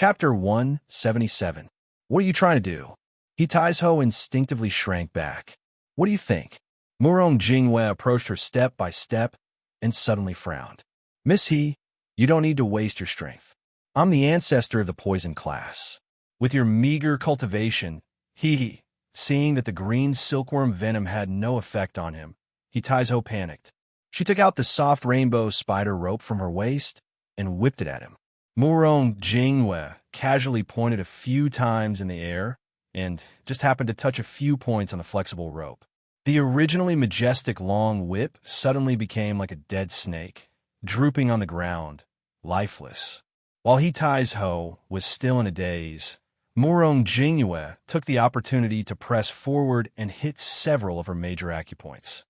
Chapter 177. What are you trying to do? He Ho instinctively shrank back. What do you think? Murong Jingwei approached her step by step and suddenly frowned. Miss He, you don't need to waste your strength. I'm the ancestor of the poison class. With your meager cultivation, seeing that the green silkworm venom had no effect on him, Ho panicked. She took out the soft rainbow spider rope from her waist and whipped it at him. Murong Jingwei casually pointed a few times in the air and just happened to touch a few points on the flexible rope. The originally majestic long whip suddenly became like a dead snake, drooping on the ground, lifeless. While Ho was still in a daze, Murong Jingwei took the opportunity to press forward and hit several of her major acupoints.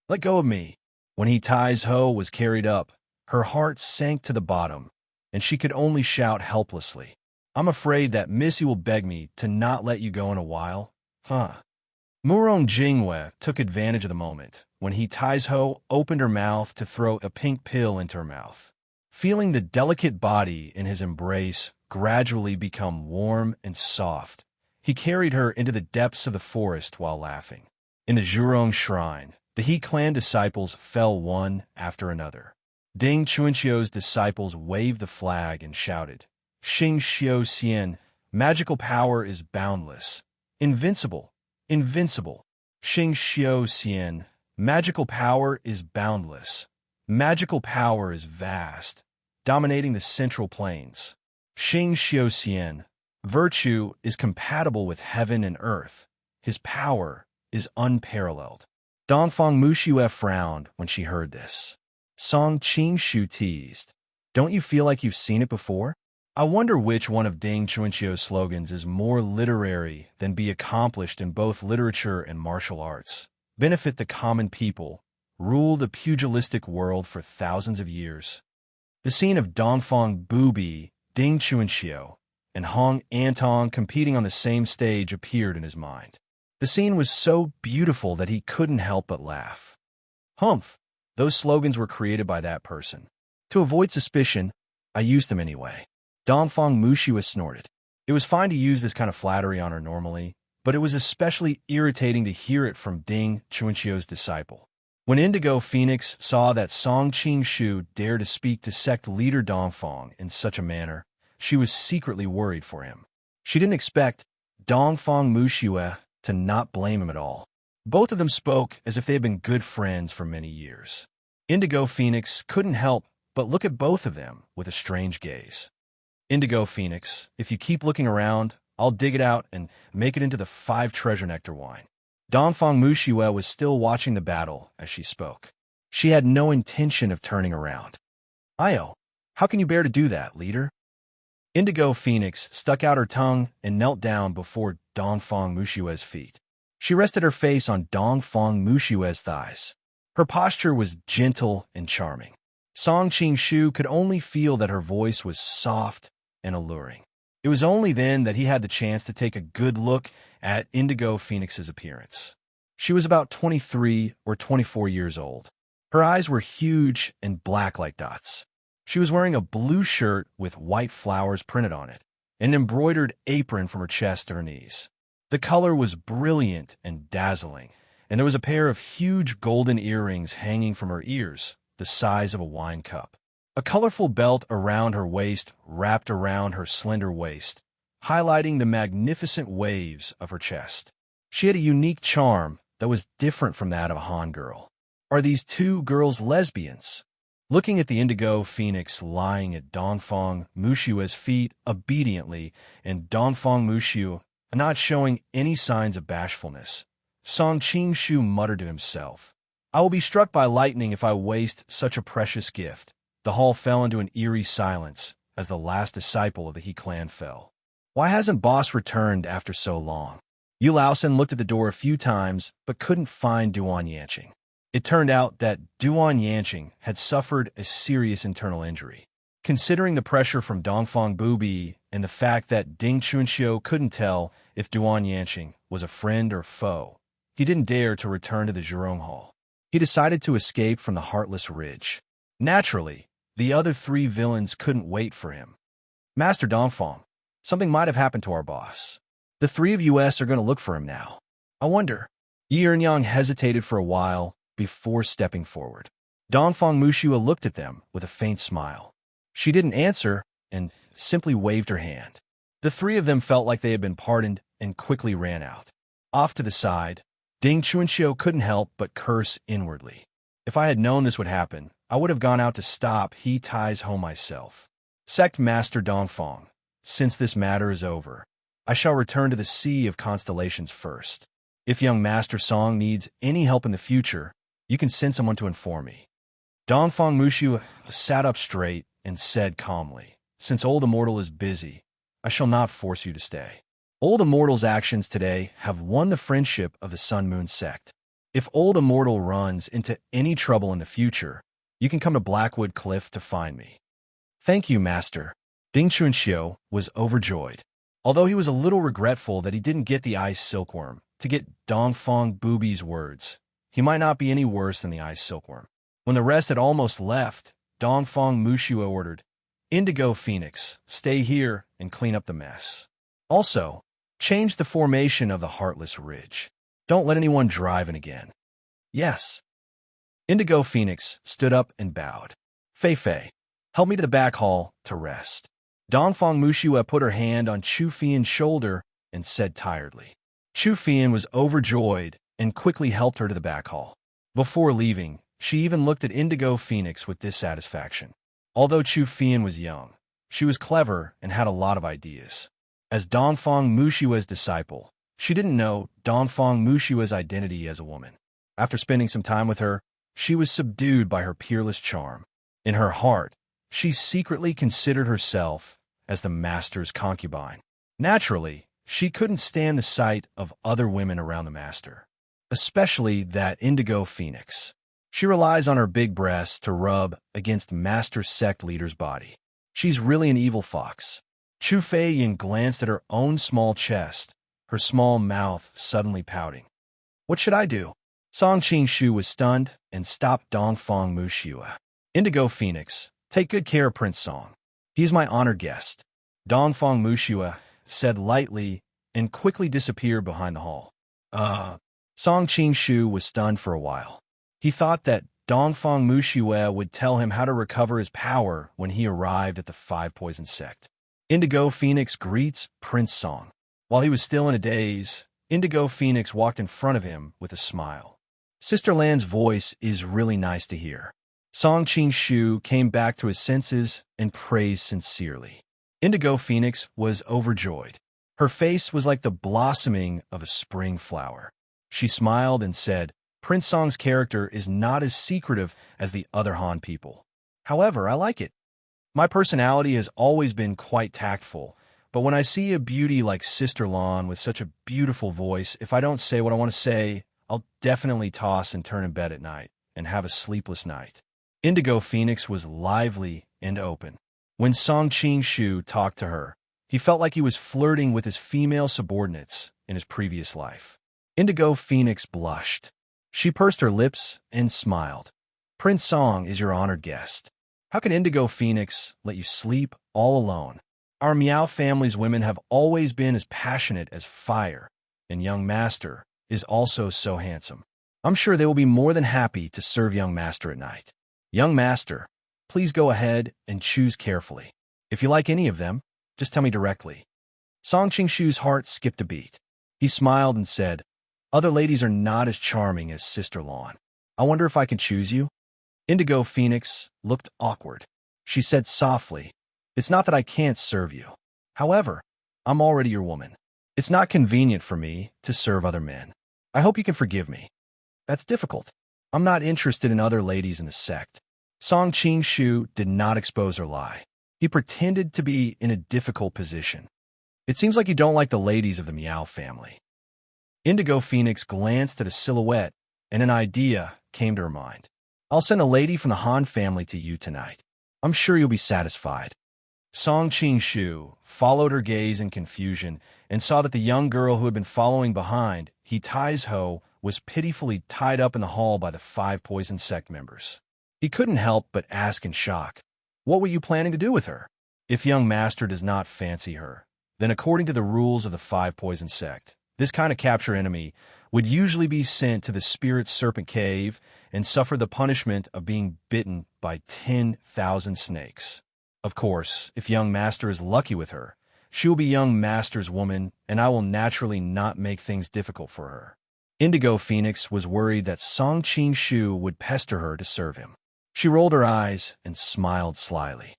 Let go of me. When Ho was carried up, her heart sank to the bottom, and she could only shout helplessly. I'm afraid that Missy will beg me to not let you go in a while. Murong Jingwei took advantage of the moment when Ho opened her mouth to throw a pink pill into her mouth. Feeling the delicate body in his embrace gradually become warm and soft, he carried her into the depths of the forest while laughing. In the Zhurong shrine, the He clan disciples fell one after another. Ding Chuanqiu's disciples waved the flag and shouted, Xing Xiu Xian, magical power is boundless, invincible, invincible. Xing Xiu Xian, magical power is boundless, magical power is vast, dominating the central plains. Xing Xiu Xian, virtue is compatible with heaven and earth. His power is unparalleled. Dongfang Muxue frowned when she heard this. Song Qingshu teased, don't you feel like you've seen it before? I wonder which one of Ding Chuanqiu's slogans is more literary than be accomplished in both literature and martial arts, benefit the common people, rule the pugilistic world for thousands of years. The scene of Dongfang Bubi, Ding Chuanqiu, and Hong Antong competing on the same stage appeared in his mind. The scene was so beautiful that he couldn't help but laugh. Humph! Those slogans were created by that person. To avoid suspicion, I used them anyway. Dongfang Muxue snorted. It was fine to use this kind of flattery on her normally, but it was especially irritating to hear it from Ding Chuanqiu's disciple. When Indigo Phoenix saw that Song Qingshu dared to speak to sect leader Dongfang in such a manner, she was secretly worried for him. She didn't expect Dongfang Muxue to not blame him at all. Both of them spoke as if they had been good friends for many years. Indigo Phoenix couldn't help but look at both of them with a strange gaze. Indigo Phoenix, if you keep looking around, I'll dig it out and make it into the 5 treasure nectar wine. Dongfang Muxue was still watching the battle as she spoke. She had no intention of turning around. Io, how can you bear to do that, leader? Indigo Phoenix stuck out her tongue and knelt down before Dongfang Muxue's feet. She rested her face on Dongfang Muxue's thighs. Her posture was gentle and charming. Song Qingshu could only feel that her voice was soft and alluring. It was only then that he had the chance to take a good look at Indigo Phoenix's appearance. She was about 23 or 24 years old. Her eyes were huge and black like dots. She was wearing a blue shirt with white flowers printed on it, and an embroidered apron from her chest to her knees. The color was brilliant and dazzling, and there was a pair of huge golden earrings hanging from her ears, the size of a wine cup. A colorful belt around her waist wrapped around her slender waist, highlighting the magnificent waves of her chest. She had a unique charm that was different from that of a Han girl. Are these two girls lesbians? Looking at the Indigo Phoenix lying at Dongfang Muxue's feet obediently, and Dongfang Muxue not showing any signs of bashfulness, Song Qingshu muttered to himself, I will be struck by lightning if I waste such a precious gift. The hall fell into an eerie silence as the last disciple of the He clan fell. Why hasn't Boss returned after so long? Yu Laosen looked at the door a few times but couldn't find Duan Yanqing. It turned out that Duan Yanqing had suffered a serious internal injury. Considering the pressure from Dongfang Bubi and the fact that Ding Chuanqiu couldn't tell if Duan Yanqing was a friend or foe, he didn't dare to return to the Zhurong Hall. He decided to escape from the Heartless Ridge. Naturally, the other 3 villains couldn't wait for him. Master Dongfang, Something might have happened to our boss. The three of us are going to look for him now. I wonder. Yi Yang hesitated for a while before stepping forward. Dongfang Mushua looked at them with a faint smile. She didn't answer and simply waved her hand. The three of them felt like they had been pardoned and quickly ran out. Off to the side, Ding Chuanxiu couldn't help but curse inwardly. If I had known this would happen, I would have gone out to stop He Tai's home myself. Sect Master Dongfang, since this matter is over, I shall return to the Sea of Constellations first. If young Master Song needs any help in the future, you can send someone to inform me. Dongfang Mushu sat up straight and said calmly, since Old Immortal is busy, I shall not force you to stay. Old Immortal's actions today have won the friendship of the Sun Moon sect. If Old Immortal runs into any trouble in the future, you can come to Blackwood Cliff to find me. Thank you, Master. Ding Chunxiu was overjoyed. Although he was a little regretful that he didn't get the ice silkworm, to get Dongfang Booby's words, he might not be any worse than the ice silkworm. When the rest had almost left, Dongfang Mushua ordered, Indigo Phoenix, stay here and clean up the mess. Also, change the formation of the Heartless Ridge. Don't let anyone drive in again. Yes. Indigo Phoenix stood up and bowed. Fei Fei, help me to the back hall to rest. Dongfang Mushua put her hand on Chu Fian's shoulder and said tiredly. Chu Fian was overjoyed and quickly helped her to the back hall. Before leaving, she even looked at Indigo Phoenix with dissatisfaction. Although Chu Fian was young, she was clever and had a lot of ideas. As Dongfang Mushua's disciple, she didn't know Dongfang Mushua's identity as a woman. After spending some time with her, she was subdued by her peerless charm. In her heart, she secretly considered herself as the master's concubine. Naturally, she couldn't stand the sight of other women around the master, especially that Indigo Phoenix. She relies on her big breasts to rub against master sect leader's body. She's really an evil fox. Chu Feiyin glanced at her own small chest, her small mouth suddenly pouting. What should I do? Song Qing was stunned and stopped Dongfang Mushua. Indigo Phoenix, take good care of Prince Song. He's my honored guest. Dongfang Mushua said lightly and quickly disappeared behind the hall. Song Qing was stunned for a while. He thought that Dongfang Mushua would tell him how to recover his power when he arrived at the Five Poison Sect. Indigo Phoenix greets Prince Song. While he was still in a daze, Indigo Phoenix walked in front of him with a smile. Sister Lan's voice is really nice to hear. Song Qing came back to his senses and praised sincerely. Indigo Phoenix was overjoyed. Her face was like the blossoming of a spring flower. She smiled and said, Prince Song's character is not as secretive as the other Han people. However, I like it. My personality has always been quite tactful, but when I see a beauty like Sister Lan with such a beautiful voice, if I don't say what I want to say, I'll definitely toss and turn in bed at night and have a sleepless night. Indigo Phoenix was lively and open. When Song Qing talked to her, he felt like he was flirting with his female subordinates in his previous life. Indigo Phoenix blushed. She pursed her lips and smiled. Prince Song is your honored guest. How can Indigo Phoenix let you sleep all alone? Our Miao family's women have always been as passionate as fire, and young Master is also so handsome. I'm sure they will be more than happy to serve young Master at night. Young Master, please go ahead and choose carefully. If you like any of them, just tell me directly. Song Qingshu's heart skipped a beat. He smiled and said, Other ladies are not as charming as Sister Lan. I wonder if I can choose you? Indigo Phoenix looked awkward. She said softly, It's not that I can't serve you. However, I'm already your woman. It's not convenient for me to serve other men. I hope you can forgive me. That's difficult. I'm not interested in other ladies in the sect. Song Qingshu did not expose her lie. He pretended to be in a difficult position. It seems like you don't like the ladies of the Miao family. Indigo Phoenix glanced at a silhouette, and an idea came to her mind. I'll send a lady from the Han family to you tonight. I'm sure you'll be satisfied. Song Qingshu followed her gaze in confusion and saw that the young girl who had been following behind, He Tai's Ho, was pitifully tied up in the hall by the 5 Poison Sect members. He couldn't help but ask in shock, What were you planning to do with her? If young Master does not fancy her, then according to the rules of the five poison sect, this kind of capture enemy would usually be sent to the spirit serpent cave and suffer the punishment of being bitten by 10,000 snakes. Of course, if young master is lucky with her, she will be young master's woman, and I will naturally not make things difficult for her. Indigo Phoenix was worried that Song Qing Shu would pester her to serve him. She rolled her eyes and smiled slyly.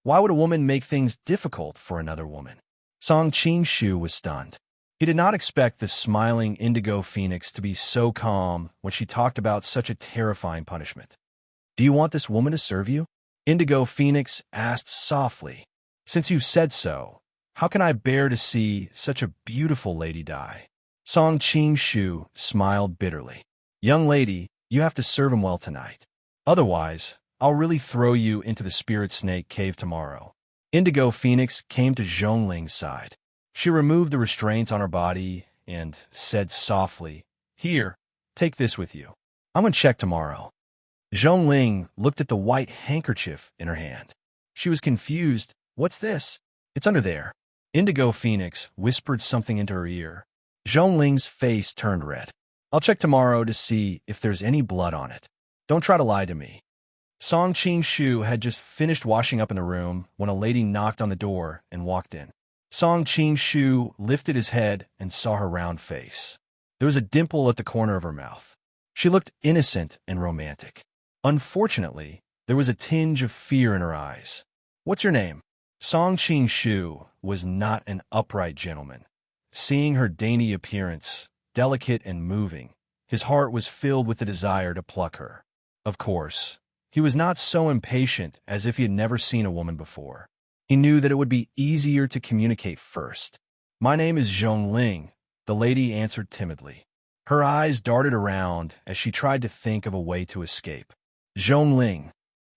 Why would a woman make things difficult for another woman? Song Qing Shu was stunned. He did not expect the smiling Indigo Phoenix to be so calm when she talked about such a terrifying punishment. Do you want this woman to serve you? Indigo Phoenix asked softly. Since you've said so, how can I bear to see such a beautiful lady die? Song Qing Shu smiled bitterly. Young lady, you have to serve him well tonight. Otherwise, I'll really throw you into the spirit snake cave tomorrow. Indigo Phoenix came to Zhongling's side. She removed the restraints on her body and said softly, Here, take this with you. I'm going to check tomorrow. Zhongling looked at the white handkerchief in her hand. She was confused. What's this? It's under there. Indigo Phoenix whispered something into her ear. Zhongling's face turned red. I'll check tomorrow to see if there's any blood on it. Don't try to lie to me. Song Qing Shu had just finished washing up in the room when a lady knocked on the door and walked in. Song Qing Shu lifted his head and saw her round face. There was a dimple at the corner of her mouth. She looked innocent and romantic. Unfortunately, there was a tinge of fear in her eyes. What's your name? Song Qing Shu was not an upright gentleman. Seeing her dainty appearance, delicate and moving, his heart was filled with the desire to pluck her. Of course, he was not so impatient as if he had never seen a woman before. He knew that it would be easier to communicate first. My name is Zhongling, the lady answered timidly. Her eyes darted around as she tried to think of a way to escape. Zhongling.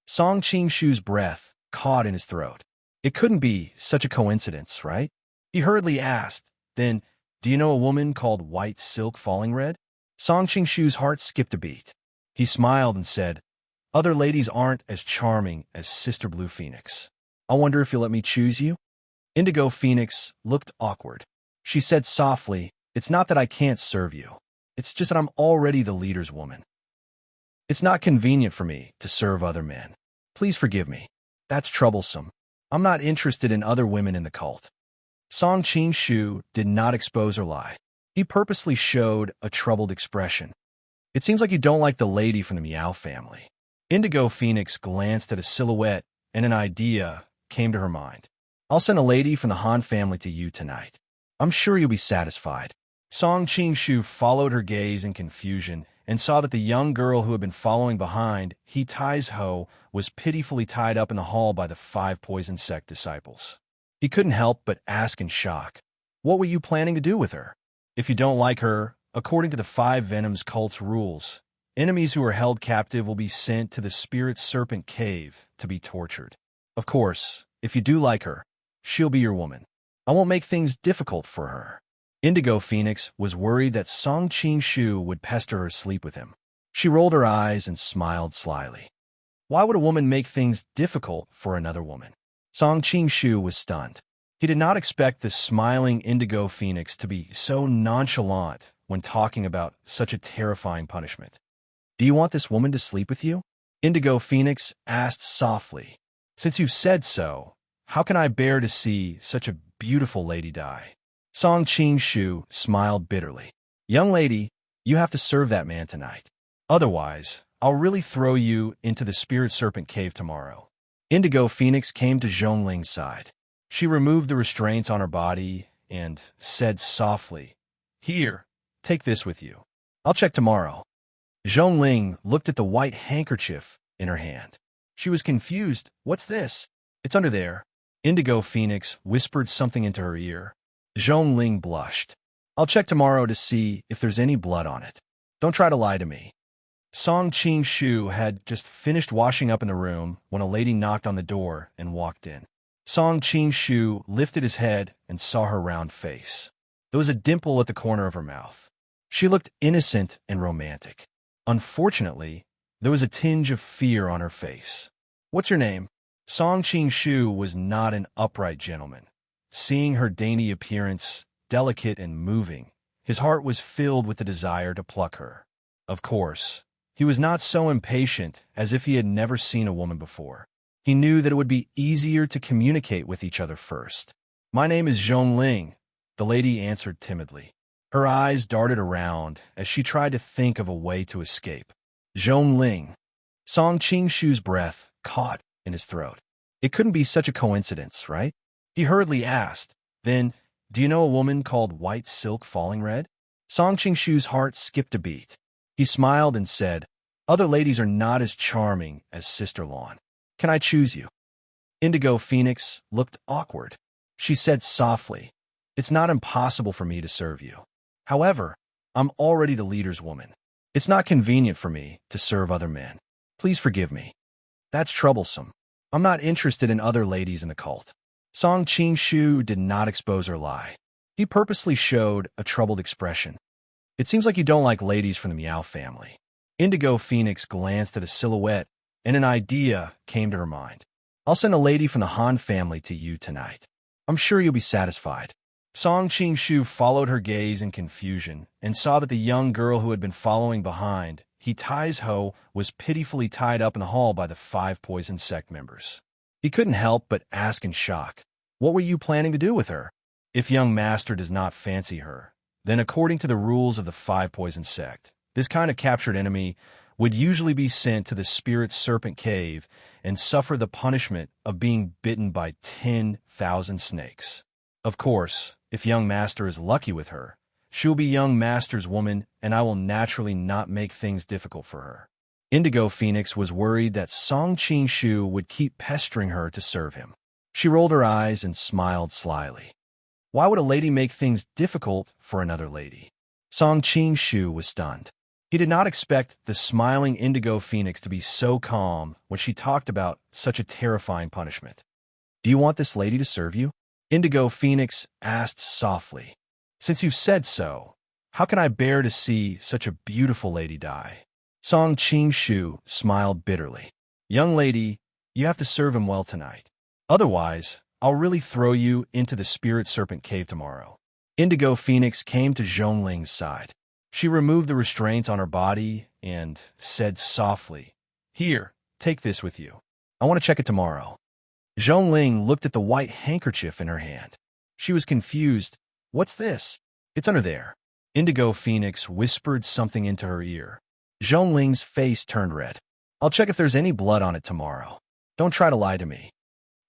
Song Qing Shu's breath caught in his throat. It couldn't be such a coincidence, right? He hurriedly asked, Then, do you know a woman called White Silk Falling Red? Song Qing Shu's heart skipped a beat. He smiled and said, Other ladies aren't as charming as Sister Blue Phoenix. I wonder if you'll let me choose you? Indigo Phoenix looked awkward. She said softly, It's not that I can't serve you. It's just that I'm already the leader's woman. It's not convenient for me to serve other men. Please forgive me. That's troublesome. I'm not interested in other women in the cult. Song Qing Shu did not expose or lie. He purposely showed a troubled expression. It seems like you don't like the lady from the Meow family. Indigo Phoenix glanced at a silhouette and an idea came to her mind. I'll send a lady from the Han family to you tonight. I'm sure you'll be satisfied. Song Qing Shu followed her gaze in confusion and saw that the young girl who had been following behind, He Tai's Ho, was pitifully tied up in the hall by the five poison sect disciples. He couldn't help but ask in shock, What were you planning to do with her? If you don't like her, according to the Five Venoms cult's rules, enemies who are held captive will be sent to the spirit serpent cave to be tortured. Of course, if you do like her, she'll be your woman. I won't make things difficult for her. Indigo Phoenix was worried that Song Qing Shu would pester her sleep with him. She rolled her eyes and smiled slyly. Why would a woman make things difficult for another woman? Song Qing Shu was stunned. He did not expect the smiling Indigo Phoenix to be so nonchalant when talking about such a terrifying punishment. Do you want this woman to sleep with you? Indigo Phoenix asked softly. Since you've said so, how can I bear to see such a beautiful lady die? Song Qing Shu smiled bitterly. Young lady, you have to serve that man tonight. Otherwise, I'll really throw you into the spirit serpent cave tomorrow. Indigo Phoenix came to Zhongling's side. She removed the restraints on her body and said softly, Here, take this with you. I'll check tomorrow. Zhongling looked at the white handkerchief in her hand. She was confused. What's this? It's under there. Indigo Phoenix whispered something into her ear. Zhongling blushed. I'll check tomorrow to see if there's any blood on it. Don't try to lie to me. Song Qing Shu had just finished washing up in the room when a lady knocked on the door and walked in. Song Qing Shu lifted his head and saw her round face. There was a dimple at the corner of her mouth. She looked innocent and romantic. Unfortunately, there was a tinge of fear on her face. What's your name? Song Qing Shu was not an upright gentleman. Seeing her dainty appearance, delicate and moving, his heart was filled with the desire to pluck her. Of course, he was not so impatient as if he had never seen a woman before. He knew that it would be easier to communicate with each other first. "My name is Zhongling," the lady answered timidly. Her eyes darted around as she tried to think of a way to escape. Zhongling. Song Qingshu's breath caught in his throat. It couldn't be such a coincidence, right? He hurriedly asked, "Then, do you know a woman called White Silk Falling Red?" Song Qingshu's heart skipped a beat. He smiled and said, "Other ladies are not as charming as Sister Lawn. Can I choose you?" Indigo Phoenix looked awkward. She said softly, "It's not impossible for me to serve you. However, I'm already the leader's woman. It's not convenient for me to serve other men. Please forgive me. That's troublesome. I'm not interested in other ladies in the cult." Song Qingshu did not expose her lie. He purposely showed a troubled expression. "It seems like you don't like ladies from the Meow family." Indigo Phoenix glanced at a silhouette, and an idea came to her mind. "I'll send a lady from the Han family to you tonight. I'm sure you'll be satisfied." Song Qingshu followed her gaze in confusion and saw that the young girl who had been following behind, He Tai's Ho, was pitifully tied up in the hall by the 5 poison sect members. He couldn't help but ask in shock, "What were you planning to do with her? If young master does not fancy her, then according to the rules of the 5 poison sect, this kind of captured enemy would usually be sent to the spirit serpent cave and suffer the punishment of being bitten by 10,000 snakes. Of course, if young master is lucky with her, she will be young master's woman, and I will naturally not make things difficult for her." Indigo Phoenix was worried that Song Qingshu would keep pestering her to serve him. She rolled her eyes and smiled slyly. Why would a lady make things difficult for another lady? Song Qingshu was stunned. He did not expect the smiling Indigo Phoenix to be so calm when she talked about such a terrifying punishment. "Do you want this lady to serve you?" Indigo Phoenix asked softly. "Since you've said so, how can I bear to see such a beautiful lady die?" Song Qingshu smiled bitterly. "Young lady, you have to serve him well tonight. Otherwise, I'll really throw you into the Spirit Serpent Cave tomorrow." Indigo Phoenix came to Zhongling's side. She removed the restraints on her body and said softly, "Here, take this with you. I want to check it tomorrow." Zhongling looked at the white handkerchief in her hand. She was confused. "What's this?" "It's under there." Indigo Phoenix whispered something into her ear. Zhongling's face turned red. "I'll check if there's any blood on it tomorrow. Don't try to lie to me."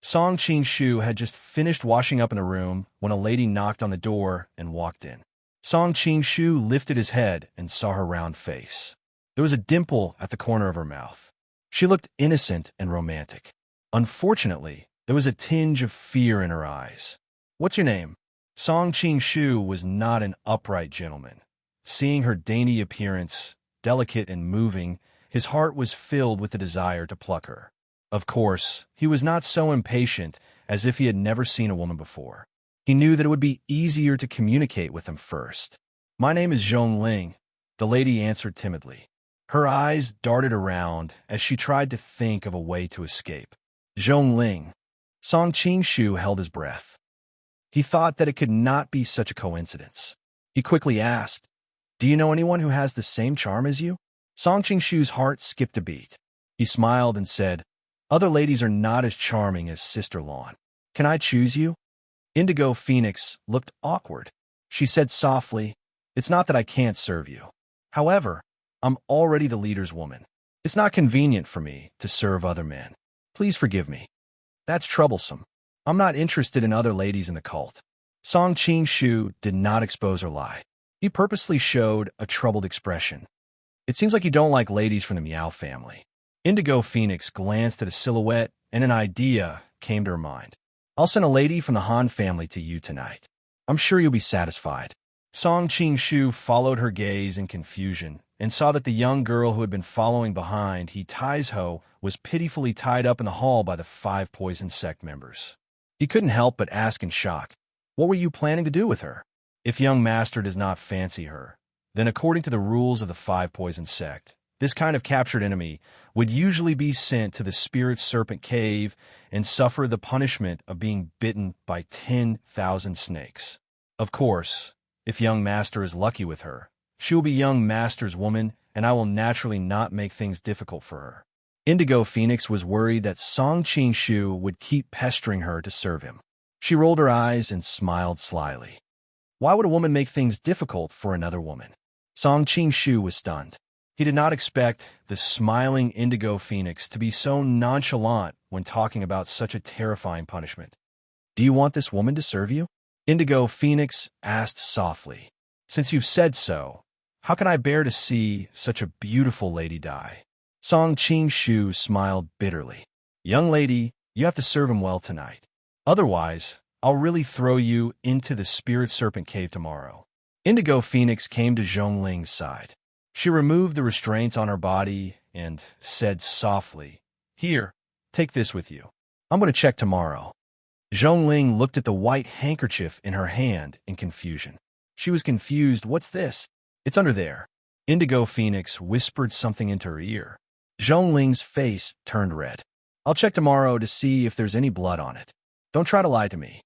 Song Qingshu had just finished washing up in the room when a lady knocked on the door and walked in. Song Qingshu lifted his head and saw her round face. There was a dimple at the corner of her mouth. She looked innocent and romantic. Unfortunately, there was a tinge of fear in her eyes. "What's your name?" Song Qingshu was not an upright gentleman. Seeing her dainty appearance, delicate and moving, his heart was filled with the desire to pluck her. Of course, he was not so impatient as if he had never seen a woman before. He knew that it would be easier to communicate with him first. "My name is Zhongling," the lady answered timidly. Her eyes darted around as she tried to think of a way to escape. Zhongling. Song Qingshu held his breath. He thought that it could not be such a coincidence. He quickly asked, "Do you know anyone who has the same charm as you?" Song Qingshu's heart skipped a beat. He smiled and said, "Other ladies are not as charming as Sister Lawn. Can I choose you?" Indigo Phoenix looked awkward. She said softly, "It's not that I can't serve you. However, I'm already the leader's woman. It's not convenient for me to serve other men. Please forgive me. That's troublesome. I'm not interested in other ladies in the cult." Song Qingshu did not expose her lie. He purposely showed a troubled expression. "It seems like you don't like ladies from the Meow family." Indigo Phoenix glanced at a silhouette, and an idea came to her mind. "I'll send a lady from the Han family to you tonight. I'm sure you'll be satisfied." Song Qingshu followed her gaze in confusion and saw that the young girl who had been following behind, He Tai's Ho, was pitifully tied up in the hall by the 5 poison sect members. He couldn't help but ask in shock, "What were you planning to do with her? If young master does not fancy her, then according to the rules of the 5 poison sect, This kind of captured enemy would usually be sent to the spirit serpent cave and suffer the punishment of being bitten by 10,000 snakes. Of course, if young master is lucky with her, she will be young master's woman, and I will naturally not make things difficult for her. Indigo Phoenix was worried that Song Qing-shu would keep pestering her to serve him. She rolled her eyes and smiled slyly. Why would a woman make things difficult for another woman? Song Qing-shu was stunned. He did not expect the smiling Indigo Phoenix to be so nonchalant when talking about such a terrifying punishment. Do you want this woman to serve you? Indigo Phoenix asked softly. Since you've said so, how can I bear to see such a beautiful lady die? Song Qing-shu smiled bitterly. Young lady, you have to serve him well tonight. Otherwise, I'll really throw you into the spirit serpent cave tomorrow. Indigo Phoenix came to Zhongling's side. She removed the restraints on her body and said softly, Here, take this with you. I'm going to check tomorrow. Zhongling looked at the white handkerchief in her hand in confusion. She was confused. What's this? It's under there. Indigo Phoenix whispered something into her ear. Zhongling's face turned red. I'll check tomorrow to see if there's any blood on it. Don't try to lie to me.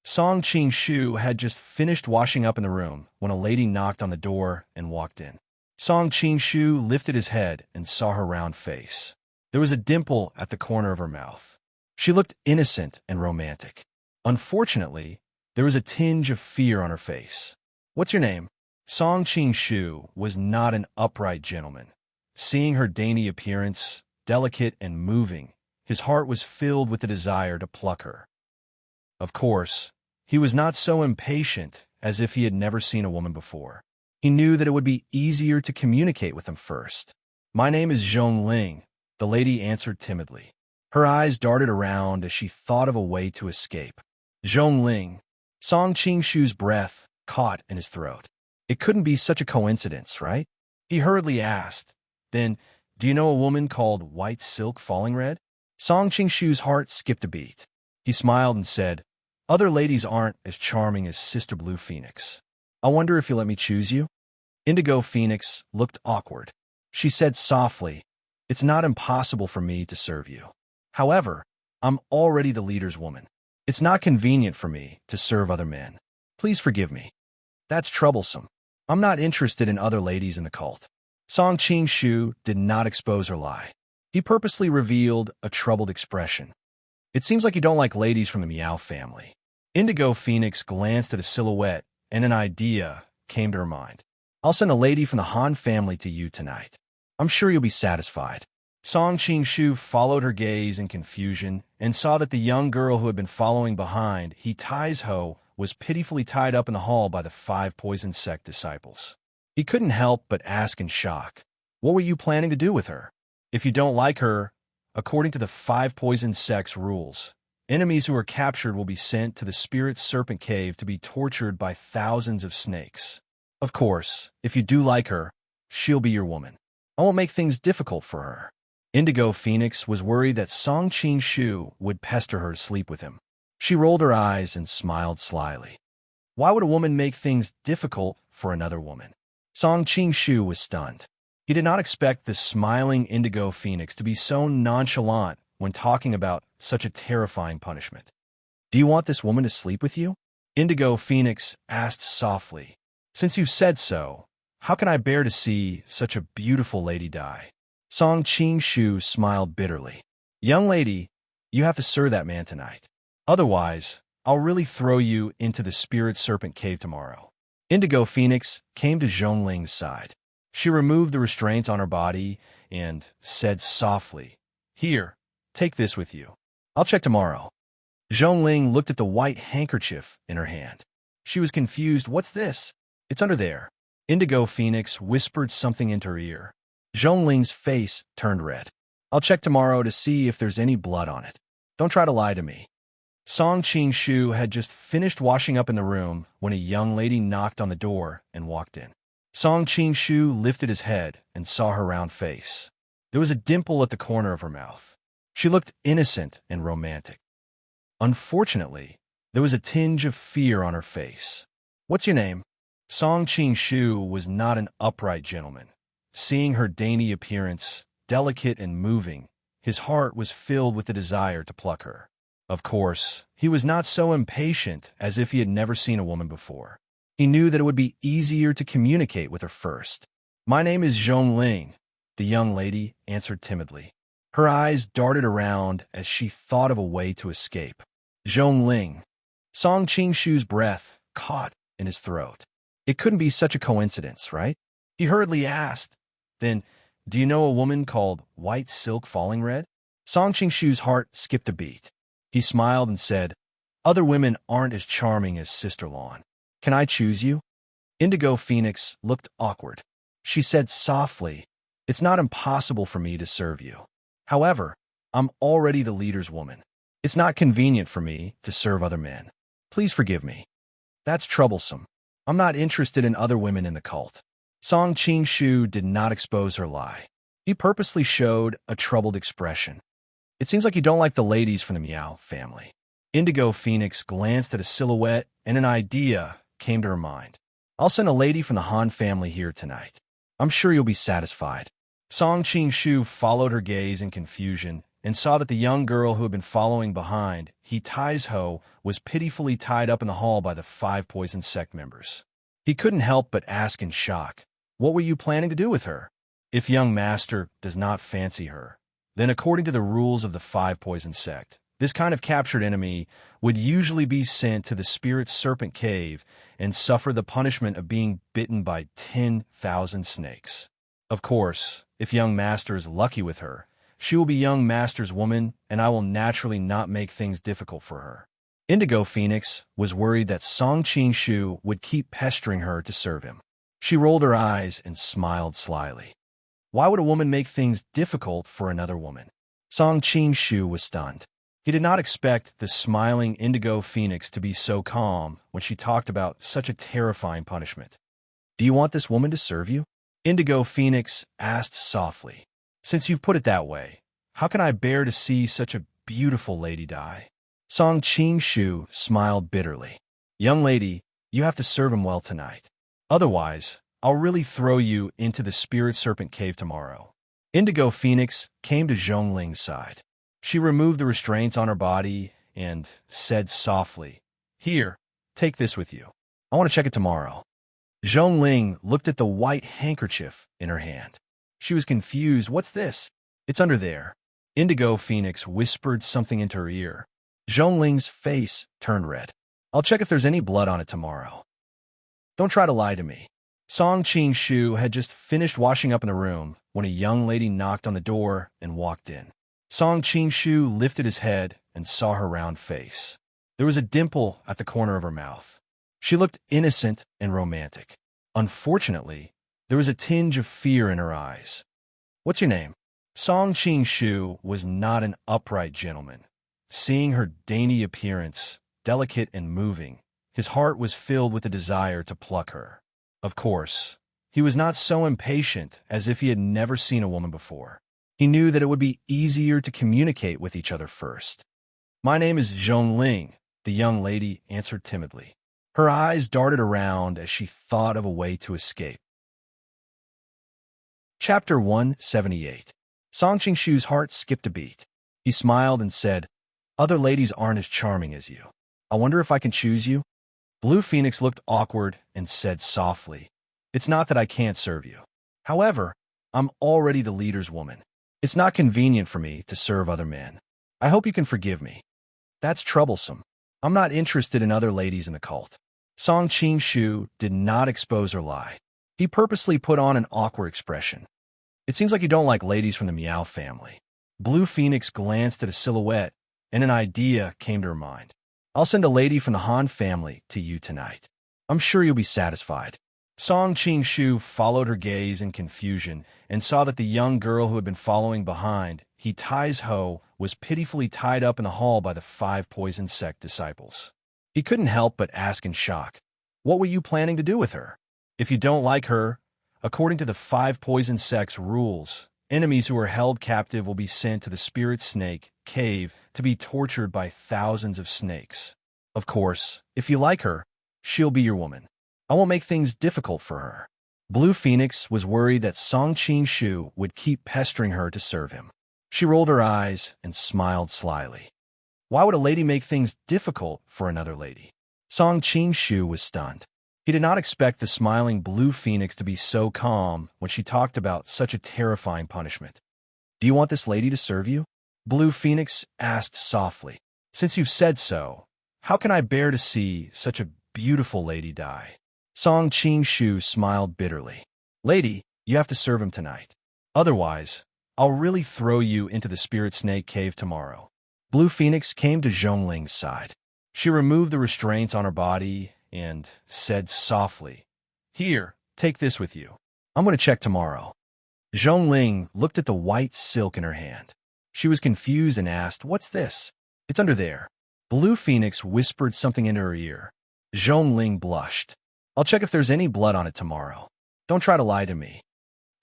Song Qing-shu had just finished washing up in the room when a lady knocked on the door and walked in. Song Qing-shu lifted his head and saw her round face. There was a dimple at the corner of her mouth. She looked innocent and romantic. Unfortunately, there was a tinge of fear on her face. What's your name? Song Qing-shu was not an upright gentleman. Seeing her dainty appearance, delicate and moving, his heart was filled with the desire to pluck her. Of course, he was not so impatient as if he had never seen a woman before. He knew that it would be easier to communicate with him first. My name is Zhongling, the lady answered timidly. Her eyes darted around as she thought of a way to escape. Zhongling. Song Qing-shu's breath caught in his throat. It couldn't be such a coincidence, right? He hurriedly asked, Then, do you know a woman called White Silk Falling Red? Song Qing-shu's heart skipped a beat. He smiled and said, Other ladies aren't as charming as Sister Blue Phoenix. I wonder if you'll let me choose you? Indigo Phoenix looked awkward. She said softly, It's not impossible for me to serve you. However, I'm already the leader's woman. It's not convenient for me to serve other men. Please forgive me. That's troublesome. I'm not interested in other ladies in the cult. Song Qing-shu did not expose her lie. He purposely revealed a troubled expression. It seems like you don't like ladies from the Meow family. Indigo Phoenix glanced at a silhouette, and an idea came to her mind. I'll send a lady from the Han family to you tonight. I'm sure you'll be satisfied. Song Qing-shu followed her gaze in confusion and saw that the young girl who had been following behind, He Tai's Ho, was pitifully tied up in the hall by the 5 poison sect disciples. He couldn't help but ask in shock, What were you planning to do with her? If you don't like her, according to the 5 poison sect's rules, enemies who are captured will be sent to the spirit serpent cave to be tortured by thousands of snakes. Of course, if you do like her, she'll be your woman. I won't make things difficult for her. Indigo Phoenix was worried that Song Qing-shu would pester her to sleep with him. She rolled her eyes and smiled slyly. Why would a woman make things difficult for another woman? Song Qing-shu was stunned. He did not expect the smiling Indigo Phoenix to be so nonchalant when talking about such a terrifying punishment. Do you want this woman to sleep with you? Indigo Phoenix asked softly. Since you've said so, how can I bear to see such a beautiful lady die? Song Qing-shu smiled bitterly. Young lady, you have to serve that man tonight. Otherwise, I'll really throw you into the spirit serpent cave tomorrow. Indigo Phoenix came to Zhongling's side. She removed the restraints on her body and said softly, Here, take this with you. I'll check tomorrow. Zhongling looked at the white handkerchief in her hand. She was confused. What's this? It's under there. Indigo Phoenix whispered something into her ear. Zhongling's face turned red. I'll check tomorrow to see if there's any blood on it. Don't try to lie to me. Song Qing-shu had just finished washing up in the room when a young lady knocked on the door and walked in. Song Qing-shu lifted his head and saw her round face. There was a dimple at the corner of her mouth. She looked innocent and romantic. Unfortunately, there was a tinge of fear on her face. What's your name? Song Qing-shu was not an upright gentleman. Seeing her dainty appearance, delicate and moving, his heart was filled with the desire to pluck her. Of course, he was not so impatient as if he had never seen a woman before. He knew that it would be easier to communicate with her first. "My name is Zhongling," the young lady answered timidly. Her eyes darted around as she thought of a way to escape. Zhongling. Song Qingshu's breath caught in his throat. It couldn't be such a coincidence, right? He hurriedly asked, "Then, do you know a woman called White Silk Falling Red?" Song Qingshu's heart skipped a beat. He smiled and said, "Other women aren't as charming as Sister Lawn. Can I choose you?" Indigo Phoenix looked awkward. She said softly, "It's not impossible for me to serve you. However, I'm already the leader's woman. It's not convenient for me to serve other men. Please forgive me. That's troublesome. I'm not interested in other women in the cult." Song Qingshu did not expose her lie. He purposely showed a troubled expression. "It seems like you don't like the ladies from the Meow family." Indigo Phoenix glanced at a silhouette, and an idea came to her mind. "I'll send a lady from the Han family here tonight. I'm sure you'll be satisfied." Song Qingshu followed her gaze in confusion and saw that the young girl who had been following behind, He Tai's Ho, was pitifully tied up in the hall by the 5 poison sect members. He couldn't help but ask in shock, "What were you planning to do with her? If young master does not fancy her, then according to the rules of the 5 poison sect, this kind of captured enemy would usually be sent to the spirit serpent cave and suffer the punishment of being bitten by 10,000 snakes. Of course, if young master is lucky with her, she will be young master's woman, and I will naturally not make things difficult for her." Indigo Phoenix was worried that Song Qingshu would keep pestering her to serve him. She rolled her eyes and smiled slyly. Why would a woman make things difficult for another woman? Song Qingshu was stunned. He did not expect the smiling Indigo Phoenix to be so calm when she talked about such a terrifying punishment. "Do you want this woman to serve you?" Indigo Phoenix asked softly. "Since you've put it that way, how can I bear to see such a beautiful lady die?" Song Qingshu smiled bitterly. "Young lady, you have to serve him well tonight. Otherwise, I'll really throw you into the spirit serpent cave tomorrow." Indigo Phoenix came to Zhongling's side. She removed the restraints on her body and said softly, "Here, take this with you. I want to check it tomorrow." Zhongling looked at the white handkerchief in her hand. She was confused. "What's this?" "It's under there." Indigo Phoenix whispered something into her ear. Zhongling's face turned red. "I'll check if there's any blood on it tomorrow. Don't try to lie to me." Song Qingshu had just finished washing up in the room when a young lady knocked on the door and walked in. Song Qingshu lifted his head and saw her round face. There was a dimple at the corner of her mouth. She looked innocent and romantic. Unfortunately, there was a tinge of fear in her eyes. "What's your name?" Song Qingshu was not an upright gentleman. Seeing her dainty appearance, delicate and moving, his heart was filled with a desire to pluck her. Of course, he was not so impatient as if he had never seen a woman before. He knew that it would be easier to communicate with each other first. "My name is Zhongling," the young lady answered timidly. Her eyes darted around as she thought of a way to escape. Chapter 178. Song Qingshu's heart skipped a beat. He smiled and said, "Other ladies aren't as charming as you. I wonder if I can choose you?" Blue Phoenix looked awkward and said softly, "It's not that I can't serve you. However, I'm already the leader's woman. It's not convenient for me to serve other men. I hope you can forgive me. That's troublesome. I'm not interested in other ladies in the cult." Song Qingshu did not expose her lie. He purposely put on an awkward expression. "It seems like you don't like ladies from the Meow family." Blue Phoenix glanced at a silhouette, and an idea came to her mind. "I'll send a lady from the Han family to you tonight. I'm sure you'll be satisfied." Song Qingshu followed her gaze in confusion and saw that the young girl who had been following behind, He Tai's Ho, was pitifully tied up in the hall by the 5 poison sect disciples. He couldn't help but ask in shock, "What were you planning to do with her? If you don't like her, according to the 5 poison sect's rules, enemies who are held captive will be sent to the spirit snake cave to be tortured by thousands of snakes. Of course, if you like her, she'll be your woman. I won't make things difficult for her." Blue Phoenix was worried that Song Qing-shu would keep pestering her to serve him. She rolled her eyes and smiled slyly. Why would a lady make things difficult for another lady? Song Qing-shu was stunned. He did not expect the smiling Blue Phoenix to be so calm when she talked about such a terrifying punishment. Do you want this lady to serve you? Blue Phoenix asked softly. Since you've said so, how can I bear to see such a beautiful lady die? Song Qing-shu smiled bitterly. Lady, you have to serve him tonight. Otherwise, I'll really throw you into the Spirit Snake Cave tomorrow. Blue Phoenix came to Zhongling's side. She removed the restraints on her body and said softly, Here, take this with you. I'm going to check tomorrow. Zhongling looked at the white silk in her hand. She was confused and asked, What's this? It's under there. Blue Phoenix whispered something into her ear. Zhongling blushed. I'll check if there's any blood on it tomorrow. Don't try to lie to me.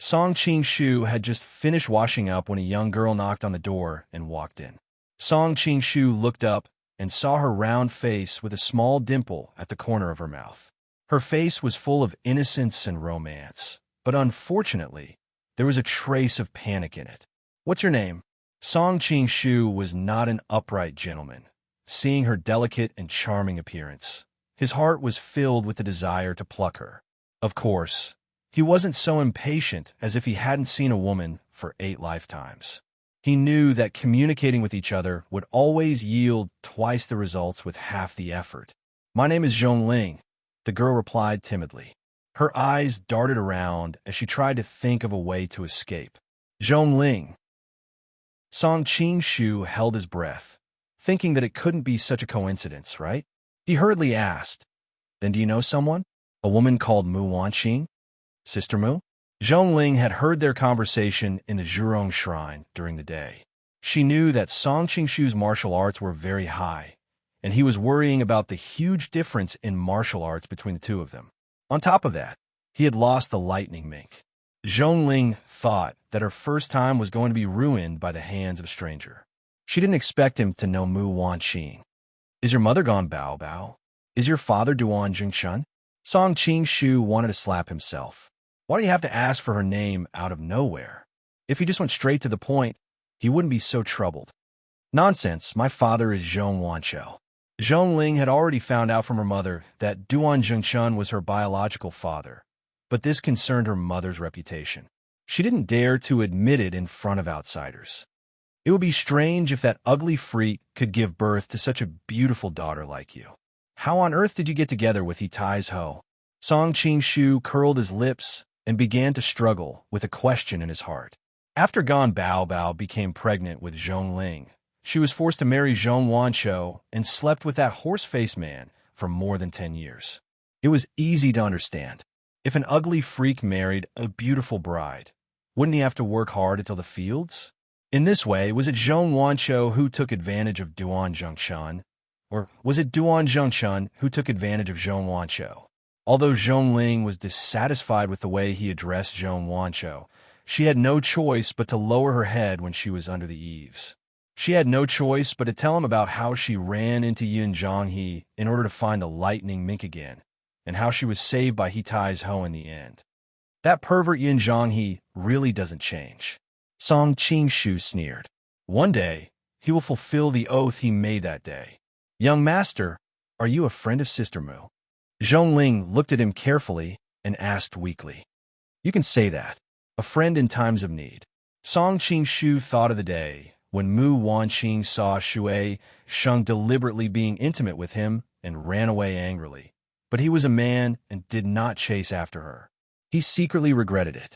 Song Qing-shu had just finished washing up when a young girl knocked on the door and walked in. Song Qing-shu looked up and saw her round face with a small dimple at the corner of her mouth. Her face was full of innocence and romance, but unfortunately, there was a trace of panic in it. What's your name? Song Qing-shu was not an upright gentleman. Seeing her delicate and charming appearance, his heart was filled with the desire to pluck her. Of course, he wasn't so impatient as if he hadn't seen a woman for 8 lifetimes. He knew that communicating with each other would always yield twice the results with half the effort. My name is Zhongling, the girl replied timidly. Her eyes darted around as she tried to think of a way to escape. Zhongling. Song Qing-shu held his breath, thinking that it couldn't be such a coincidence, right? He hurriedly asked, Then do you know someone? A woman called Mu Wanqing? Sister Mu? Zhongling had heard their conversation in the Zhurong Shrine during the day. She knew that Song Qing-shu's martial arts were very high, and he was worrying about the huge difference in martial arts between the two of them. On top of that, he had lost the lightning mink. Zhongling thought that her first time was going to be ruined by the hands of a stranger. She didn't expect him to know Mu Wanqing. Is your mother gone Bao Bao? Is your father Duan Jingshun? Song Qing-shu wanted to slap himself. Why do you have to ask for her name out of nowhere? If he just went straight to the point, he wouldn't be so troubled. Nonsense, my father is Zhong Wanqiu. Zhongling had already found out from her mother that Duan Jingshun was her biological father, but this concerned her mother's reputation. She didn't dare to admit it in front of outsiders. It would be strange if that ugly freak could give birth to such a beautiful daughter like you. How on earth did you get together with Tai's Ho? Song Qing-shu curled his lips and began to struggle with a question in his heart. After Gan Bao Bao became pregnant with Zhongling, she was forced to marry Zhong Wanqiu and slept with that horse-faced man for more than 10 years. It was easy to understand. If an ugly freak married a beautiful bride, wouldn't he have to work hard until the fields? In this way, was it Zhong Wanqiu who took advantage of Duan Zhongshan, or was it Duan Zhongshan who took advantage of Zhong Wanqiu? Although Zhongling was dissatisfied with the way he addressed Zhong Wanqiu, she had no choice but to lower her head when she was under the eaves. She had no choice but to tell him about how she ran into Yin Zhonghe in order to find the lightning mink again, and how she was saved by Tai's Ho in the end. That pervert Yin Zhonghe really doesn't change. Song Qing-shu sneered. One day, he will fulfill the oath he made that day. Young master, are you a friend of Sister Mu? Zhongling looked at him carefully and asked weakly. You can say that. A friend in times of need. Song Qing-shu thought of the day when Mu Wanqing saw Xue Sheng deliberately being intimate with him and ran away angrily. But he was a man and did not chase after her. He secretly regretted it.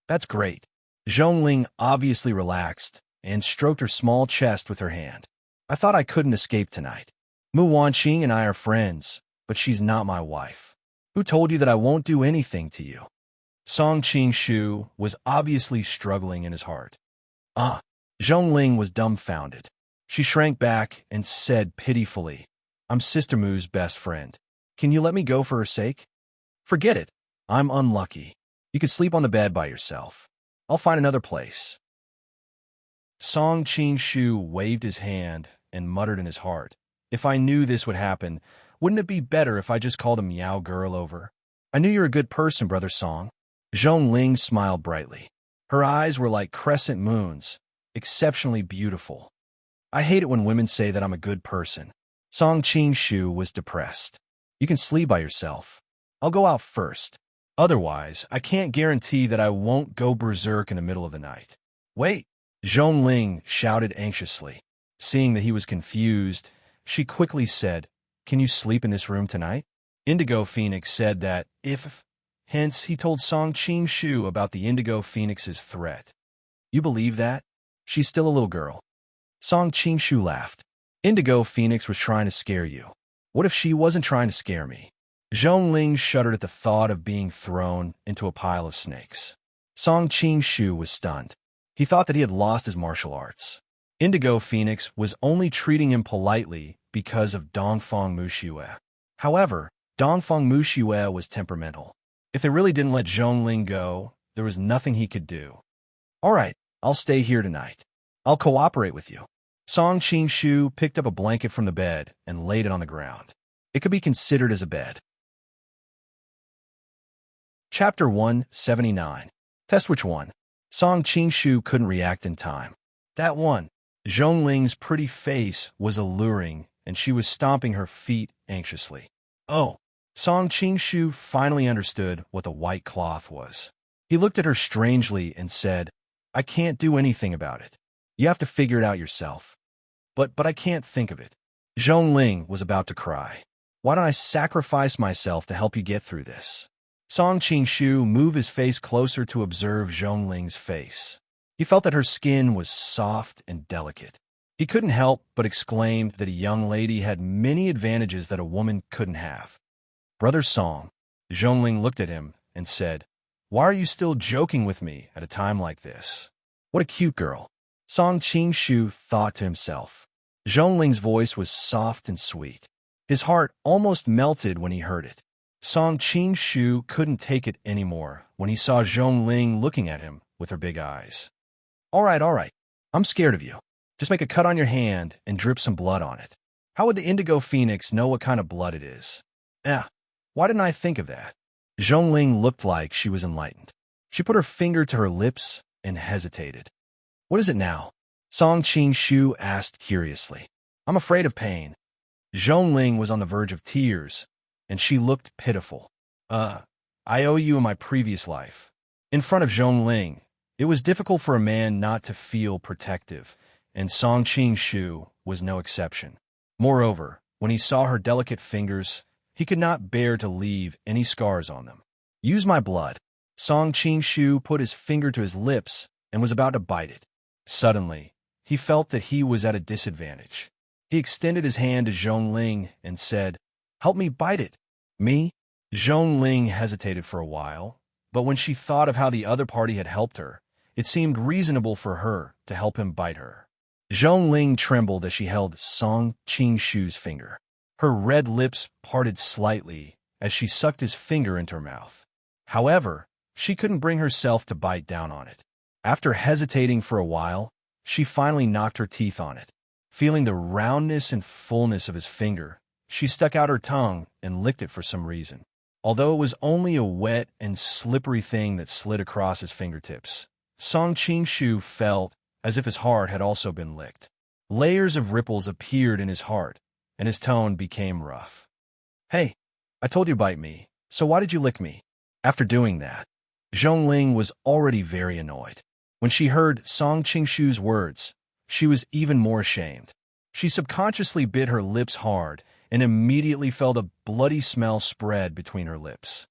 That's great. Zhongling obviously relaxed and stroked her small chest with her hand. I thought I couldn't escape tonight. Mu Wanqing and I are friends, but she's not my wife. Who told you that I won't do anything to you? Song Qing-shu was obviously struggling in his heart. Zhongling was dumbfounded. She shrank back and said pitifully, I'm Sister Mu's best friend. Can you let me go for her sake? Forget it. I'm unlucky. You could sleep on the bed by yourself. I'll find another place. Song Qing-shu waved his hand and muttered in his heart, If I knew this would happen, wouldn't it be better if I just called a meow girl over? I knew you're a good person, Brother Song. Zhongling smiled brightly. Her eyes were like crescent moons, exceptionally beautiful. I hate it when women say that I'm a good person. Song Qingshu was depressed. You can sleep by yourself. I'll go out first. Otherwise, I can't guarantee that I won't go berserk in the middle of the night. Wait! Zhongling shouted anxiously. Seeing that he was confused, she quickly said, "Can you sleep in this room tonight?" Indigo Phoenix said that hence he told Song Qingshu about the Indigo Phoenix's threat. You believe that? She's still a little girl. Song Qingshu laughed. Indigo Phoenix was trying to scare you. What if she wasn't trying to scare me? Zhongling shuddered at the thought of being thrown into a pile of snakes. Song Qingshu was stunned. He thought that he had lost his martial arts. Indigo Phoenix was only treating him politely because of Dongfang Muxue. However, Dongfang Muxue was temperamental. If they really didn't let Zhongling go, there was nothing he could do. All right, I'll stay here tonight. I'll cooperate with you. Song Qingshu picked up a blanket from the bed and laid it on the ground. It could be considered as a bed. Chapter 179. Test which one? Song Qingshu couldn't react in time. That one. Zhongling's pretty face was alluring, and she was stomping her feet anxiously. Oh! Song Qingshu finally understood what the white cloth was. He looked at her strangely and said, "I can't do anything about it. You have to figure it out yourself." But I can't think of it." Zhongling was about to cry. "Why don't I sacrifice myself to help you get through this?" Song Qingshu moved his face closer to observe Zhongling's face. He felt that her skin was soft and delicate. He couldn't help but exclaim that a young lady had many advantages that a woman couldn't have. "Brother Song," Zhongling looked at him and said, "Why are you still joking with me at a time like this? What a cute girl." Song Qingshu thought to himself. Zhongling's voice was soft and sweet. His heart almost melted when he heard it. Song Qingshu couldn't take it anymore when he saw Zhongling looking at him with her big eyes. All right. I'm scared of you. Just make a cut on your hand and drip some blood on it. How would the Indigo Phoenix know what kind of blood it is? Why didn't I think of that?" Zhongling looked like she was enlightened. She put her finger to her lips and hesitated. "What is it now?" Song Qingshu asked curiously. "I'm afraid of pain." Zhongling was on the verge of tears, and she looked pitiful. I owe you in my previous life." In front of Zhongling, it was difficult for a man not to feel protective, and Song Qingshu was no exception. Moreover, when he saw her delicate fingers, he could not bear to leave any scars on them. "Use my blood." Song Qingshu put his finger to his lips and was about to bite it. Suddenly, he felt that he was at a disadvantage. He extended his hand to Zhongling and said, "Help me bite it." "Me?" Zhongling hesitated for a while, but when she thought of how the other party had helped her, it seemed reasonable for her to help him bite her. Zhongling trembled as she held Song Qingshu's finger. Her red lips parted slightly as she sucked his finger into her mouth. However, she couldn't bring herself to bite down on it. After hesitating for a while, she finally knocked her teeth on it. Feeling the roundness and fullness of his finger, she stuck out her tongue and licked it for some reason. Although it was only a wet and slippery thing that slid across his fingertips, Song Qingshu felt as if his heart had also been licked. Layers of ripples appeared in his heart, and his tone became rough. "Hey, I told you to bite me, so why did you lick me?" After doing that, Zhongling was already very annoyed. When she heard Song Qingshu's words, she was even more ashamed. She subconsciously bit her lips hard and immediately felt a bloody smell spread between her lips.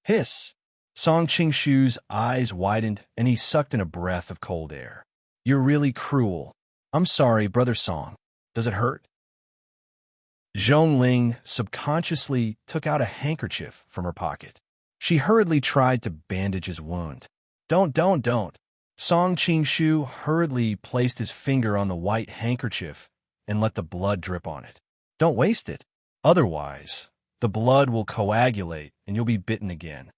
Hiss! Song Qingshu's eyes widened and he sucked in a breath of cold air. "You're really cruel. I'm sorry, Brother Song. Does it hurt?" Zhongling subconsciously took out a handkerchief from her pocket. She hurriedly tried to bandage his wound. Don't. Song Qingshu hurriedly placed his finger on the white handkerchief and let the blood drip on it. "Don't waste it. Otherwise, the blood will coagulate and you'll be bitten again."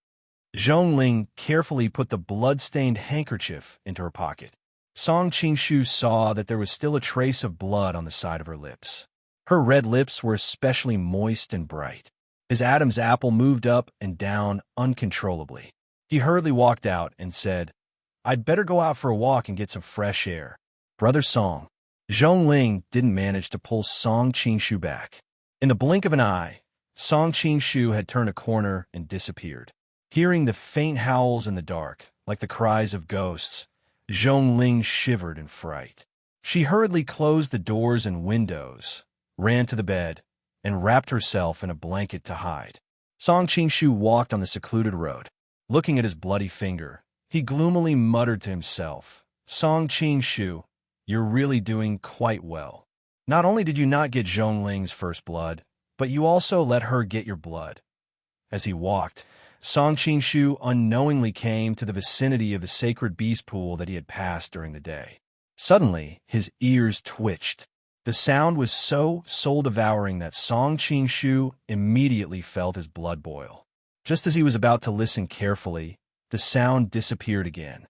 Zhongling carefully put the blood-stained handkerchief into her pocket. Song Qingshu saw that there was still a trace of blood on the side of her lips. Her red lips were especially moist and bright. His Adam's apple moved up and down uncontrollably. He hurriedly walked out and said, "I'd better go out for a walk and get some fresh air." Brother Song. Zhongling didn't manage to pull Song Qingshu back. In the blink of an eye, Song Qingshu had turned a corner and disappeared. Hearing the faint howls in the dark, like the cries of ghosts, Zhongling shivered in fright. She hurriedly closed the doors and windows, ran to the bed, and wrapped herself in a blanket to hide. Song Qingshu walked on the secluded road. Looking at his bloody finger, he gloomily muttered to himself, "Song Qingshu, you're really doing quite well. Not only did you not get Zhongling's first blood, but you also let her get your blood." As he walked, Song Qingshu unknowingly came to the vicinity of the sacred beast pool that he had passed during the day. Suddenly, his ears twitched. The sound was so soul-devouring that Song Qingshu immediately felt his blood boil. Just as he was about to listen carefully, the sound disappeared again.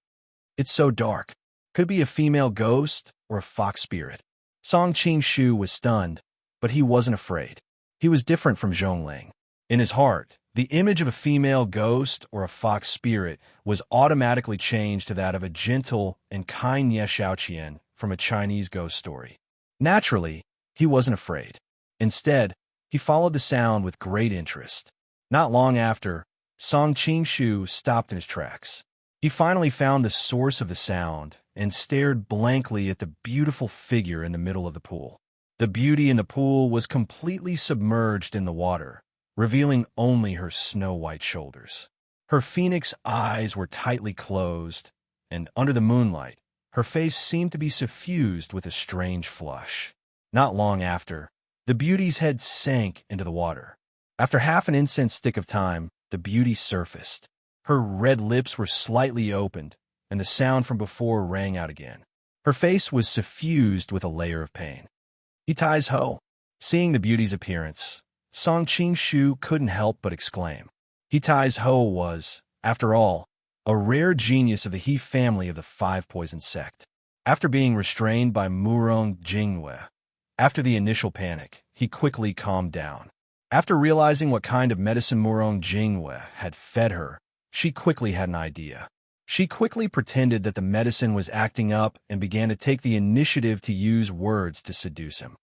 "It's so dark. Could it be a female ghost or a fox spirit?" Song Qingshu was stunned, but he wasn't afraid. He was different from Zhongling. In his heart, the image of a female ghost or a fox spirit was automatically changed to that of a gentle and kind Ye Xiaoqian from a Chinese ghost story. Naturally, he wasn't afraid. Instead, he followed the sound with great interest. Not long after, Song Qingshu stopped in his tracks. He finally found the source of the sound and stared blankly at the beautiful figure in the middle of the pool. The beauty in the pool was completely submerged in the water, revealing only her snow-white shoulders. Her phoenix eyes were tightly closed, and under the moonlight, her face seemed to be suffused with a strange flush. Not long after, the beauty's head sank into the water. After half an incense stick of time, the beauty surfaced. Her red lips were slightly opened, and the sound from before rang out again. Her face was suffused with a layer of pain. "He ties ho." Seeing the beauty's appearance, Song Qingshu couldn't help but exclaim. He ties ho was, after all, a rare genius of the He family of the Five Poison sect. After being restrained by Murong Jingwe, after the initial panic, he quickly calmed down. After realizing what kind of medicine Murong Jingwe had fed her, she quickly had an idea. She quickly pretended that the medicine was acting up and began to take the initiative to use words to seduce him.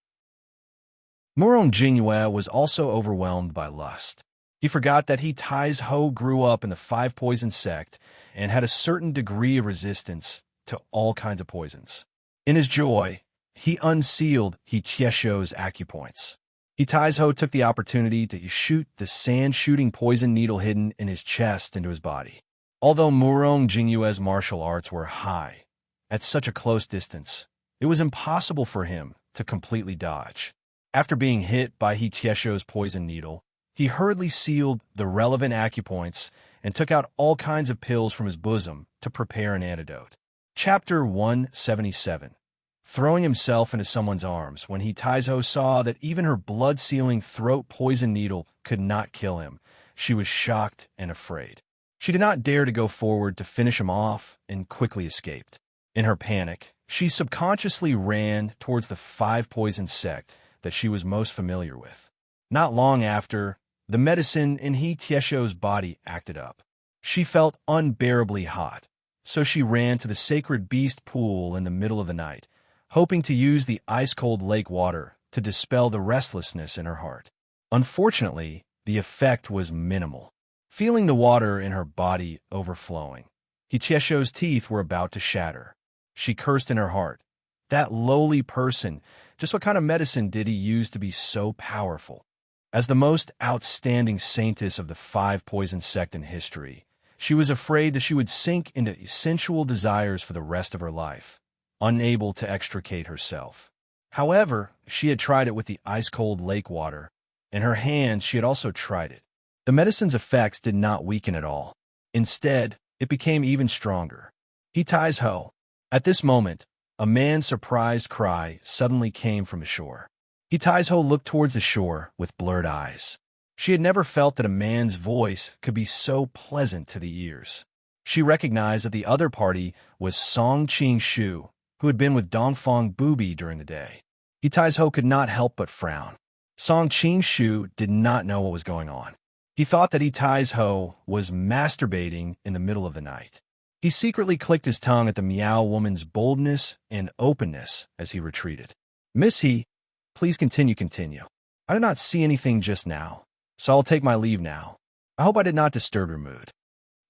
Murong Jingwe was also overwhelmed by lust. He forgot that He Tais Ho grew up in the Five Poison sect and had a certain degree of resistance to all kinds of poisons. In his joy, he unsealed He Tiesho's acupoints. He Tais Ho took the opportunity to shoot the sand-shooting poison needle hidden in his chest into his body. Although Murong Jingwe's martial arts were high, at such a close distance, it was impossible for him to completely dodge. After being hit by He Tiesho's poison needle, he hurriedly sealed the relevant acupoints and took out all kinds of pills from his bosom to prepare an antidote. Chapter 177. Throwing himself into someone's arms when He Tais Ho saw that even her blood-sealing throat poison needle could not kill him, she was shocked and afraid. She did not dare to go forward to finish him off and quickly escaped. In her panic, she subconsciously ran towards the Five Poison sect that she was most familiar with. Not long after, the medicine in He Tiesho's body acted up. She felt unbearably hot, so she ran to the sacred beast pool in the middle of the night, hoping to use the ice-cold lake water to dispel the restlessness in her heart. Unfortunately, the effect was minimal. Feeling the water in her body overflowing, He Tiesho's teeth were about to shatter. She cursed in her heart. That lowly person, just what kind of medicine did he use to be so powerful? As the most outstanding saintess of the Five Poison sect in history, she was afraid that she would sink into sensual desires for the rest of her life, unable to extricate herself. However, she had tried it with the ice-cold lake water. In her hands, she had also tried it. The medicine's effects did not weaken at all. Instead, it became even stronger. He Tais Ho. At this moment, a man's surprised cry suddenly came from the shore. He Tais Ho looked towards the shore with blurred eyes. She had never felt that a man's voice could be so pleasant to the ears. She recognized that the other party was Song Qingshu, who had been with Dongfang Bubi during the day. He Tais Ho could not help but frown. Song Qingshu did not know what was going on. He thought that Tai's Ho was masturbating in the middle of the night. He secretly clicked his tongue at the meow woman's boldness and openness as he retreated. Miss He, please continue. I did not see anything just now, so I'll take my leave now. I hope I did not disturb your mood.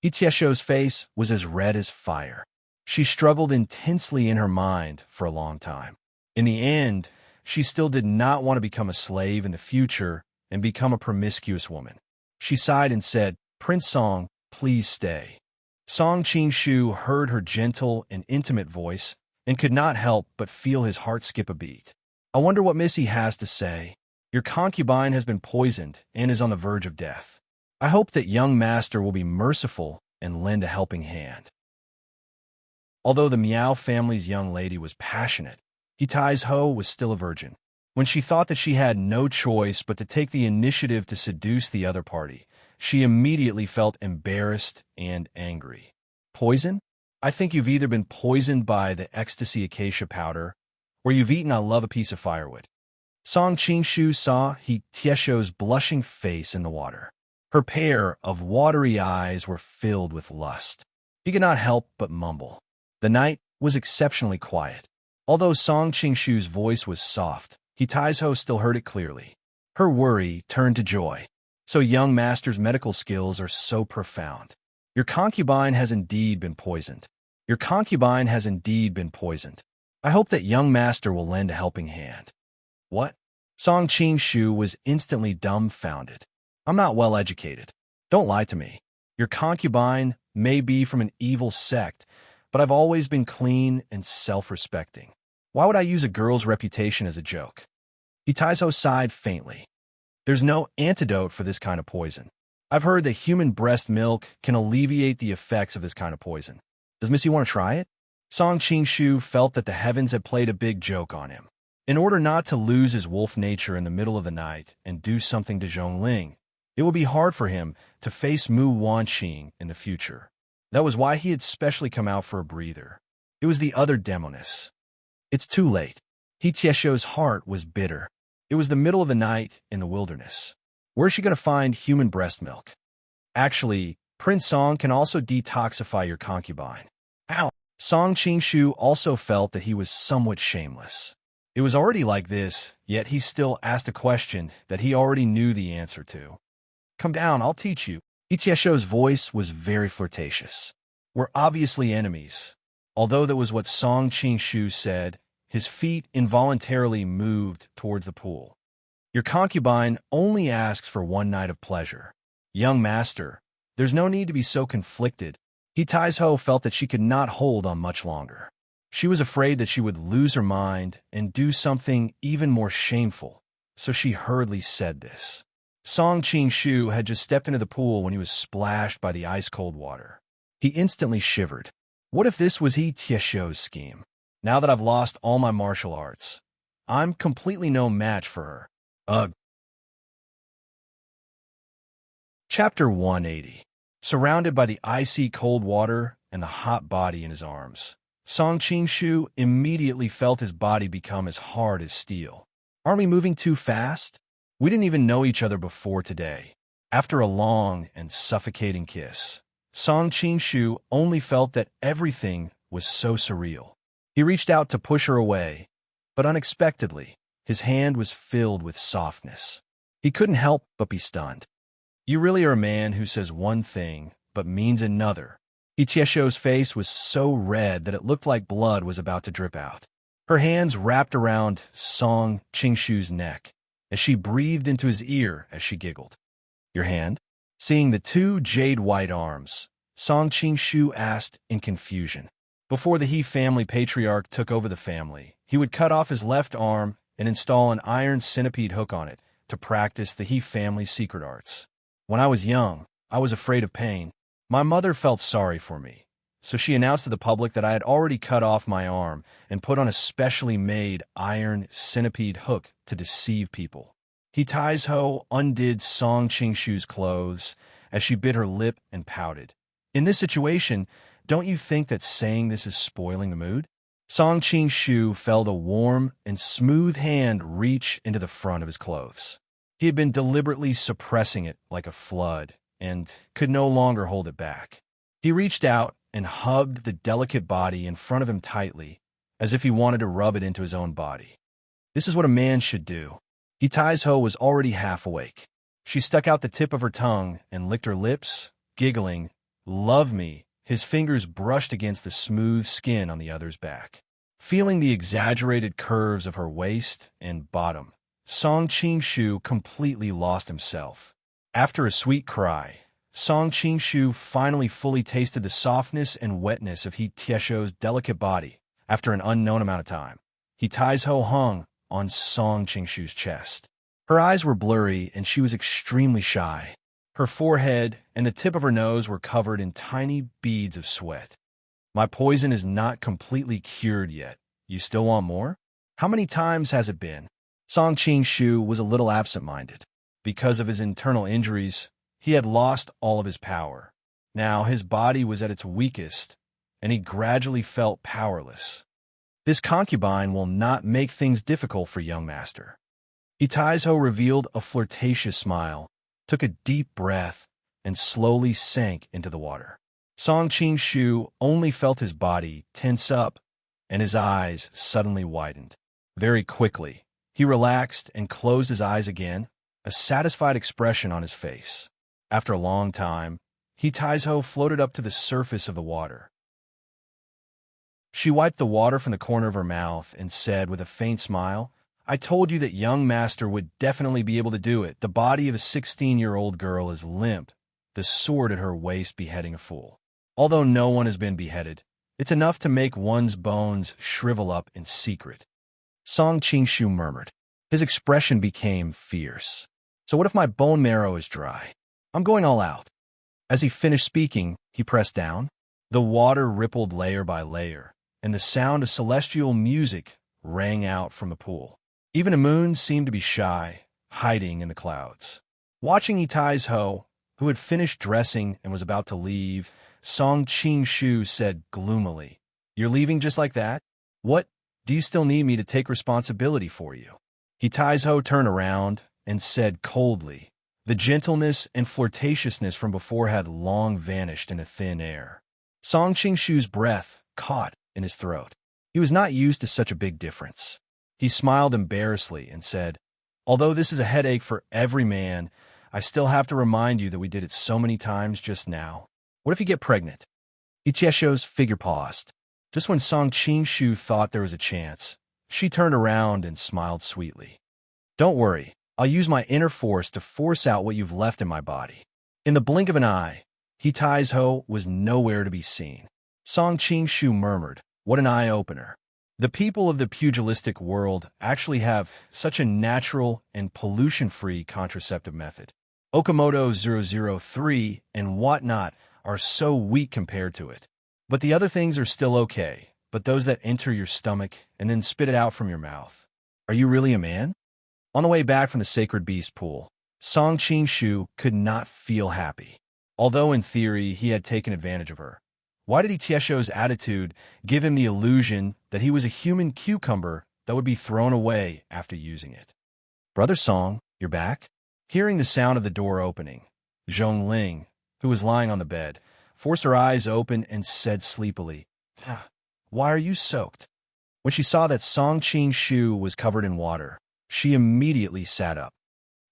Itiesho's face was as red as fire. She struggled intensely in her mind for a long time. In the end, she still did not want to become a slave in the future and become a promiscuous woman. She sighed and said, Prince Song, please stay. Song Qingshu heard her gentle and intimate voice and could not help but feel his heart skip a beat. I wonder what Missy has to say. Your concubine has been poisoned and is on the verge of death. I hope that young master will be merciful and lend a helping hand. Although the Miao family's young lady was passionate, Tai's Ho was still a virgin. When she thought that she had no choice but to take the initiative to seduce the other party, she immediately felt embarrassed and angry. Poison? I think you've either been poisoned by the ecstasy acacia powder, or you've eaten I love a piece of firewood. Song Qingshu saw Tiesho's blushing face in the water. Her pair of watery eyes were filled with lust. He could not help but mumble. The night was exceptionally quiet. Although Song Qingshu's voice was soft, Tai's Ho still heard it clearly. Her worry turned to joy. So young master's medical skills are so profound. Your concubine has indeed been poisoned. Your concubine has indeed been poisoned. I hope that young master will lend a helping hand. What? Song Qingshu was instantly dumbfounded. I'm not well educated. Don't lie to me. Your concubine may be from an evil sect, but I've always been clean and self-respecting. Why would I use a girl's reputation as a joke? Tai's Ho sighed faintly. There's no antidote for this kind of poison. I've heard that human breast milk can alleviate the effects of this kind of poison. Does Missy want to try it? Song Qingshu felt that the heavens had played a big joke on him. In order not to lose his wolf nature in the middle of the night and do something to Zhongling, it would be hard for him to face Mu Wanqing in the future. That was why he had specially come out for a breather. It was the other demoness. It's too late. Tiesho's heart was bitter. It was the middle of the night in the wilderness. Where is she going to find human breast milk? Actually, Prince Song can also detoxify your concubine. Ow! Song Qingshu also felt that he was somewhat shameless. It was already like this, yet he still asked a question that he already knew the answer to. Come down, I'll teach you. Tiesho's voice was very flirtatious. We're obviously enemies. Although that was what Song Qingshu said, his feet involuntarily moved towards the pool. Your concubine only asks for one night of pleasure. Young master, there's no need to be so conflicted. Tai's Ho felt that she could not hold on much longer. She was afraid that she would lose her mind and do something even more shameful, so she hurriedly said this. Song Qingshu had just stepped into the pool when he was splashed by the ice-cold water. He instantly shivered. What if this was Tiesho's scheme? Now that I've lost all my martial arts, I'm completely no match for her. Ugh. Chapter 180. Surrounded by the icy cold water and the hot body in his arms, Song Qingshu immediately felt his body become as hard as steel. Aren't we moving too fast? We didn't even know each other before today. After a long and suffocating kiss, Song Qingshu only felt that everything was so surreal. He reached out to push her away, but unexpectedly, his hand was filled with softness. He couldn't help but be stunned. You really are a man who says one thing, but means another. Tiesho's face was so red that it looked like blood was about to drip out. Her hands wrapped around Song Qingshu's neck as she breathed into his ear as she giggled. Your hand? Seeing the two jade-white arms, Song Qingshu asked in confusion. Before the He family patriarch took over the family, he would cut off his left arm and install an iron centipede hook on it to practice the He family's secret arts. When I was young, I was afraid of pain. My mother felt sorry for me, so she announced to the public that I had already cut off my arm and put on a specially made iron centipede hook to deceive people. Tai's Ho undid Song Qingshu's clothes as she bit her lip and pouted. In this situation, don't you think that saying this is spoiling the mood? Song Qingshu felt a warm and smooth hand reach into the front of his clothes. He had been deliberately suppressing it like a flood and could no longer hold it back. He reached out and hugged the delicate body in front of him tightly, as if he wanted to rub it into his own body. This is what a man should do. Ho was already half awake. She stuck out the tip of her tongue and licked her lips, giggling, "Love me." His fingers brushed against the smooth skin on the other's back. Feeling the exaggerated curves of her waist and bottom, Song Qing-shu completely lost himself. After a sweet cry, Song Qing-shu finally fully tasted the softness and wetness of He Tiesho's delicate body after an unknown amount of time. He Ho hung on Song Qing-shu's chest. Her eyes were blurry and she was extremely shy. Her forehead and the tip of her nose were covered in tiny beads of sweat. "My poison is not completely cured yet. You still want more? How many times has it been?" Song Qing-shu was a little absent-minded. Because of his internal injuries, he had lost all of his power. Now his body was at its weakest, and he gradually felt powerless. This concubine will not make things difficult for young master. He revealed a flirtatious smile, took a deep breath, and slowly sank into the water. Song Qing-shu only felt his body tense up, and his eyes suddenly widened. Very quickly, he relaxed and closed his eyes again, a satisfied expression on his face. After a long time, He floated up to the surface of the water. She wiped the water from the corner of her mouth and said with a faint smile, "I told you that young master would definitely be able to do it. The body of a 16-year-old girl is limp, the sword at her waist beheading a fool. Although no one has been beheaded, it's enough to make one's bones shrivel up in secret." Song Qing-shu murmured. His expression became fierce. "So what if my bone marrow is dry? I'm going all out." As he finished speaking, he pressed down. The water rippled layer by layer, and the sound of celestial music rang out from the pool. Even a moon seemed to be shy, hiding in the clouds. Watching Ho, who had finished dressing and was about to leave, Song Qing-shu said gloomily, "You're leaving just like that? What? Do you still need me to take responsibility for you?" Ho turned around and said coldly. The gentleness and flirtatiousness from before had long vanished into thin air. Song Qing-shu's breath caught in his throat. He was not used to such a big difference. He smiled embarrassedly and said, "Although this is a headache for every man, I still have to remind you that we did it so many times just now. What if you get pregnant?" Itiesho's figure paused. Just when Song Qing-shu thought there was a chance, she turned around and smiled sweetly. "Don't worry, I'll use my inner force to force out what you've left in my body." In the blink of an eye, Ho was nowhere to be seen. Song Qing-shu murmured, "What an eye-opener. The people of the pugilistic world actually have such a natural and pollution-free contraceptive method. Okamoto 003 and whatnot are so weak compared to it. But the other things are still okay, but those that enter your stomach and then spit it out from your mouth. Are you really a man?" On the way back from the Sacred Beast pool, Song Qing-shu could not feel happy. Although in theory he had taken advantage of her, why did Itiesho's attitude give him the illusion that he was a human cucumber that would be thrown away after using it? "Brother Song, you're back?" Hearing the sound of the door opening, Zhongling, who was lying on the bed, forced her eyes open and said sleepily, "Why are you soaked?" When she saw that Song Qing-shu was covered in water, she immediately sat up.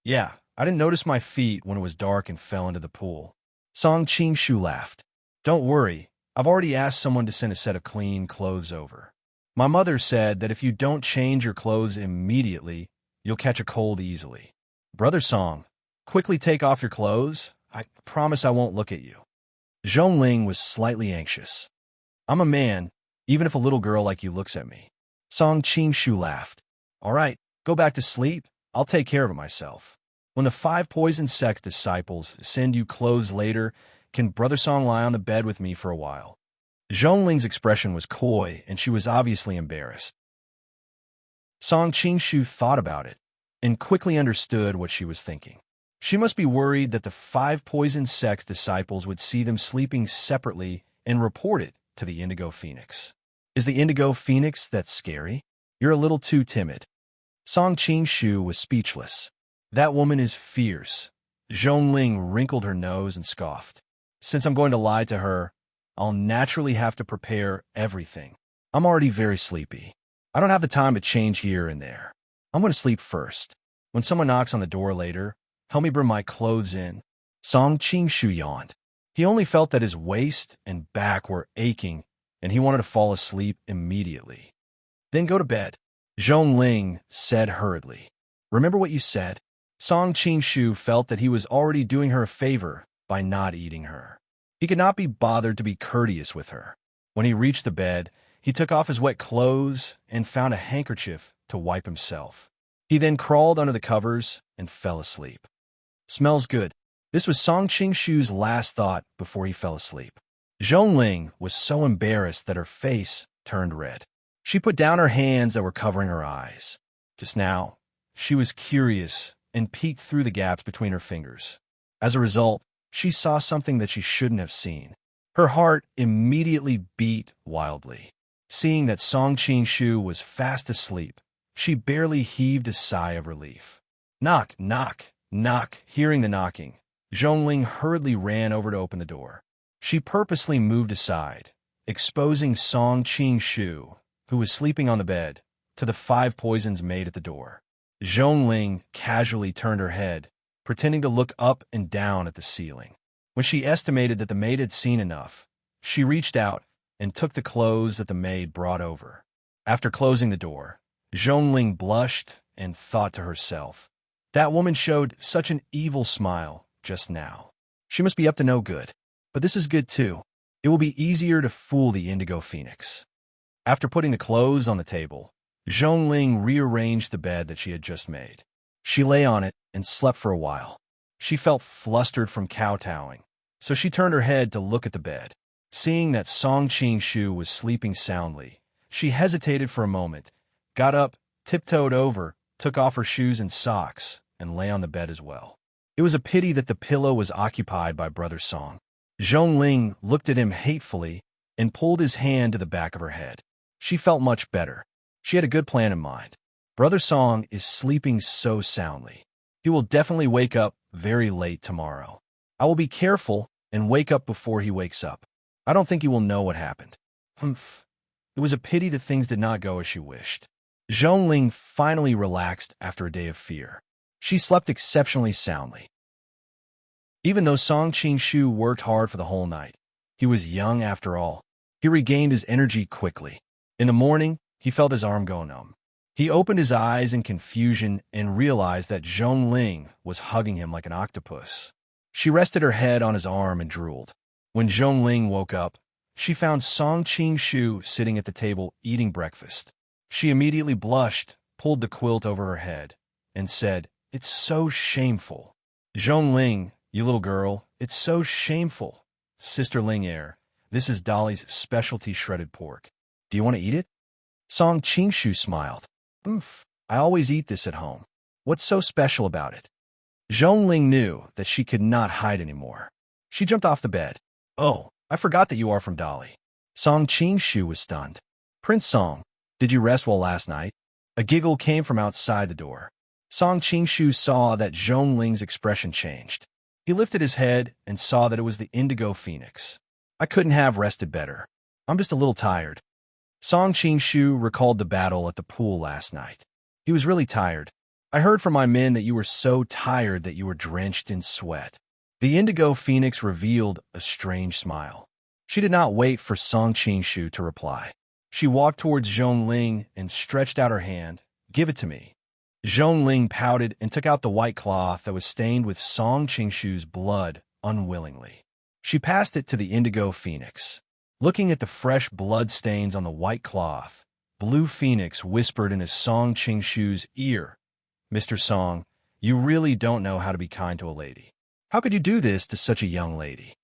"Yeah, I didn't notice my feet when it was dark and fell into the pool." Song Qing-shu laughed. "Don't worry, I've already asked someone to send a set of clean clothes over. My mother said that if you don't change your clothes immediately, you'll catch a cold easily. Brother Song, quickly take off your clothes. I promise I won't look at you." Zhongling was slightly anxious. "I'm a man, even if a little girl like you looks at me." Song Qing-shu laughed. "All right, go back to sleep. I'll take care of it myself. When the 5 poison sex disciples send you clothes later, can Brother Song lie on the bed with me for a while?" Zhongling's expression was coy, and she was obviously embarrassed. Song Qing-shu thought about it, and quickly understood what she was thinking. She must be worried that the 5 poison sex disciples would see them sleeping separately and report it to the Indigo Phoenix. Is the Indigo Phoenix that scary? You're a little too timid. Song Qing-shu was speechless. That woman is fierce. Zhongling wrinkled her nose and scoffed. Since I'm going to lie to her, I'll naturally have to prepare everything. I'm already very sleepy. I don't have the time to change here and there. I'm going to sleep first. When someone knocks on the door later, help me bring my clothes in. Song Qingshu yawned. He only felt that his waist and back were aching, and he wanted to fall asleep immediately. Then go to bed, Zhongling said hurriedly. Remember what you said? Song Qingshu felt that he was already doing her a favor by not eating her. He could not be bothered to be courteous with her. When he reached the bed, he took off his wet clothes and found a handkerchief to wipe himself. He then crawled under the covers and fell asleep. Smells good. This was Song Qingshu's last thought before he fell asleep. Zhongling was so embarrassed that her face turned red. She put down her hands that were covering her eyes. Just now, she was curious and peeked through the gaps between her fingers. As a result, she saw something that she shouldn't have seen. Her heart immediately beat wildly. Seeing that Song Qingshu was fast asleep, she barely heaved a sigh of relief. Knock, knock, knock. Hearing the knocking, Zhongling hurriedly ran over to open the door. She purposely moved aside, exposing Song Qingshu, who was sleeping on the bed, to the 5 poisons maid at the door. Zhongling casually turned her head, pretending to look up and down at the ceiling. When she estimated that the maid had seen enough, she reached out and took the clothes that the maid brought over. After closing the door, Zhongling blushed and thought to herself, that woman showed such an evil smile just now. She must be up to no good. But this is good too. It will be easier to fool the indigo phoenix. After putting the clothes on the table, Zhongling rearranged the bed that she had just made. She lay on it and slept for a while. She felt flustered from kowtowing, so she turned her head to look at the bed. Seeing that Song Qingshu was sleeping soundly, she hesitated for a moment, got up, tiptoed over, took off her shoes and socks, and lay on the bed as well. It was a pity that the pillow was occupied by Brother Song. Zhongling looked at him hatefully and pulled his hand to the back of her head. She felt much better. She had a good plan in mind. Brother Song is sleeping so soundly. He will definitely wake up very late tomorrow. I will be careful and wake up before he wakes up. I don't think he will know what happened. Humph. It was a pity that things did not go as she wished. Zhongling finally relaxed after a day of fear. She slept exceptionally soundly. Even though Song Qingshu worked hard for the whole night, he was young after all. He regained his energy quickly. In the morning, he felt his arm go numb. He opened his eyes in confusion and realized that Zhongling was hugging him like an octopus. She rested her head on his arm and drooled. When Zhongling woke up, she found Song Qingshu sitting at the table eating breakfast. She immediately blushed, pulled the quilt over her head, and said, "It's so shameful." Zhongling, you little girl, it's so shameful. Sister Ling Air, this is Dolly's specialty shredded pork. Do you want to eat it? Song Qingshu smiled. Oof, I always eat this at home. What's so special about it? Zhongling knew that she could not hide anymore. She jumped off the bed. Oh, I forgot that you are from Dolly. Song Qingshu was stunned. Prince Song, did you rest well last night? A giggle came from outside the door. Song Qingshu saw that Zhongling's expression changed. He lifted his head and saw that it was the indigo phoenix. I couldn't have rested better. I'm just a little tired. Song Qingshu recalled the battle at the pool last night. He was really tired. I heard from my men that you were so tired that you were drenched in sweat. The indigo phoenix revealed a strange smile. She did not wait for Song Qingshu to reply. She walked towards Zhongling and stretched out her hand. Give it to me. Zhongling pouted and took out the white cloth that was stained with Song Qingshu's blood unwillingly. She passed it to the indigo phoenix. Looking at the fresh blood stains on the white cloth, Blue Phoenix whispered in his Song Qingshu's ear, "Mr. Song, you really don't know how to be kind to a lady. How could you do this to such a young lady?"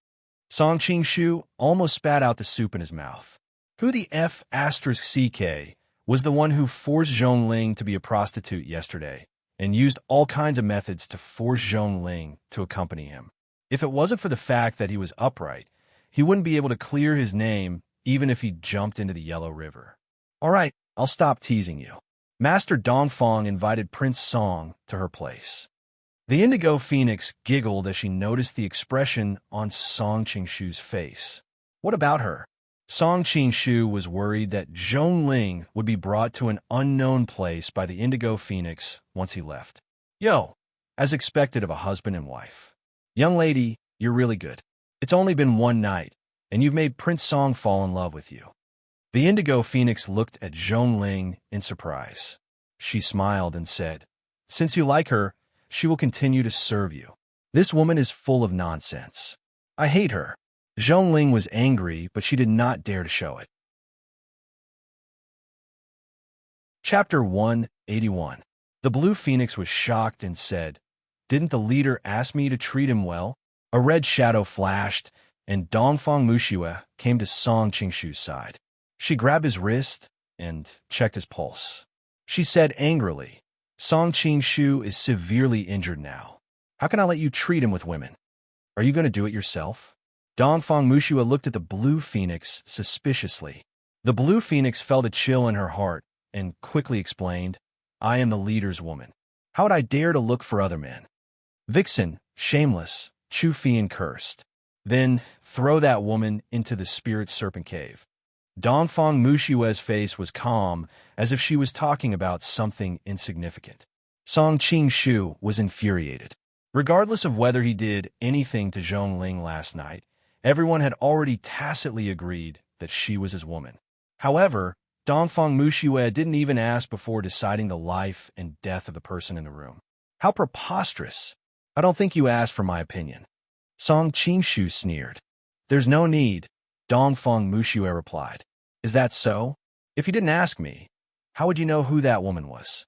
Song Qingshu almost spat out the soup in his mouth. Who the F***CK was the one who forced Zhongling to be a prostitute yesterday and used all kinds of methods to force Zhongling to accompany him. If it wasn't for the fact that he was upright, he wouldn't be able to clear his name even if he jumped into the Yellow River. All right, I'll stop teasing you. Master Dongfang invited Prince Song to her place. The indigo phoenix giggled as she noticed the expression on Song Qingshu's face. What about her? Song Qingshu was worried that Zhongling would be brought to an unknown place by the indigo phoenix once he left. Yo, as expected of a husband and wife. Young lady, you're really good. It's only been one night, and you've made Prince Song fall in love with you. The indigo phoenix looked at Zhongling in surprise. She smiled and said, Since you like her, she will continue to serve you. This woman is full of nonsense. I hate her. Zhongling was angry, but she did not dare to show it. Chapter 181. The blue phoenix was shocked and said, Didn't the leader ask me to treat him well? A red shadow flashed, and Dongfang Muxue came to Song Qingshu's side. She grabbed his wrist and checked his pulse. She said angrily, Song Qingshu is severely injured now. How can I let you treat him with women? Are you going to do it yourself? Dongfang Muxue looked at the blue phoenix suspiciously. The blue phoenix felt a chill in her heart and quickly explained, I am the leader's woman. How would I dare to look for other men? Vixen, shameless, Chu Fian cursed. Then throw that woman into the spirit serpent cave. Dongfang Muxue's face was calm, as if she was talking about something insignificant. Song Qingshu was infuriated. Regardless of whether he did anything to Zhongling last night, everyone had already tacitly agreed that she was his woman. However, Dongfang Muxue didn't even ask before deciding the life and death of the person in the room. How preposterous! I don't think you asked for my opinion. Song Qingshu sneered. There's no need, Dongfang Muxue replied. Is that so? If you didn't ask me, how would you know who that woman was?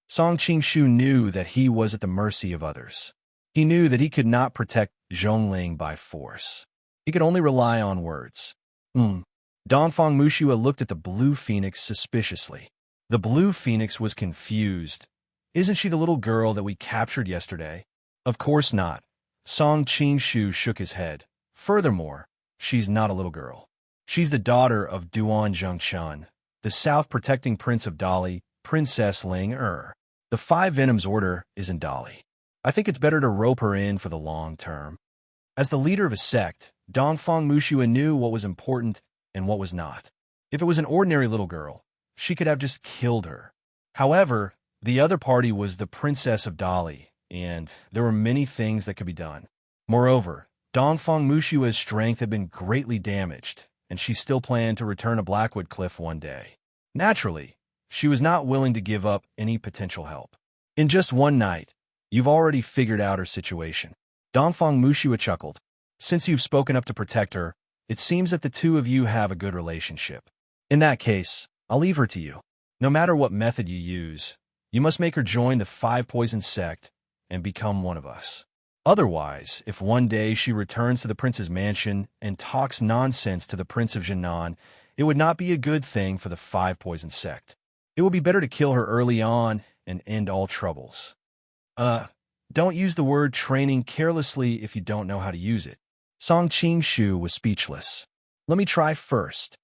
Song Qingshu knew that he was at the mercy of others. He knew that he could not protect Zhongling by force. He could only rely on words. Dongfang Muxue looked at the blue phoenix suspiciously. The blue phoenix was confused. Isn't she the little girl that we captured yesterday? Of course not. Song Qingshu shook his head. Furthermore, she's not a little girl. She's the daughter of Duan Zhengshan, the South-protecting Prince of Dali, Princess Ling Er. The Five Venoms Order is in Dali. I think it's better to rope her in for the long term. As the leader of a sect, Dongfang Muxue knew what was important and what was not. If it was an ordinary little girl, she could have just killed her. However, the other party was the Princess of Dali, and there were many things that could be done. Moreover, Dongfang Muxue's strength had been greatly damaged, and she still planned to return to Blackwood Cliff one day. Naturally, she was not willing to give up any potential help. In just one night, you've already figured out her situation. Dongfang Muxue chuckled. Since you've spoken up to protect her, it seems that the two of you have a good relationship. In that case, I'll leave her to you. No matter what method you use, you must make her join the Five Poison sect and become one of us. Otherwise, if one day she returns to the prince's mansion and talks nonsense to the Prince of Jinan, it would not be a good thing for the Five Poison sect. It would be better to kill her early on and end all troubles. Don't use the word training carelessly if you don't know how to use it. Song Qingshu was speechless. Let me try first.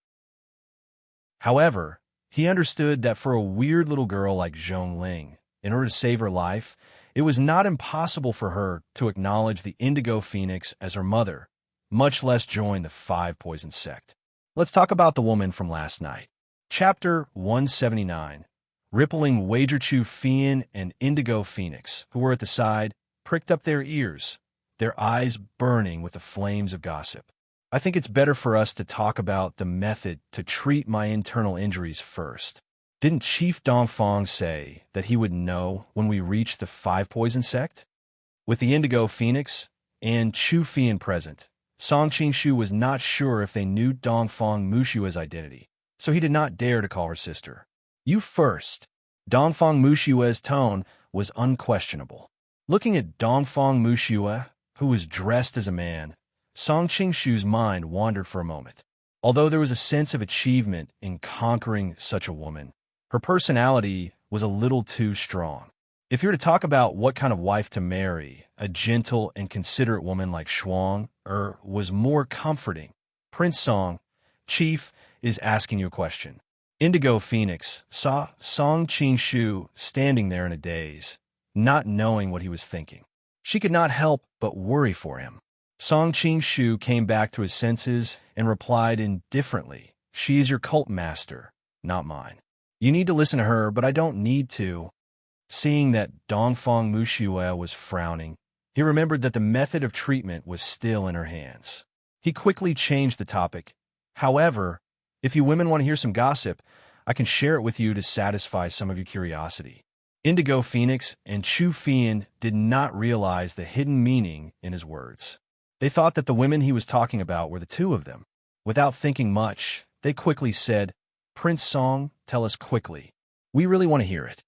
However, he understood that for a weird little girl like Zhongling, in order to save her life, it was not impossible for her to acknowledge the Indigo Phoenix as her mother, much less join the Five Poison sect. Let's talk about the woman from last night. Chapter 179. Rippling Wagerchu Fian and Indigo Phoenix, who were at the side, pricked up their ears, their eyes burning with the flames of gossip. I think it's better for us to talk about the method to treat my internal injuries first. Didn't Chief Dongfang say that he would know when we reached the Five Poison sect? With the Indigo Phoenix and Chu Fian present, Song Qingshu was not sure if they knew Dongfang Muxue's identity, so he did not dare to call her sister. You first. Dongfang Muxue's tone was unquestionable. Looking at Dongfang Muxue, who was dressed as a man, Song Qingshu's mind wandered for a moment. Although there was a sense of achievement in conquering such a woman, her personality was a little too strong. If you were to talk about what kind of wife to marry, a gentle and considerate woman like Shuang was more comforting. Prince Song, Chief, is asking you a question. Indigo Phoenix saw Song Qingshu standing there in a daze, not knowing what he was thinking. She could not help but worry for him. Song Qing-shu came back to his senses and replied indifferently, "She is your cult master, not mine. You need to listen to her, but I don't need to." Seeing that Dongfang Muxue was frowning, he remembered that the method of treatment was still in her hands. He quickly changed the topic. "However, if you women want to hear some gossip, I can share it with you to satisfy some of your curiosity." Indigo Phoenix and Chu Fian did not realize the hidden meaning in his words. They thought that the women he was talking about were the two of them. Without thinking much, they quickly said, "Prince Song, tell us quickly. We really want to hear it."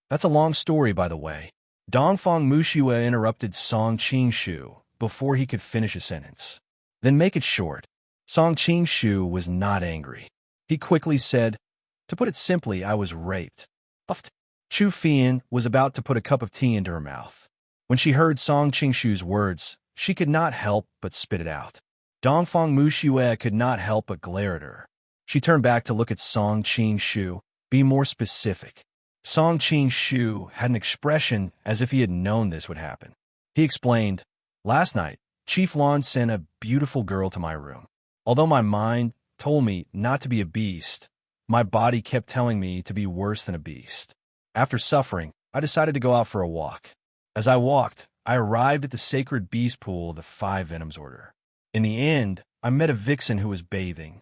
"That's a long story, by the way." Dongfang Muxue interrupted Song Qing-shu before he could finish a sentence. "Then make it short." Song Qing-shu was not angry. He quickly said, "To put it simply, I was raped." Puffed. Chu Fian was about to put a cup of tea into her mouth. When she heard Song Qing-shu's words, she could not help but spit it out. Dongfang Muxue could not help but glare at her. She turned back to look at Song Qing-shu. "Be more specific." Song Qing-shu had an expression as if he had known this would happen. He explained, "Last night, Chief Lon sent a beautiful girl to my room. Although my mind told me not to be a beast, my body kept telling me to be worse than a beast. After suffering, I decided to go out for a walk. As I walked, I arrived at the sacred beast pool of the Five Venoms Order. In the end, I met a vixen who was bathing."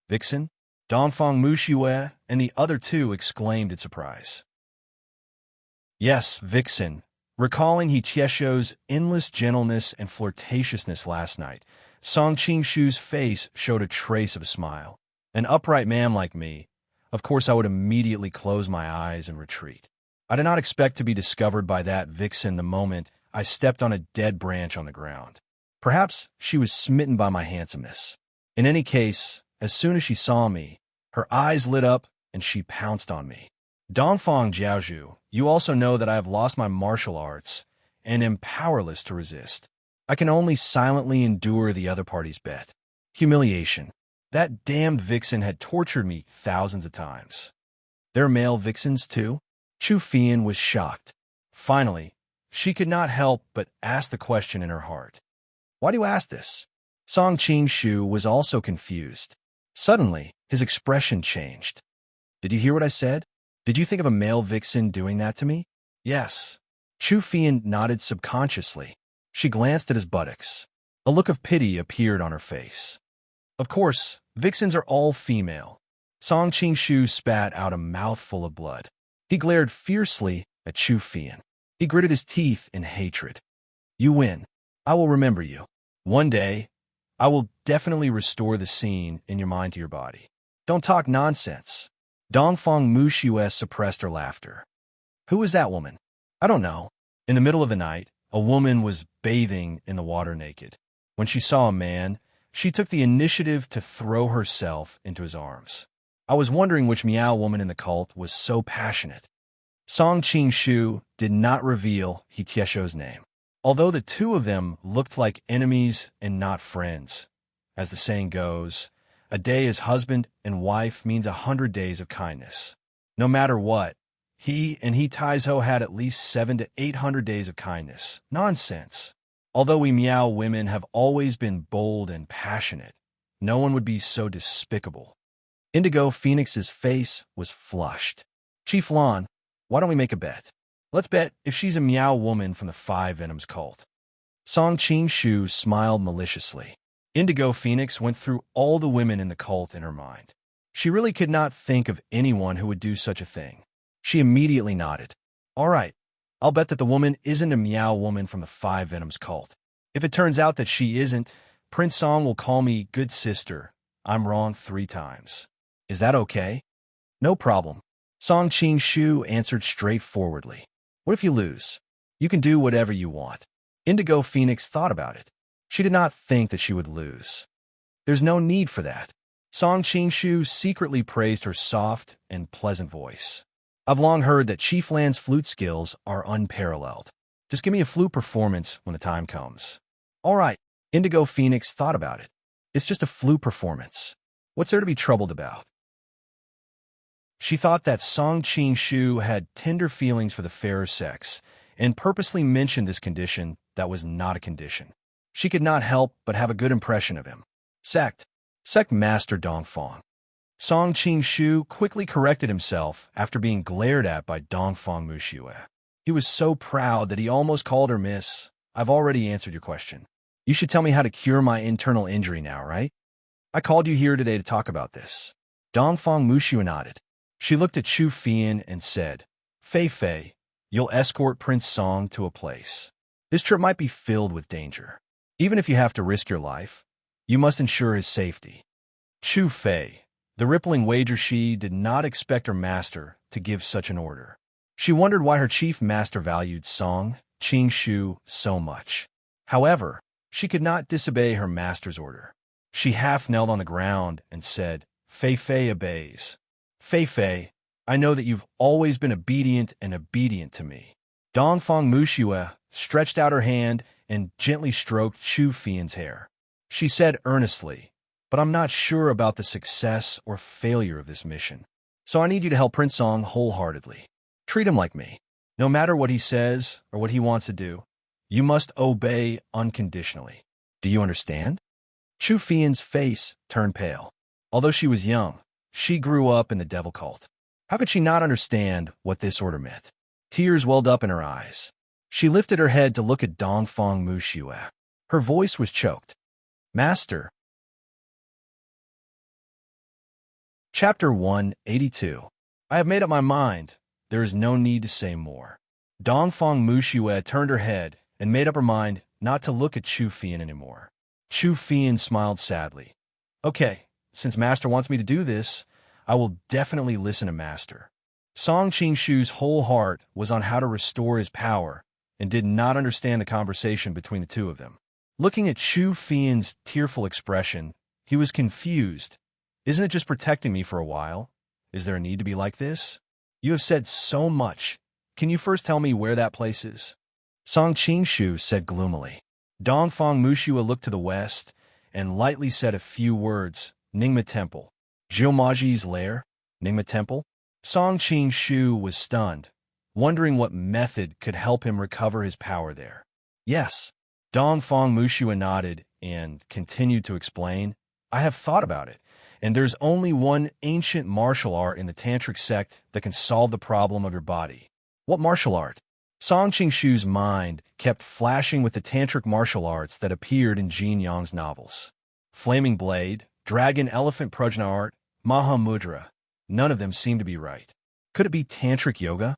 "Vixen?" Dongfang Muxue and the other two exclaimed in surprise. "Yes, vixen." Recalling He Tiesho's endless gentleness and flirtatiousness last night, Song Qing-shu's face showed a trace of a smile. "An upright man like me, of course I would immediately close my eyes and retreat. I did not expect to be discovered by that vixen the moment I stepped on a dead branch on the ground. Perhaps she was smitten by my handsomeness. In any case, as soon as she saw me, her eyes lit up and she pounced on me. Dongfang Jiaozhu, you also know that I have lost my martial arts and am powerless to resist. I can only silently endure the other party's bet. Humiliation. That damned vixen had tortured me thousands of times." "There are male vixens, too?" Chu Fian was shocked. Finally, she could not help but ask the question in her heart. "Why do you ask this?" Song Qing-shu was also confused. Suddenly, his expression changed. "Did you hear what I said? Did you think of a male vixen doing that to me?" "Yes." Chu Fian nodded subconsciously. She glanced at his buttocks. A look of pity appeared on her face. "Of course, vixens are all female." Song Qing-shu spat out a mouthful of blood. He glared fiercely at Chu Fian. He gritted his teeth in hatred. "You win. I will remember you. One day, I will definitely restore the scene in your mind to your body." "Don't talk nonsense." Dongfang Muxue suppressed her laughter. "Who is that woman?" "I don't know." In the middle of the night, a woman was bathing in the water naked. When she saw a man, she took the initiative to throw herself into his arms. I was wondering which Miao woman in the cult was so passionate. Song Qing-shu did not reveal He Tiesho's name. Although the two of them looked like enemies and not friends. As the saying goes, a day as husband and wife means 100 days of kindness. No matter what, he and He Tiesho had at least 700 to 800 days of kindness. Nonsense. Although we Miao women have always been bold and passionate, no one would be so despicable. Indigo Phoenix's face was flushed. "Chief Lon, why don't we make a bet? Let's bet if she's a Miao woman from the Five Venoms cult." Song Qing-shu smiled maliciously. Indigo Phoenix went through all the women in the cult in her mind. She really could not think of anyone who would do such a thing. She immediately nodded. "All right. I'll bet that the woman isn't a Miao woman from the Five Venoms cult. If it turns out that she isn't, Prince Song will call me good sister. I'm wrong 3 times. Is that okay?" "No problem." Song Qing-shu answered straightforwardly. "What if you lose? You can do whatever you want." Indigo Phoenix thought about it. She did not think that she would lose. There's no need for that. Song Qing-shu secretly praised her soft and pleasant voice. "I've long heard that Chief Lan's flute skills are unparalleled. Just give me a flute performance when the time comes." "All right." Indigo Phoenix thought about it. "It's just a flute performance. What's there to be troubled about?" She thought that Song Qing-shu had tender feelings for the fairer sex and purposely mentioned this condition that was not a condition. She could not help but have a good impression of him. Sect Master Dongfang. Song Qing-shu quickly corrected himself after being glared at by Dongfang Muxue. He was so proud that he almost called her Miss. I've already answered your question. You should tell me how to cure my internal injury now, right? I called you here today to talk about this. Dongfang Muxue nodded. She looked at Chu Fian and said, Fei Fei, you'll escort Prince Song to a place. This trip might be filled with danger. Even if you have to risk your life, you must ensure his safety. Chu Fei, the rippling wager, she did not expect her master to give such an order. She wondered why her chief master valued Song Qing-shu so much. However, she could not disobey her master's order. She half knelt on the ground and said, Fei Fei obeys. Fei Fei, I know that you've always been obedient to me. Dongfang Muxue stretched out her hand and gently stroked Chu Fian's hair. She said earnestly, but I'm not sure about the success or failure of this mission. So I need you to help Prince Song wholeheartedly. Treat him like me. No matter what he says or what he wants to do, you must obey unconditionally. Do you understand? Chu Fian's face turned pale. Although she was young, she grew up in the devil cult. How could she not understand what this order meant? Tears welled up in her eyes. She lifted her head to look at Dongfang Muxue. Her voice was choked. Master. Chapter 182. I have made up my mind. There is no need to say more. Dongfang Muxue turned her head and made up her mind not to look at Chu Fian anymore. Chu Fian smiled sadly. Okay, since Master wants me to do this, I will definitely listen to Master. Song Qing-shu's whole heart was on how to restore his power and did not understand the conversation between the two of them. Looking at Chu Fian's tearful expression, he was confused. Isn't it just protecting me for a while? Is there a need to be like this? You have said so much. Can you first tell me where that place is? Song Qing-shu said gloomily. Dongfang Muxue looked to the west and lightly said a few words. Ningma Temple. Jiumaji's lair? Ningma Temple? Song Qing-shu was stunned, wondering what method could help him recover his power there. Yes. Dongfang Muxue nodded and continued to explain. I have thought about it, and there's only one ancient martial art in the tantric sect that can solve the problem of your body. What martial art? Song Qing-shu's mind kept flashing with the tantric martial arts that appeared in Jin Yang's novels. Flaming Blade, Dragon Elephant Prajna Art, Maha Mudra. None of them seemed to be right. Could it be tantric yoga?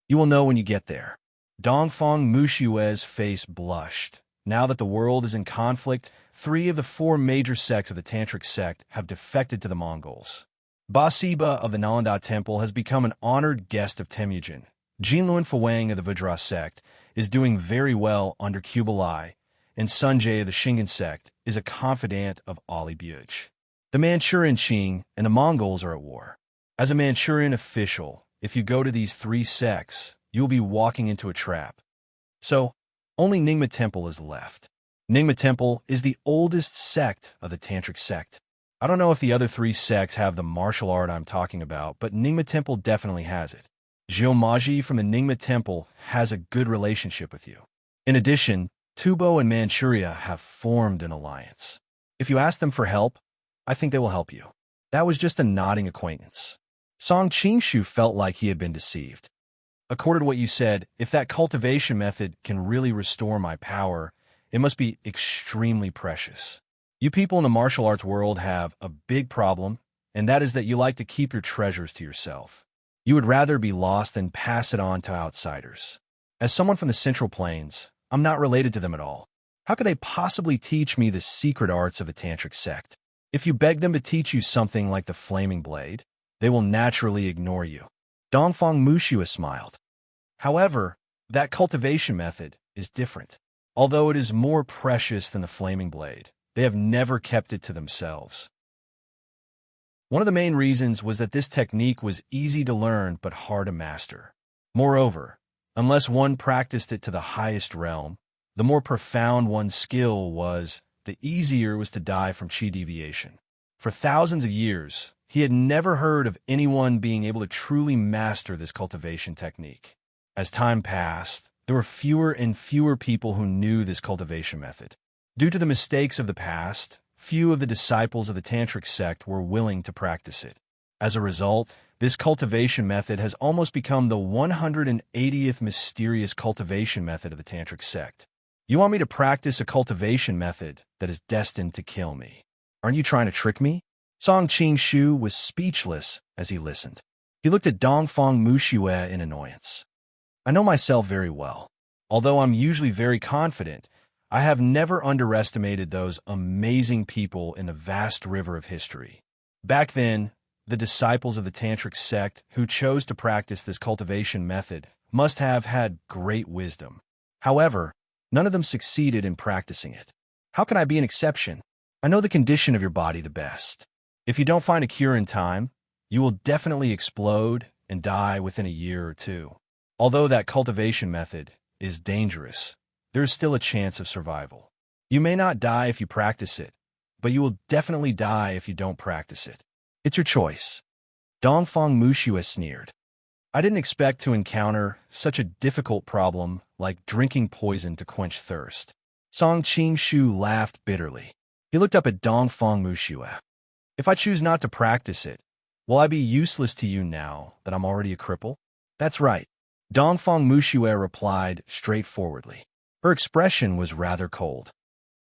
You will know when you get there. Dongfang Muxue's face blushed. Now that the world is in conflict, 3 of the 4 major sects of the tantric sect have defected to the Mongols. Basiba of the Nalanda Temple has become an honored guest of Temujin. Jinluan Fuwang of the Vajra sect is doing very well under Kublai, and Sunjay of the Shingon sect is a confidant of Ali Buj. The Manchurian Qing and the Mongols are at war. As a Manchurian official, if you go to these 3 sects, you will be walking into a trap. So, only Ningma Temple is left. Ningma Temple is the oldest sect of the Tantric sect. I don't know if the other 3 sects have the martial art I'm talking about, but Ningma Temple definitely has it. Jiumaji from the Ningma Temple has a good relationship with you. In addition, Tubo and Manchuria have formed an alliance. If you ask them for help, I think they will help you. That was just a nodding acquaintance. Song Qing-shu felt like he had been deceived. According to what you said, if that cultivation method can really restore my power, it must be extremely precious. You people in the martial arts world have a big problem, and that is that you like to keep your treasures to yourself. You would rather be lost than pass it on to outsiders. As someone from the Central Plains, I'm not related to them at all. How could they possibly teach me the secret arts of the Tantric sect? If you beg them to teach you something like the Flaming Blade, they will naturally ignore you. Dongfang Muxue smiled. However, that cultivation method is different. Although it is more precious than the Flaming Blade, they have never kept it to themselves. One of the main reasons was that this technique was easy to learn but hard to master. Moreover, unless one practiced it to the highest realm, the more profound one's skill was, the easier was to die from chi deviation. For thousands of years, he had never heard of anyone being able to truly master this cultivation technique. As time passed, there were fewer and fewer people who knew this cultivation method. Due to the mistakes of the past, few of the disciples of the Tantric sect were willing to practice it. As a result, this cultivation method has almost become the 180th mysterious cultivation method of the Tantric sect. You want me to practice a cultivation method that is destined to kill me? Aren't you trying to trick me? Song Qing-shu was speechless as he listened. He looked at Dongfang Muxue in annoyance. I know myself very well. Although I'm usually very confident, I have never underestimated those amazing people in the vast river of history. Back then, the disciples of the Tantric sect who chose to practice this cultivation method must have had great wisdom. However, none of them succeeded in practicing it. How can I be an exception? I know the condition of your body the best. If you don't find a cure in time, you will definitely explode and die within a year or two. Although that cultivation method is dangerous, there is still a chance of survival. You may not die if you practice it, but you will definitely die if you don't practice it. It's your choice. Dongfang Muxue sneered. I didn't expect to encounter such a difficult problem like drinking poison to quench thirst. Song Qing-shu laughed bitterly. He looked up at Dongfang Muxue. If I choose not to practice it, will I be useless to you now that I'm already a cripple? That's right. Dongfang Muxue replied straightforwardly. Her expression was rather cold.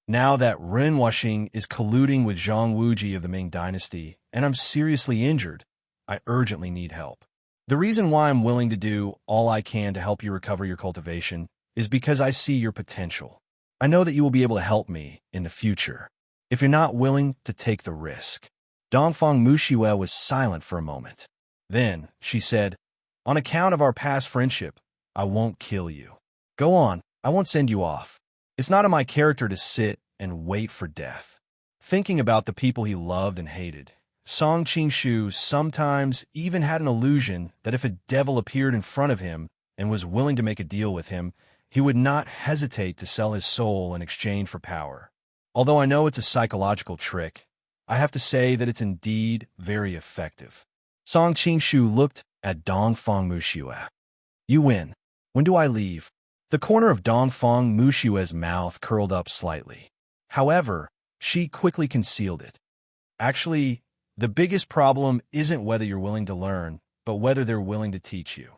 Now that Renwashing is colluding with Zhang Wuji of the Ming Dynasty, and I'm seriously injured, I urgently need help. The reason why I'm willing to do all I can to help you recover your cultivation is because I see your potential. I know that you will be able to help me in the future, if you're not willing to take the risk. Dongfang Muxue was silent for a moment. Then, she said, on account of our past friendship, I won't kill you. Go on, I won't send you off. It's not in my character to sit and wait for death. Thinking about the people he loved and hated, Song Qing-shu sometimes even had an illusion that if a devil appeared in front of him and was willing to make a deal with him, he would not hesitate to sell his soul in exchange for power. Although I know it's a psychological trick, I have to say that it's indeed very effective. Song Qing-shu looked at Dongfang Muxue. You win. When do I leave? The corner of Dongfang Muxue's mouth curled up slightly. However, she quickly concealed it. Actually, the biggest problem isn't whether you're willing to learn, but whether they're willing to teach you.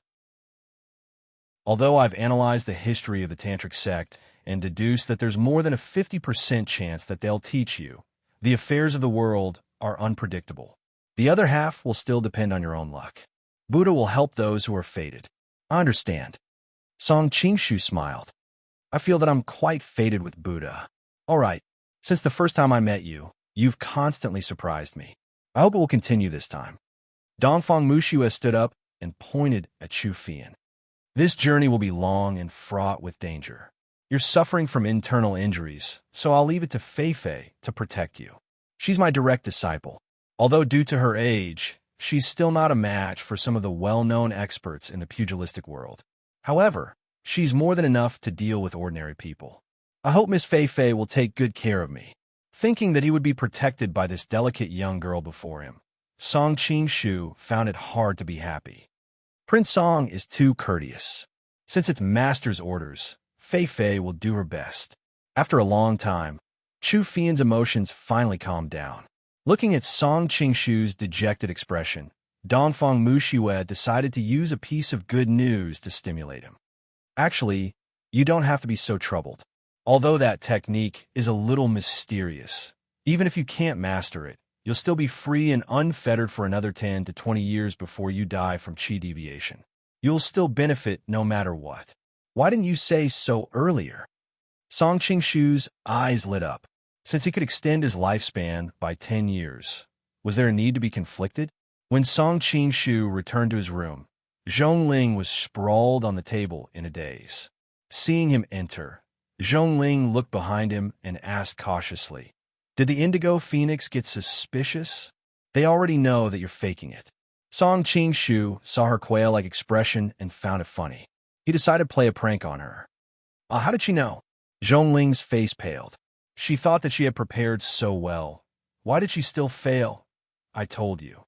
Although I've analyzed the history of the Tantric sect and deduced that there's more than a 50% chance that they'll teach you, the affairs of the world are unpredictable. The other half will still depend on your own luck. Buddha will help those who are fated. I understand. Song Qing-shu smiled. I feel that I'm quite fated with Buddha. All right, since the first time I met you, you've constantly surprised me. I hope it will continue this time. Dongfang Muxue stood up and pointed at Chu Fian. This journey will be long and fraught with danger. You're suffering from internal injuries, so I'll leave it to Fei Fei to protect you. She's my direct disciple. Although due to her age, she's still not a match for some of the well-known experts in the pugilistic world. However, she's more than enough to deal with ordinary people. I hope Miss Fei Fei will take good care of me. Thinking that he would be protected by this delicate young girl before him, Song Qing-shu found it hard to be happy. Prince Song is too courteous. Since it's master's orders, Fei Fei will do her best. After a long time, Chu Fian's emotions finally calmed down. Looking at Song Qing-shu's dejected expression, Dongfang Muxue decided to use a piece of good news to stimulate him. Actually, you don't have to be so troubled. Although that technique is a little mysterious, even if you can't master it, you'll still be free and unfettered for another 10 to 20 years before you die from qi deviation. You'll still benefit no matter what. Why didn't you say so earlier? Song Qing-shu's eyes lit up. Since he could extend his lifespan by 10 years, was there a need to be conflicted? When Song Qing-shu returned to his room, Zhongling was sprawled on the table in a daze. Seeing him enter, Zhongling looked behind him and asked cautiously, "Did the Indigo Phoenix get suspicious? They already know that you're faking it." Song Qing-shu saw her quail-like expression and found it funny. He decided to play a prank on her. How did she know? Zhongling's face paled. She thought that she had prepared so well. Why did she still fail? I told you.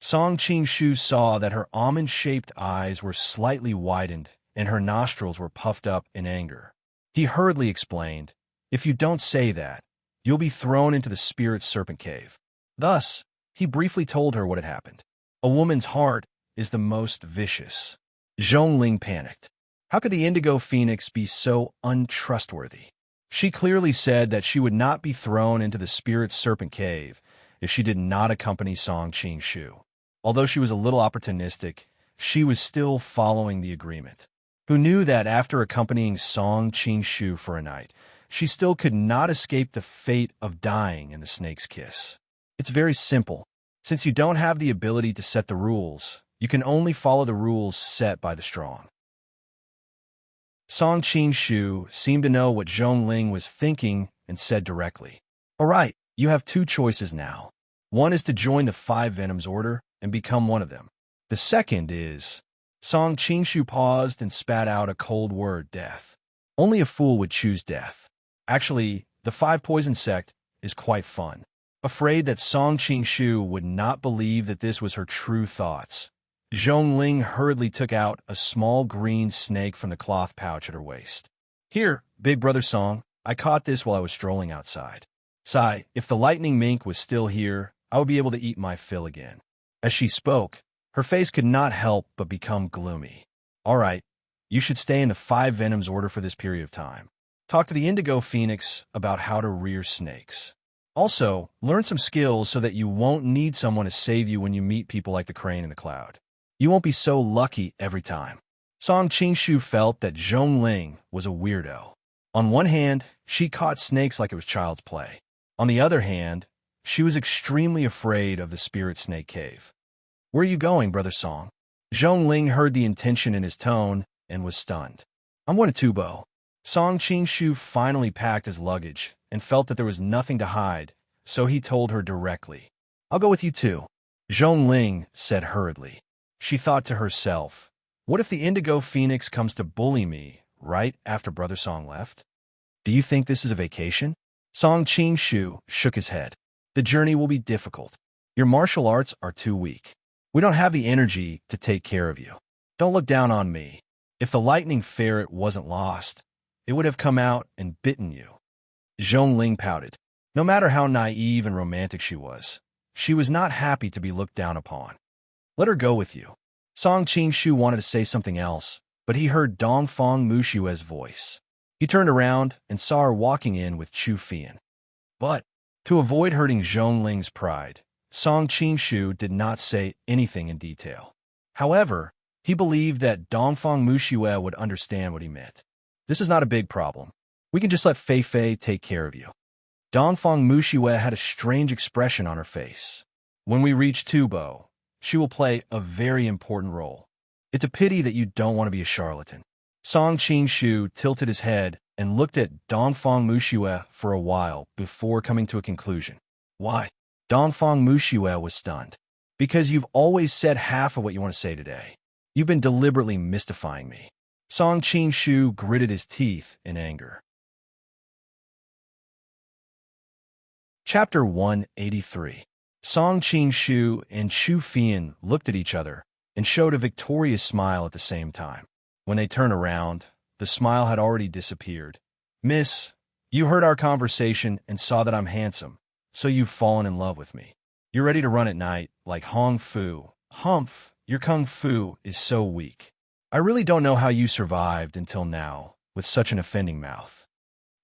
Song Qing-shu saw that her almond-shaped eyes were slightly widened, and her nostrils were puffed up in anger. He hurriedly explained, "If you don't say that, you'll be thrown into the spirit serpent cave." Thus, he briefly told her what had happened. A woman's heart is the most vicious. Zhongling panicked. How could the indigo phoenix be so untrustworthy? She clearly said that she would not be thrown into the spirit serpent cave if she did not accompany Song Qing-shu. Although she was a little opportunistic, she was still following the agreement. Who knew that after accompanying Song Qing-shu for a night, she still could not escape the fate of dying in the snake's kiss? It's very simple. Since you don't have the ability to set the rules, you can only follow the rules set by the strong. Song Qing-shu seemed to know what Zhongling was thinking and said directly, "All right, you have two choices now. One is to join the Five Venoms Order and become one of them. The second is..." Song Qing-shu paused and spat out a cold word, "Death." Only a fool would choose death. Actually, the Five Poison Sect is quite fun. Afraid that Song Qing-shu would not believe that this was her true thoughts, Zhongling hurriedly took out a small green snake from the cloth pouch at her waist. "Here, big brother Song, I caught this while I was strolling outside. Sigh, if the lightning mink was still here, I would be able to eat my fill again." As she spoke, her face could not help but become gloomy. "All right, you should stay in the Five Venoms Order for this period of time. Talk to the indigo phoenix about how to rear snakes. Also, learn some skills so that you won't need someone to save you when you meet people like the crane in the cloud. You won't be so lucky every time." Song Qing-shu felt that Zhongling was a weirdo. On one hand, she caught snakes like it was child's play. On the other hand, she was extremely afraid of the spirit snake cave. "Where are you going, brother Song?" Zhongling heard the intention in his tone and was stunned. "I'm going to Tubo." Song Qing-shu finally packed his luggage and felt that there was nothing to hide, so he told her directly. "I'll go with you too," Zhongling said hurriedly. She thought to herself, what if the indigo phoenix comes to bully me right after Brother Song left? "Do you think this is a vacation?" Song Qing-shu shook his head. "The journey will be difficult. Your martial arts are too weak. We don't have the energy to take care of you. Don't look down on me. If the lightning ferret wasn't lost, it would have come out and bitten you." Zhongling pouted. No matter how naive and romantic she was not happy to be looked down upon. "Let her go with you." Song Qing-shu wanted to say something else, but he heard Dongfang Mushue's voice. He turned around and saw her walking in with Chu Fian. But, to avoid hurting Zhongling's pride, Song Qing-shu did not say anything in detail. However, he believed that Dongfang Mushue would understand what he meant. "This is not a big problem. We can just let Fei Fei take care of you." Dongfang Mushue had a strange expression on her face. "When we reach Tubo, she will play a very important role. It's a pity that you don't want to be a charlatan." Song Qing-shu tilted his head and looked at Dongfang Mushue for a while before coming to a conclusion. "Why?" Dongfang Mushue was stunned. "Because you've always said half of what you want to say today. You've been deliberately mystifying me." Song Qing-shu gritted his teeth in anger. Chapter 183. Song Qing-shu and Chu Fian looked at each other and showed a victorious smile at the same time. When they turned around, the smile had already disappeared. "Miss, you heard our conversation and saw that I'm handsome, so you've fallen in love with me. You're ready to run at night like Hong Fu. Humph, your kung fu is so weak. I really don't know how you survived until now with such an offending mouth."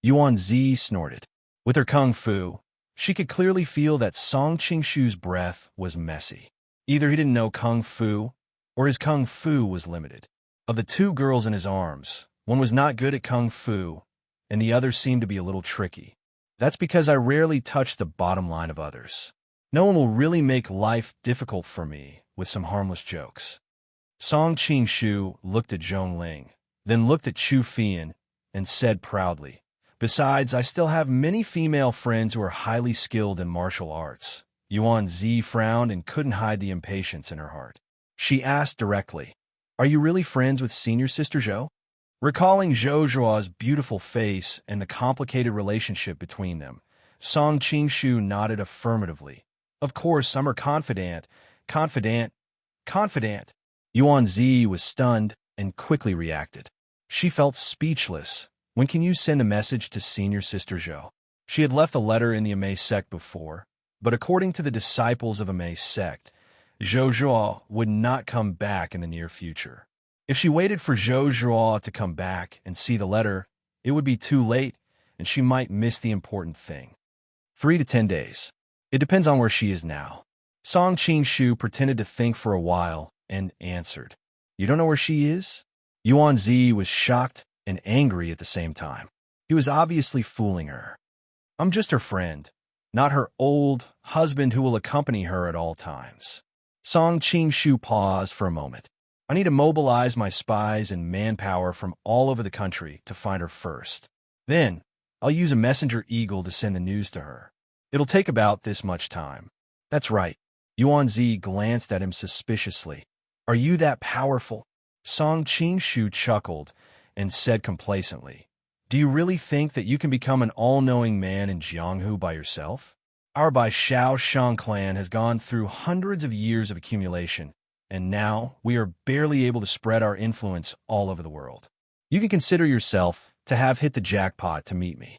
Yuan Zi snorted. With her kung fu, she could clearly feel that Song Qing-shu's breath was messy. Either he didn't know kung fu, or his kung fu was limited. Of the two girls in his arms, one was not good at kung fu, and the other seemed to be a little tricky. "That's because I rarely touch the bottom line of others. No one will really make life difficult for me with some harmless jokes." Song Qing-shu looked at Zhongling, then looked at Chu Fian, and said proudly, "Besides, I still have many female friends who are highly skilled in martial arts." Yuan Zi frowned and couldn't hide the impatience in her heart. She asked directly, "Are you really friends with senior sister Zhou?" Recalling Zhou Zhua's beautiful face and the complicated relationship between them, Song Qing-shu nodded affirmatively. "Of course, I'm her confidant. Confidant. Yuan Zi was stunned, and quickly reacted. She felt speechless. When can you send a message to senior sister Zhou? She had left a letter in the Amei sect before, but according to the disciples of Amei sect, Zhou Zhuo would not come back in the near future. If she waited for Zhou Zhuo to come back and see the letter, it would be too late, and she might miss the important thing. 3 to 10 days. It depends on where she is now. Song Qing-shu pretended to think for a while and answered. You don't know where she is? Yuan Zi was shocked and angry at the same time. He was obviously fooling her. I'm just her friend, not her old husband who will accompany her at all times. Song Qing-shu paused for a moment. I need to mobilize my spies and manpower from all over the country to find her first. Then, I'll use a messenger eagle to send the news to her. It'll take about this much time. That's right. Yuan Zi glanced at him suspiciously. Are you that powerful? Song Qing-shu chuckled and said complacently, do you really think that you can become an all-knowing man in Jianghu by yourself? Our Bai Shao Shang clan has gone through hundreds of years of accumulation, and now we are barely able to spread our influence all over the world. You can consider yourself to have hit the jackpot to meet me.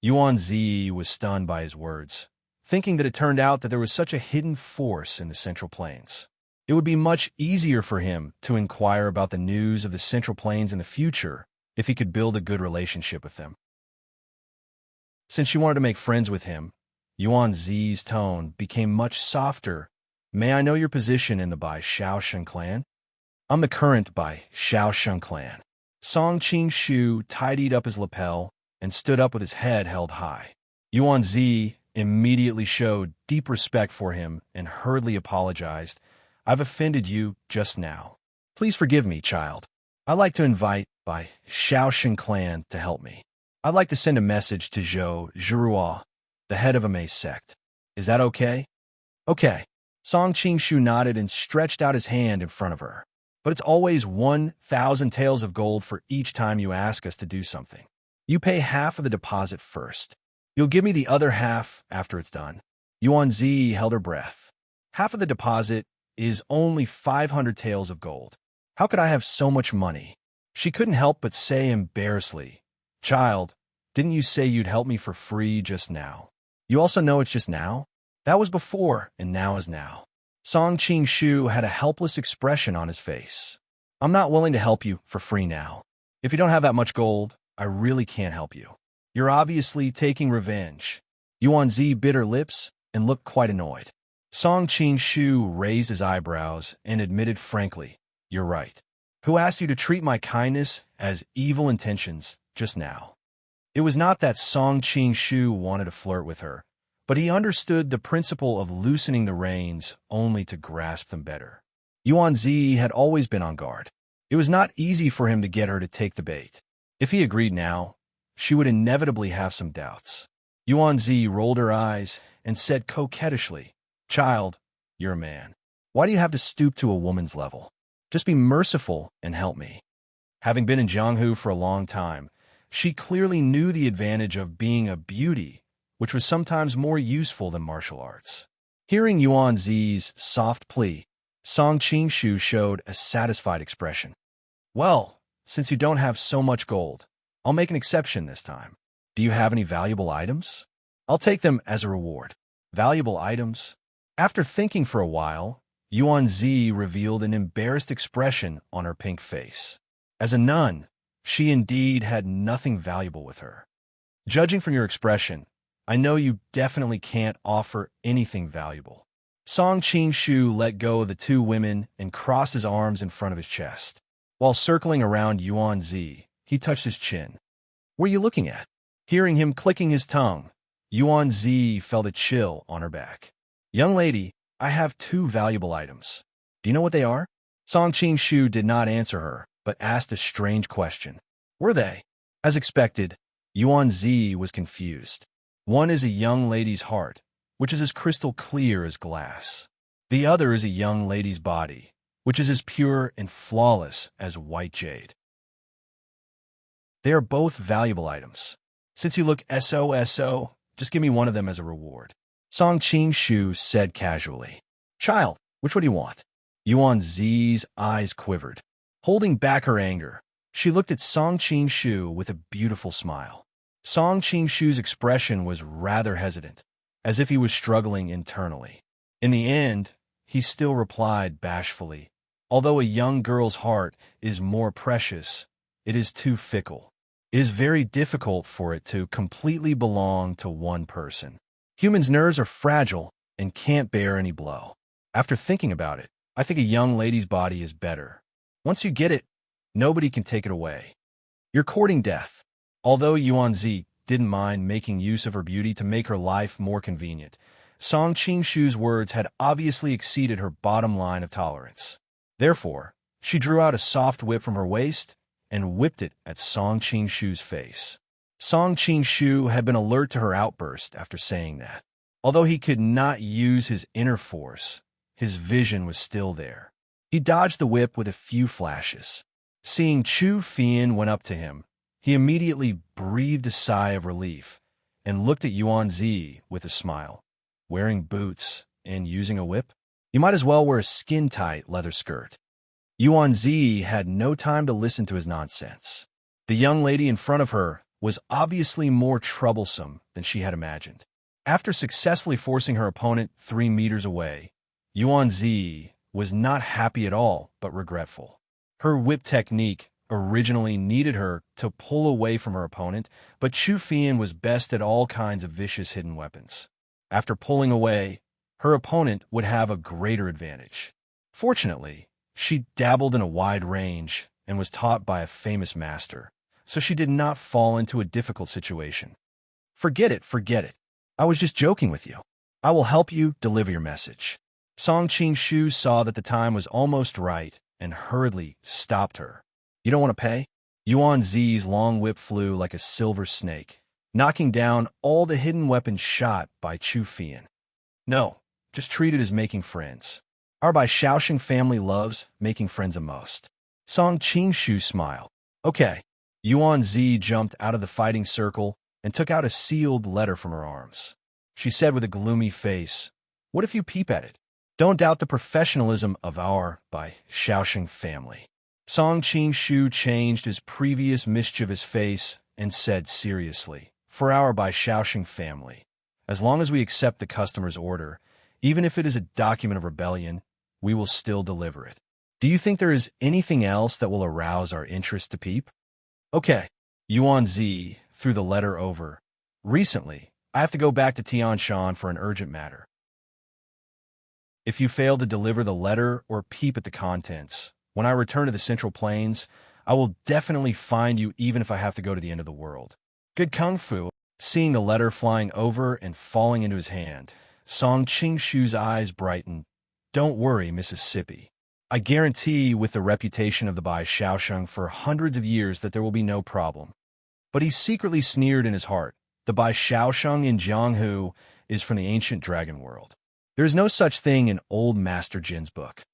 Yuan Zi was stunned by his words, thinking that it turned out that there was such a hidden force in the Central Plains. It would be much easier for him to inquire about the news of the Central Plains in the future if he could build a good relationship with them. Since she wanted to make friends with him, Yuan Zi's tone became much softer. May I know your position in the Bai Shaosheng clan? I'm the current Bai Shaosheng clan. Song Qing-shu tidied up his lapel and stood up with his head held high. Yuan Zi immediately showed deep respect for him and hurriedly apologized. I've offended you just now. Please forgive me, child. I'd like to invite Bai Shaosheng clan to help me. I'd like to send a message to Zhou Zhuo, the head of a Mei sect. Is that okay? Okay. Song Qing-shu nodded and stretched out his hand in front of her. But it's always 1,000 taels of gold for each time you ask us to do something. You pay half of the deposit first. You'll give me the other half after it's done. Yuan Zi held her breath. Half of the deposit is only 500 taels of gold. How could I have so much money? She couldn't help but say embarrassedly, Child, didn't you say you'd help me for free just now? You also know it's just now? That was before, and now is now. Song Qing-shu had a helpless expression on his face. I'm not willing to help you for free now. If you don't have that much gold, I really can't help you. You're obviously taking revenge. Yuan Zi bit her lips and looked quite annoyed. Song Qing-shu raised his eyebrows and admitted frankly, You're right. Who asked you to treat my kindness as evil intentions just now? It was not that Song Qing-shu wanted to flirt with her, but he understood the principle of loosening the reins only to grasp them better. Yuan Zi had always been on guard. It was not easy for him to get her to take the bait. If he agreed now, she would inevitably have some doubts. Yuan Zi rolled her eyes and said coquettishly, Child, you're a man. Why do you have to stoop to a woman's level? Just be merciful and help me. Having been in Jianghu for a long time, she clearly knew the advantage of being a beauty, which was sometimes more useful than martial arts. Hearing Yuan Zi's soft plea, Song Qing-shu showed a satisfied expression. Well, since you don't have so much gold, I'll make an exception this time. Do you have any valuable items? I'll take them as a reward. Valuable items? After thinking for a while, Yuan Zi revealed an embarrassed expression on her pink face. As a nun, she indeed had nothing valuable with her. Judging from your expression, I know you definitely can't offer anything valuable. Song Qing-shu let go of the two women and crossed his arms in front of his chest. While circling around Yuan Zi, he touched his chin. What are you looking at? Hearing him clicking his tongue, Yuan Zi felt a chill on her back. Young lady, I have 2 valuable items. Do you know what they are? Song Qing-shu did not answer her, but asked a strange question. Were they? As expected, Yuan Zi was confused. One is a young lady's heart, which is as crystal clear as glass. The other is a young lady's body, which is as pure and flawless as white jade. They are both valuable items. Since you look SOSO, just give me one of them as a reward. Song Qing-shu said casually. Child, which one do you want? Yuan Zi's eyes quivered. Holding back her anger, she looked at Song Qing-shu with a beautiful smile. Song Qing-shu's expression was rather hesitant, as if he was struggling internally. In the end, he still replied bashfully, "Although a young girl's heart is more precious, it is too fickle. It is very difficult for it to completely belong to one person. Humans' nerves are fragile and can't bear any blow. After thinking about it, I think a young lady's body is better. Once you get it, nobody can take it away. You're courting death." Although Yuanzi didn't mind making use of her beauty to make her life more convenient, Song Qing-shu's words had obviously exceeded her bottom line of tolerance. Therefore, she drew out a soft whip from her waist and whipped it at Song Qing-shu's face. Song Qing-shu had been alert to her outburst after saying that. Although he could not use his inner force, his vision was still there. He dodged the whip with a few flashes. Seeing Chu Fian went up to him, he immediately breathed a sigh of relief and looked at Yuanzi with a smile. Wearing boots and using a whip? You might as well wear a skin-tight leather skirt. Yuanzi had no time to listen to his nonsense. The young lady in front of her was obviously more troublesome than she had imagined. After successfully forcing her opponent 3 meters away, Yuanzi was not happy at all, but regretful. Her whip technique originally needed her to pull away from her opponent, but Chu Fian was best at all kinds of vicious hidden weapons. After pulling away, her opponent would have a greater advantage. Fortunately, she dabbled in a wide range and was taught by a famous master, so she did not fall into a difficult situation. Forget it. I was just joking with you. I will help you deliver your message." Song Qing-shu saw that the time was almost right and hurriedly stopped her. "You don't want to pay?" Yuan Zi's long whip flew like a silver snake, knocking down all the hidden weapons shot by Chu Fian. "No, just treat it as making friends. Our Bai Shaoxing family loves making friends the most." Song Qing-shu smiled. "Okay." Yuan Zi jumped out of the fighting circle and took out a sealed letter from her arms. She said with a gloomy face, "What if you peep at it? Don't doubt the professionalism of our Bai Shaoxing family." Song Qing-shu changed his previous mischievous face and said seriously, "For our Bai Shaoxing family, as long as we accept the customer's order, even if it is a document of rebellion, we will still deliver it. Do you think there is anything else that will arouse our interest to peep?" "Okay." Yuan Zi threw the letter over. "Recently, I have to go back to Tianshan for an urgent matter. If you fail to deliver the letter or peep at the contents, when I return to the Central Plains, I will definitely find you even if I have to go to the end of the world." "Good kung fu." Seeing the letter flying over and falling into his hand, Song Qing-shu's eyes brightened. "Don't worry, Mississippi. I guarantee with the reputation of the Bai Shaoxing for hundreds of years that there will be no problem." But he secretly sneered in his heart. The Bai Shaoxing in Jianghu is from the ancient dragon world. There is no such thing in old Master Jin's book.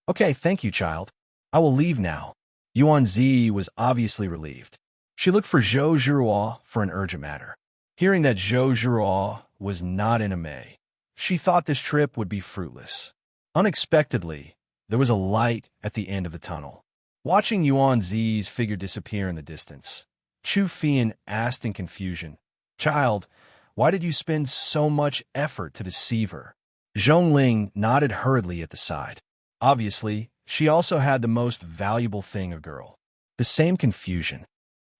"Okay, thank you, child. I will leave now." Yuan Zi was obviously relieved. She looked for Zhou Zhuruo for an urgent matter. Hearing that Zhou Zhuruo was not in a May, she thought this trip would be fruitless. Unexpectedly, there was a light at the end of the tunnel. Watching Yuan Zi's figure disappear in the distance, Chu Fian asked in confusion, "Child, why did you spend so much effort to deceive her?" Zhongling nodded hurriedly at the side. Obviously, she also had the most valuable thing a girl. The same confusion.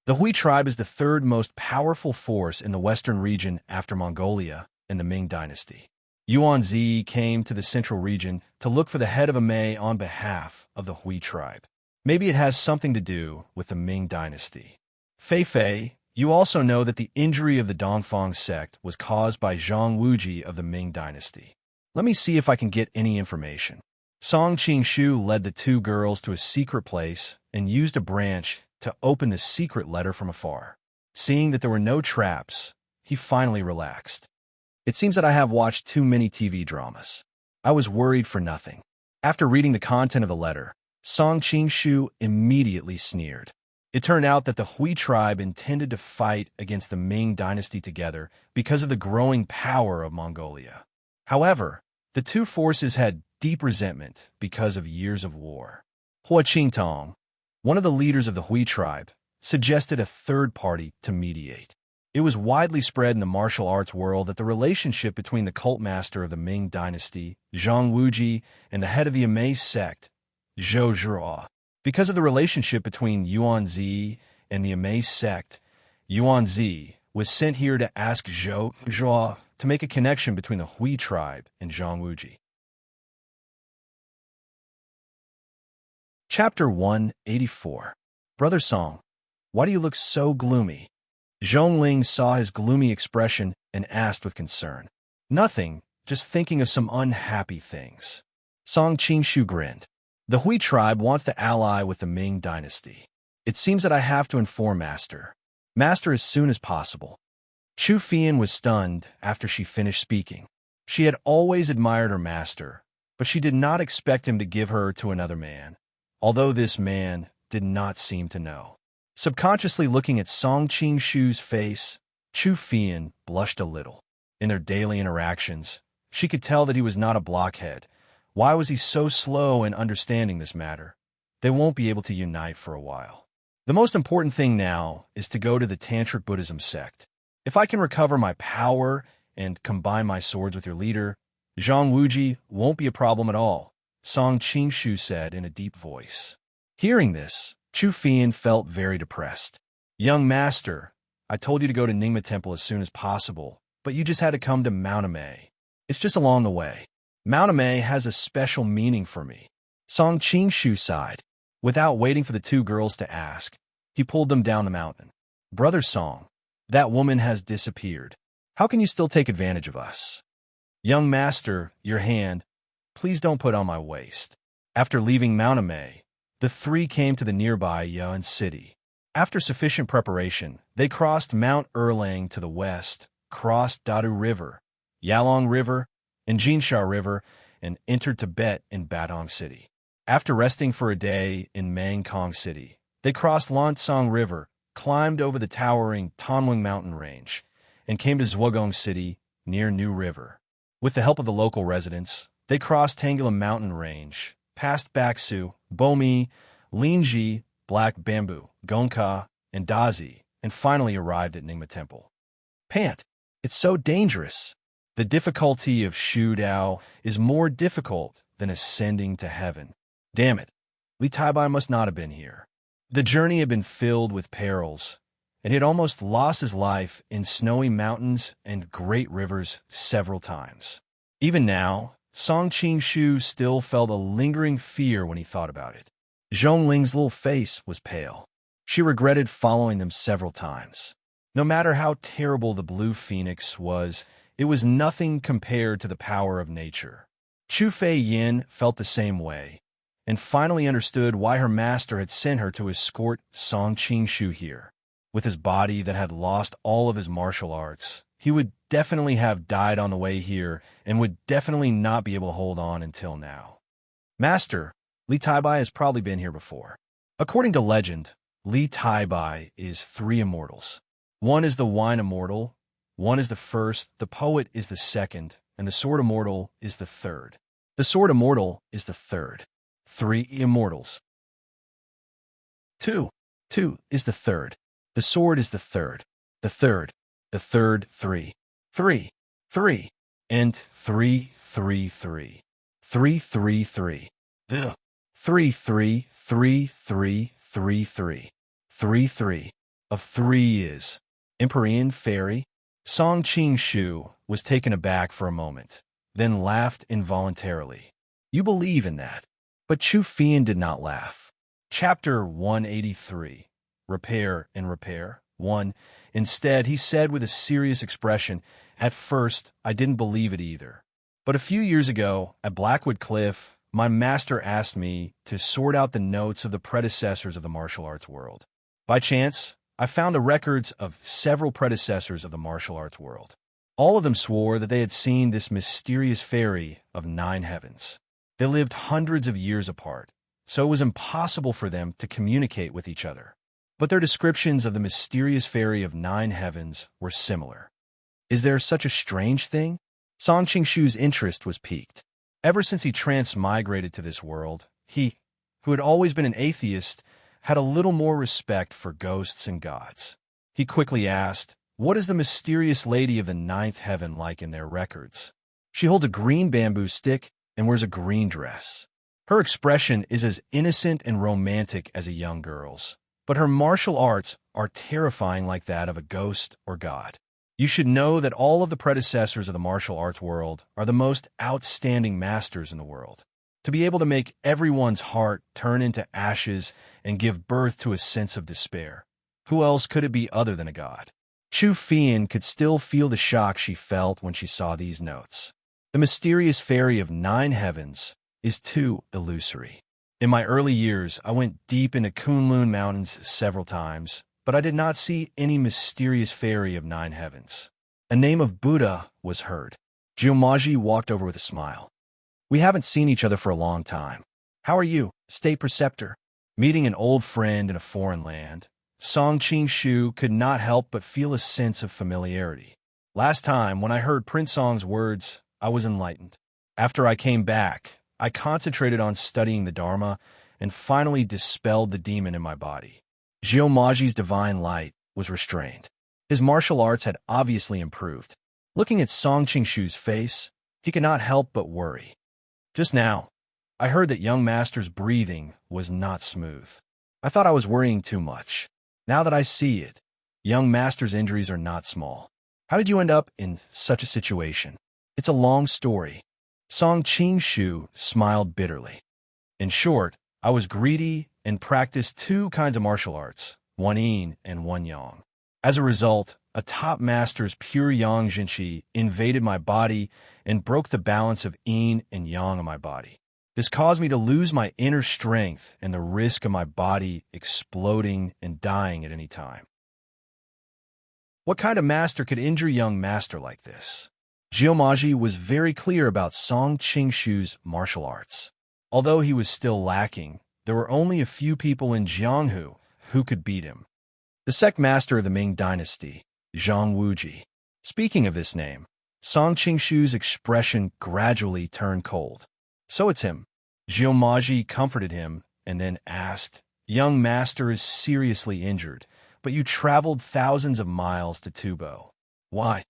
The Hui tribe is the third most powerful force in the western region after Mongolia and the Ming dynasty. Yuan Zi came to the central region to look for the head of a Mei on behalf of the Hui tribe. Maybe it has something to do with the Ming dynasty. Fei, you also know that the injury of the Dongfang sect was caused by Zhang Wuji of the Ming dynasty. Let me see if I can get any information. Song Qing-shu led the two girls to a secret place and used a branch to open the secret letter from afar. Seeing that there were no traps, he finally relaxed. "It seems that I have watched too many TV dramas. I was worried for nothing." After reading the content of the letter, Song Qing-shu immediately sneered. It turned out that the Hui tribe intended to fight against the Ming dynasty together because of the growing power of Mongolia. However, the two forces had deep resentment because of years of war. Hua Qingtong, One of the leaders of the Hui tribe suggested a third party to mediate. It was widely spread in the martial arts world that the relationship between the cult master of the Ming dynasty, Zhang Wuji, and the head of the Amaze sect, Zhou Zhuo. Because of the relationship between Yuanzi and the Amaze sect, Yuanzi was sent here to ask Zhou Zhuo to make a connection between the Hui tribe and Zhang Wuji. Chapter 184. Brother Song, why do you look so gloomy? Zhongling saw his gloomy expression and asked with concern. Nothing, just thinking of some unhappy things. Song Qingshu grinned. The Hui tribe wants to ally with the Ming dynasty. It seems that I have to inform Master. Master as soon as possible. Chu Fian was stunned after she finished speaking. She had always admired her master, but she did not expect him to give her to another man, although this man did not seem to know. Subconsciously looking at Song Qingshu's face, Chu Fian blushed a little. In their daily interactions, she could tell that he was not a blockhead. Why was he so slow in understanding this matter? They won't be able to unite for a while. The most important thing now is to go to the Tantric Buddhism sect. If I can recover my power and combine my swords with your leader, Zhang Wuji won't be a problem at all, Song Qingshu said in a deep voice. Hearing this, Chu Fian felt very depressed. Young master, I told you to go to Ningma Temple as soon as possible, but you just had to come to Mount Amei. It's just along the way. Mount Amei has a special meaning for me. Song Qingshu sighed. Without waiting for the two girls to ask, he pulled them down the mountain. Brother Song, that woman has disappeared. How can you still take advantage of us? Young master, your hand, please don't put on my waist. After leaving Mount Amei, the three came to the nearby Yuan city. After sufficient preparation, they crossed Mount Erlang to the west, crossed Dadu River, Yalong River, and Jinsha River, and entered Tibet in Badong City. After resting for a day in Mangkong City, they crossed Lansong River, climbed over the towering Tonwing Mountain Range, and came to Zhuogong City near New River. With the help of the local residents, they crossed Tangela Mountain Range, passed Baksu, Bomi, Linji, Black Bamboo, Gongka, and Dazi, and finally arrived at Ningma Temple. Pant, it's so dangerous. The difficulty of Shu Dao is more difficult than ascending to heaven. Damn it, Li Taibai must not have been here. The journey had been filled with perils, and he had almost lost his life in snowy mountains and great rivers several times. Even now, Song Qingshu still felt a lingering fear when he thought about it. Zhongling's little face was pale. She regretted following them several times. No matter how terrible the Blue Phoenix was, it was nothing compared to the power of nature. Chu Fei Yin felt the same way, and finally understood why her master had sent her to escort Song Qingshu here. With his body that had lost all of his martial arts, he would definitely have died on the way here and would definitely not be able to hold on until now. Master, Li Taibai has probably been here before. According to legend, Li Taibai is 3 immortals. One is the wine immortal, one is the first, the poet is the second, and the sword immortal is the third. The sword immortal is the third. 3 immortals. 2 is the third. The sword is the third. The third, 3, and 3, 3, 3. 3, 3, 3. The 3, 3, 3, 3, 3, 3. 3, 3 of 3 is Empyrean Fairy. Song Qingshu was taken aback for a moment, then laughed involuntarily. You believe in that? But Chu Fian did not laugh. Chapter 183. Repair and Repair. 1. Instead, he said with a serious expression, At first, I didn't believe it either. But a few years ago, at Blackwood Cliff, my master asked me to sort out the notes of the predecessors of the martial arts world. By chance, I found the records of several predecessors of the martial arts world. All of them swore that they had seen this mysterious fairy of 9 heavens. They lived hundreds of years apart, so it was impossible for them to communicate with each other. But their descriptions of the mysterious fairy of 9 heavens were similar. Is there such a strange thing? Song Qingshu's interest was piqued. Ever since he transmigrated to this world, he, who had always been an atheist, had a little more respect for ghosts and gods. He quickly asked, "What is the mysterious lady of the ninth heaven like in their records?" "She holds a green bamboo stick and wears a green dress. Her expression is as innocent and romantic as a young girl's, but her martial arts are terrifying like that of a ghost or god. You should know that all of the predecessors of the martial arts world are the most outstanding masters in the world. To be able to make everyone's heart turn into ashes and give birth to a sense of despair. Who else could it be other than a god?" Chu Fian could still feel the shock she felt when she saw these notes. The mysterious fairy of 9 heavens is too illusory. In my early years, I went deep into Kunlun Mountains several times, but I did not see any mysterious fairy of 9 heavens. A name of Buddha was heard. Geomaji walked over with a smile. "We haven't seen each other for a long time. How are you, State Preceptor?" Meeting an old friend in a foreign land, Song Qing-shu could not help but feel a sense of familiarity. Last time, when I heard Prince Song's words, I was enlightened. After I came back, I concentrated on studying the Dharma and finally dispelled the demon in my body. Geomaji's divine light was restrained. His martial arts had obviously improved. Looking at Song Qing-shu's face, he could not help but worry. "Just now, I heard that young master's breathing was not smooth. I thought I was worrying too much. Now that I see it, young master's injuries are not small. How did you end up in such a situation?" "It's a long story." Song Qing-shu smiled bitterly. "In short, I was greedy and practiced 2 kinds of martial arts, one yin and one yang. As a result, a top master's pure yang jinqi invaded my body and broke the balance of yin and yang in my body. This caused me to lose my inner strength and the risk of my body exploding and dying at any time." What kind of master could injure young master like this? Geomaji was very clear about Song Qing-shu's martial arts. Although he was still lacking, there were only a few people in Jianghu who could beat him. The sect master of the Ming dynasty, Zhang Wuji. Speaking of this name, Song Qing-shu's expression gradually turned cold. "So it's him." Geomaji comforted him and then asked, "Young master is seriously injured, but you traveled thousands of miles to Tubo. Why?"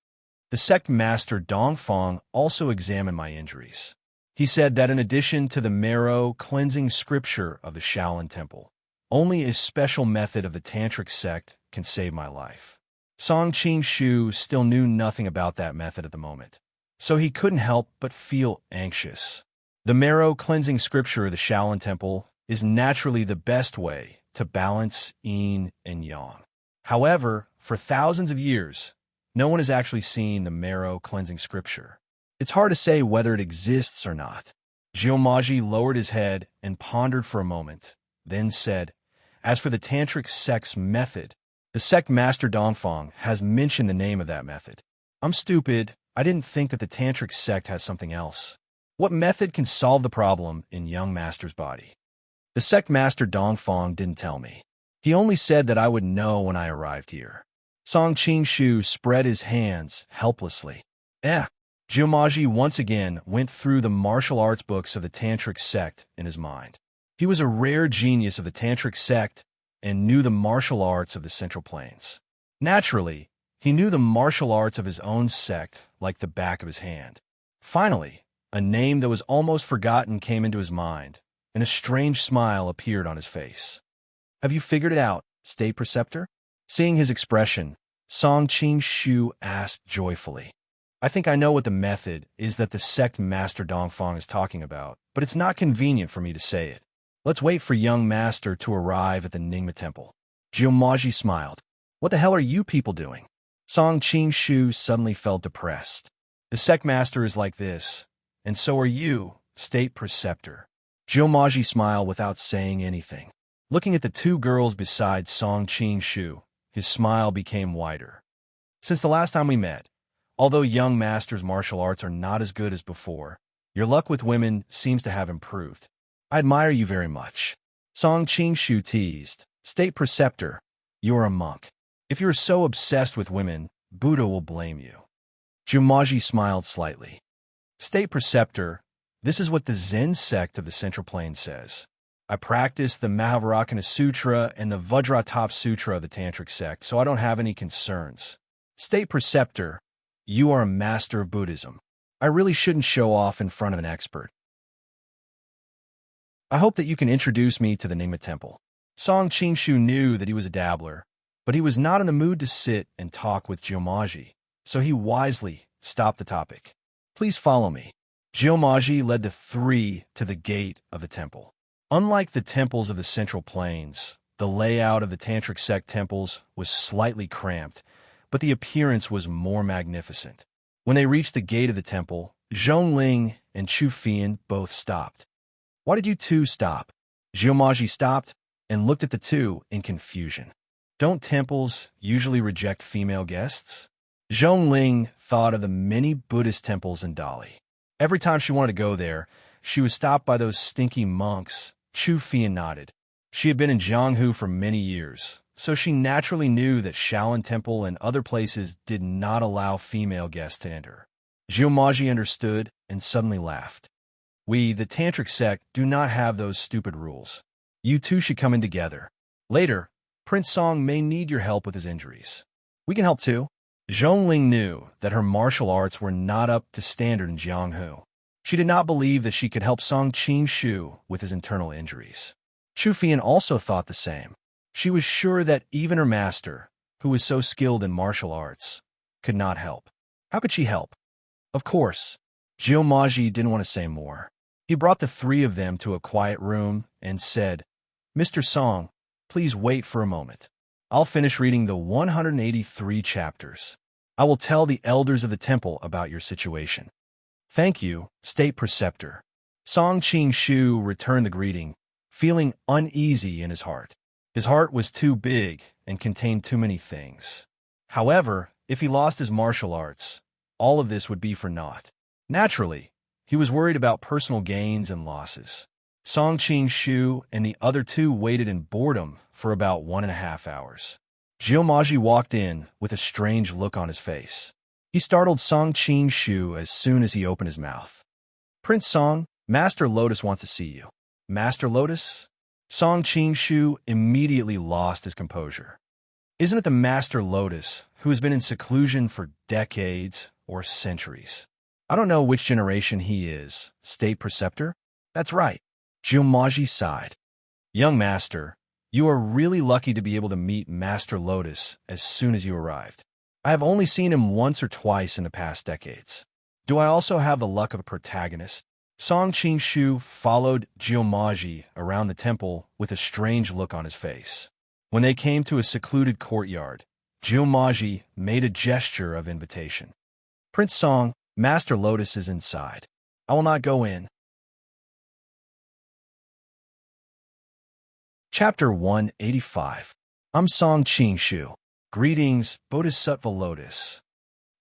The sect master Dongfang also examined my injuries. He said that in addition to the marrow cleansing scripture of the Shaolin Temple, only a special method of the Tantric sect can save my life. Song Qing-shu still knew nothing about that method at the moment, so he couldn't help but feel anxious. The marrow cleansing scripture of the Shaolin Temple is naturally the best way to balance yin and yang. However, for thousands of years, no one has actually seen the marrow cleansing scripture. It's hard to say whether it exists or not. Geomaji lowered his head and pondered for a moment, then said, "As for the Tantric sect's method, the sect master Dongfang has mentioned the name of that method. I'm stupid. I didn't think that the Tantric sect has something else. What method can solve the problem in young master's body?" The sect master Dongfang didn't tell me. He only said that I would know when I arrived here. Song Qing-shu spread his hands helplessly. Geomaji once again went through the martial arts books of the Tantric sect in his mind. He was a rare genius of the Tantric sect and knew the martial arts of the Central Plains. Naturally, he knew the martial arts of his own sect like the back of his hand. Finally, a name that was almost forgotten came into his mind, and a strange smile appeared on his face. "Have you figured it out, State Preceptor?" Seeing his expression, Song Qing-shu asked joyfully. "I think I know what the method is that the sect master Dongfang is talking about, but it's not convenient for me to say it. Let's wait for young master to arrive at the Ningma temple." Geomaji smiled. "What the hell are you people doing?" Song Qing-shu suddenly felt depressed. "The sect master is like this, and so are you, State Preceptor." Geomaji smiled without saying anything. Looking at the 2 girls beside Song Qing-shu, his smile became wider. "Since the last time we met, although young master's martial arts are not as good as before, your luck with women seems to have improved. I admire you very much." Song Qing-shu teased, "State Preceptor, you are a monk. If you are so obsessed with women, Buddha will blame you." Geomaji smiled slightly. "State Preceptor, this is what the Zen sect of the Central Plains says. I practiced the Mahavajrayana Sutra and the Vajratap Sutra of the Tantric sect, so I don't have any concerns. State Preceptor, you are a master of Buddhism. I really shouldn't show off in front of an expert. I hope that you can introduce me to the Nyingma Temple. Song Qingshu knew that he was a dabbler, but he was not in the mood to sit and talk with Jiomaji, so he wisely stopped the topic. Please follow me. Jiomaji led the three to the gate of the temple. Unlike the temples of the Central Plains, the layout of the Tantric sect temples was slightly cramped, but the appearance was more magnificent. When they reached the gate of the temple, Zhongling and Chu Fian both stopped. Why did you two stop? Jiomaji stopped and looked at the two in confusion. Don't temples usually reject female guests? Zhongling thought of the many Buddhist temples in Dali. Every time she wanted to go there, she was stopped by those stinky monks. Chu Fian nodded. She had been in Jianghu for many years, so she naturally knew that Shaolin Temple and other places did not allow female guests to enter. Jiomaji understood and suddenly laughed. We, the Tantric sect, do not have those stupid rules. You two should come in together. Later, Prince Song may need your help with his injuries. We can help too. Zhongling knew that her martial arts were not up to standard in Jianghu. She did not believe that she could help Song Qingshu with his internal injuries. Chu Fian also thought the same. She was sure that even her master, who was so skilled in martial arts, could not help. How could she help? Of course, Jiomaji didn't want to say more. He brought the three of them to a quiet room and said, Mr. Song, please wait for a moment. I'll finish reading the 183 chapters. I will tell the elders of the temple about your situation. Thank you, State Preceptor. Song Qingshu returned the greeting, feeling uneasy in his heart. His heart was too big and contained too many things. However, if he lost his martial arts, all of this would be for naught. Naturally, he was worried about personal gains and losses. Song Qingshu and the other two waited in boredom for about 1.5 hours. Jiomaji walked in with a strange look on his face. He startled Song Qingshu as soon as he opened his mouth. Prince Song, Master Lotus wants to see you. Master Lotus? Song Qingshu immediately lost his composure. Isn't it the Master Lotus who has been in seclusion for decades or centuries? I don't know which generation he is. State Preceptor? That's right. Jiomaji sighed. Young Master, you are really lucky to be able to meet Master Lotus as soon as you arrived. I have only seen him once or twice in the past decades. Do I also have the luck of a protagonist? Song Qingshu followed Jiomaji around the temple with a strange look on his face. When they came to a secluded courtyard, Jiomaji made a gesture of invitation. Prince Song, Master Lotus is inside. I will not go in. Chapter 185. I'm Song Qingshu. Greetings, Bodhisattva Lotus.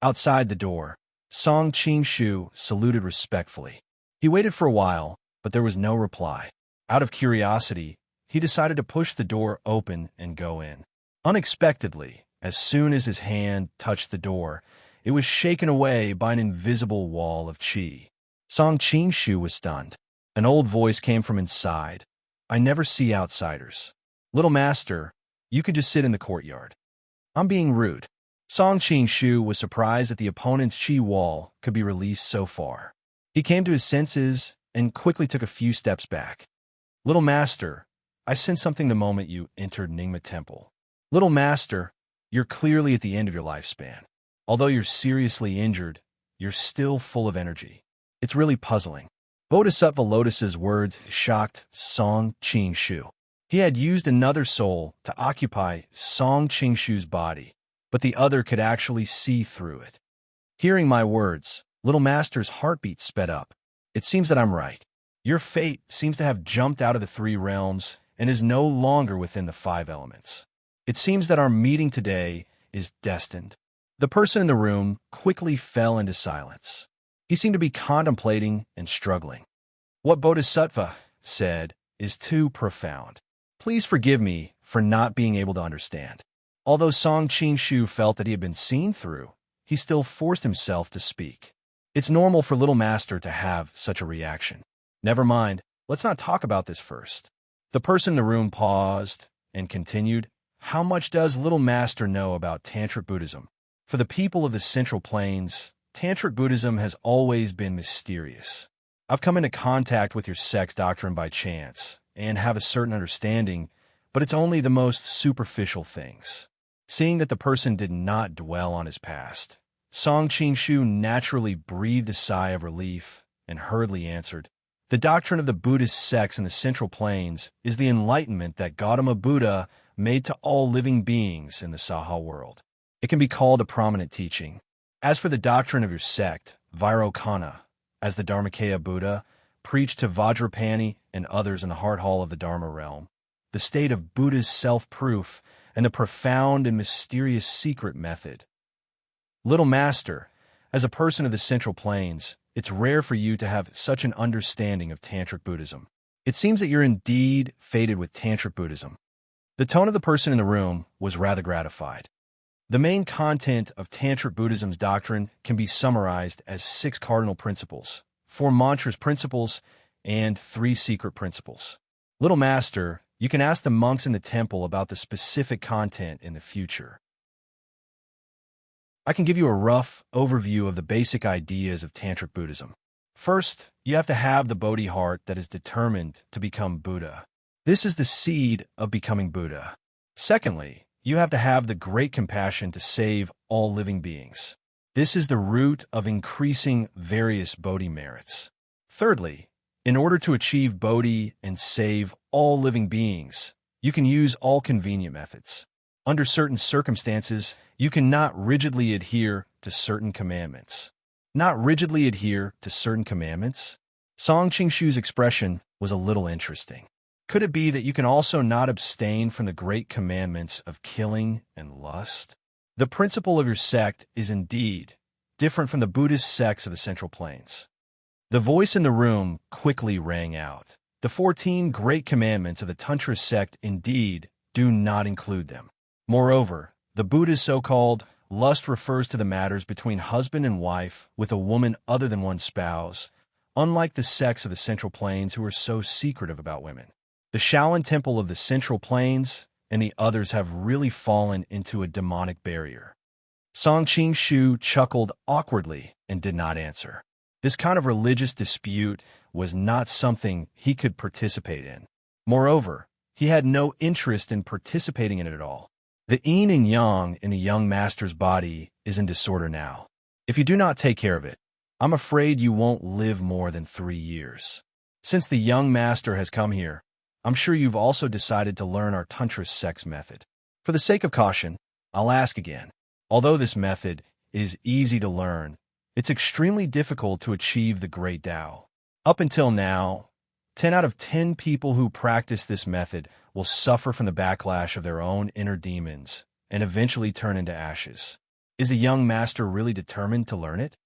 Outside the door, Song Qingshu saluted respectfully. He waited for a while, but there was no reply. Out of curiosity, he decided to push the door open and go in. Unexpectedly, as soon as his hand touched the door, it was shaken away by an invisible wall of qi. Song Qingshu was stunned. An old voice came from inside. I never see outsiders. Little Master, you can just sit in the courtyard. I'm being rude. Song Qingshu was surprised that the opponent's qi wall could be released so far. He came to his senses and quickly took a few steps back. Little Master, I sensed something the moment you entered Nyingma Temple. Little Master, you're clearly at the end of your lifespan. Although you're seriously injured, you're still full of energy. It's really puzzling. Bodhisattva Lotus's words shocked Song Qingshu. He had used another soul to occupy Song Qingshu's body, but the other could actually see through it. Hearing my words, Little Master's heartbeat sped up. It seems that I'm right. Your fate seems to have jumped out of the 3 realms and is no longer within the 5 elements. It seems that our meeting today is destined. The person in the room quickly fell into silence. He seemed to be contemplating and struggling. What Bodhisattva said is too profound. Please forgive me for not being able to understand. Although Song Qingshu felt that he had been seen through, he still forced himself to speak. It's normal for Little Master to have such a reaction. Never mind, let's not talk about this first. The person in the room paused and continued, "How much does Little Master know about Tantric Buddhism?" For the people of the Central Plains, Tantric Buddhism has always been mysterious. I've come into contact with your sect's doctrine by chance and have a certain understanding, but it's only the most superficial things. Seeing that the person did not dwell on his past, Song Qing-shu naturally breathed a sigh of relief and hurriedly answered, "The doctrine of the Buddhist sects in the Central Plains is the enlightenment that Gautama Buddha made to all living beings in the Saha world. It can be called a prominent teaching. As for the doctrine of your sect, Vairocana, as the Dharmakaya Buddha preached to Vajrapani and others in the heart hall of the Dharma realm, the state of Buddha's self-proof and the profound and mysterious secret method. Little Master, as a person of the Central Plains, it's rare for you to have such an understanding of Tantric Buddhism. It seems that you're indeed fated with Tantric Buddhism." The tone of the person in the room was rather gratified. The main content of Tantric Buddhism's doctrine can be summarized as 6 cardinal principles, 4 mantras principles, and 3 secret principles. Little Master, you can ask the monks in the temple about the specific content in the future. I can give you a rough overview of the basic ideas of Tantric Buddhism. First, you have to have the Bodhi heart that is determined to become Buddha. This is the seed of becoming Buddha. Secondly, you have to have the great compassion to save all living beings. This is the root of increasing various Bodhi merits. Thirdly, in order to achieve Bodhi and save all living beings, you can use all convenient methods. Under certain circumstances, you cannot rigidly adhere to certain commandments. Not rigidly adhere to certain commandments? Song Qing-shu's expression was a little interesting. Could it be that you can also not abstain from the great commandments of killing and lust? The principle of your sect is indeed different from the Buddhist sects of the Central Plains. The voice in the room quickly rang out. The 14 great commandments of the Tantra sect indeed do not include them. Moreover, the Buddha's so-called lust refers to the matters between husband and wife with a woman other than one's spouse, unlike the sects of the Central Plains who are so secretive about women. The Shaolin Temple of the Central Plains and the others have really fallen into a demonic barrier. Song Qing-shu chuckled awkwardly and did not answer. This kind of religious dispute was not something he could participate in. Moreover, he had no interest in participating in it at all. The yin and yang in the young master's body is in disorder now. If you do not take care of it, I'm afraid you won't live more than 3 years. Since the young master has come here, I'm sure you've also decided to learn our Tantra sex method. For the sake of caution, I'll ask again. Although this method is easy to learn, it's extremely difficult to achieve the great Tao. Up until now, 10 out of 10 people who practice this method will suffer from the backlash of their own inner demons and eventually turn into ashes. Is the young master really determined to learn it?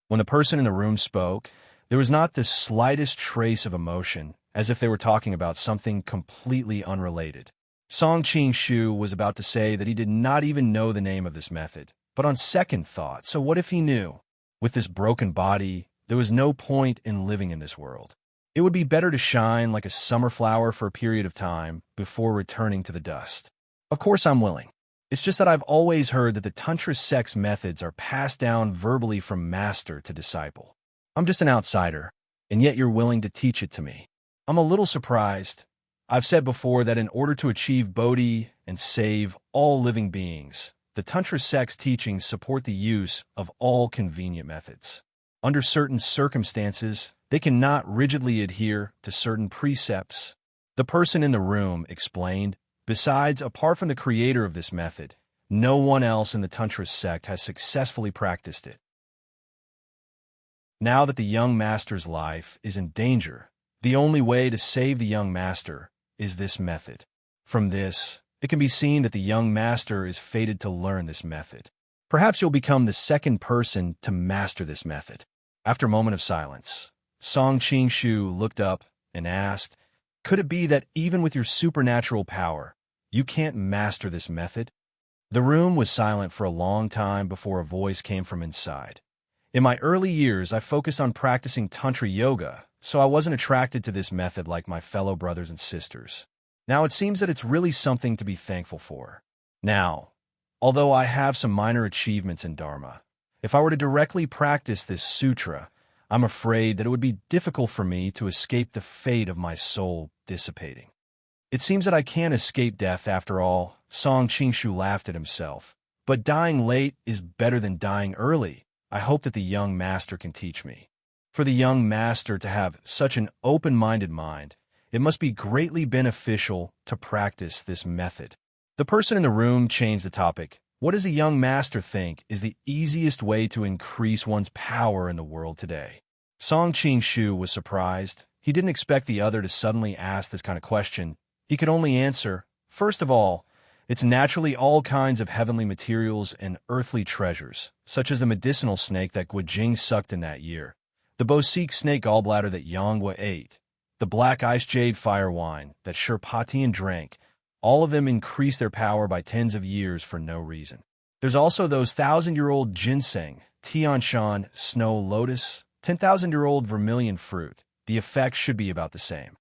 When the person in the room spoke, there was not the slightest trace of emotion, as if they were talking about something completely unrelated. Song Qing-shu was about to say that he did not even know the name of this method, but on second thought, so what if he knew? With this broken body, there was no point in living in this world. It would be better to shine like a summer flower for a period of time before returning to the dust. Of course I'm willing. It's just that I've always heard that the Tantra sex methods are passed down verbally from master to disciple. I'm just an outsider, and yet you're willing to teach it to me. I'm a little surprised. I've said before that in order to achieve Bodhi and save all living beings, the Tantra sect's teachings support the use of all convenient methods. Under certain circumstances, they cannot rigidly adhere to certain precepts. The person in the room explained, besides, apart from the creator of this method, no one else in the Tantra sect has successfully practiced it. Now that the young master's life is in danger, the only way to save the young master is this method. From this, it can be seen that the young master is fated to learn this method. Perhaps you'll become the second person to master this method. After a moment of silence, Song Qing-shu looked up and asked, "Could it be that even with your supernatural power, you can't master this method?" The room was silent for a long time before a voice came from inside. In my early years, I focused on practicing Tantra yoga, so I wasn't attracted to this method like my fellow brothers and sisters. Now it seems that it's really something to be thankful for. Now, although I have some minor achievements in Dharma, if I were to directly practice this sutra, I'm afraid that it would be difficult for me to escape the fate of my soul dissipating. It seems that I can't escape death after all. Song Qingshu laughed at himself. But dying late is better than dying early. I hope that the young master can teach me. For the young master to have such an open-minded mind, it must be greatly beneficial to practice this method. The person in the room changed the topic. What does the young master think is the easiest way to increase one's power in the world today? Song Qingshu was surprised. He didn't expect the other to suddenly ask this kind of question. He could only answer, first of all, it's naturally all kinds of heavenly materials and earthly treasures, such as the medicinal snake that Guijing sucked in that year, the Bosik snake gallbladder that Yonghua ate, the black ice jade fire wine that Shirpatian drank. All of them increase their power by tens of years for no reason. There's also those 1,000-year-old ginseng, tianshan, snow lotus, 10,000-year-old vermilion fruit. The effects should be about the same.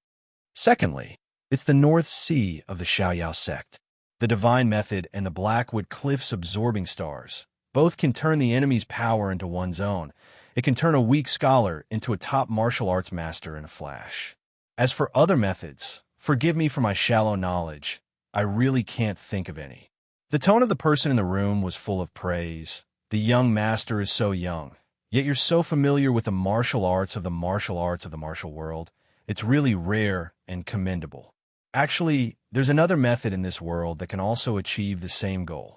Secondly, it's the North Sea of the Xiaoyao sect. The divine method and the Blackwood Cliffs absorbing stars. Both can turn the enemy's power into one's own. It can turn a weak scholar into a top martial arts master in a flash. As for other methods, forgive me for my shallow knowledge. I really can't think of any. The tone of the person in the room was full of praise. The young master is so young, yet you're so familiar with the martial arts of the martial arts of the martial world. It's really rare and commendable. Actually, there's another method in this world that can also achieve the same goal.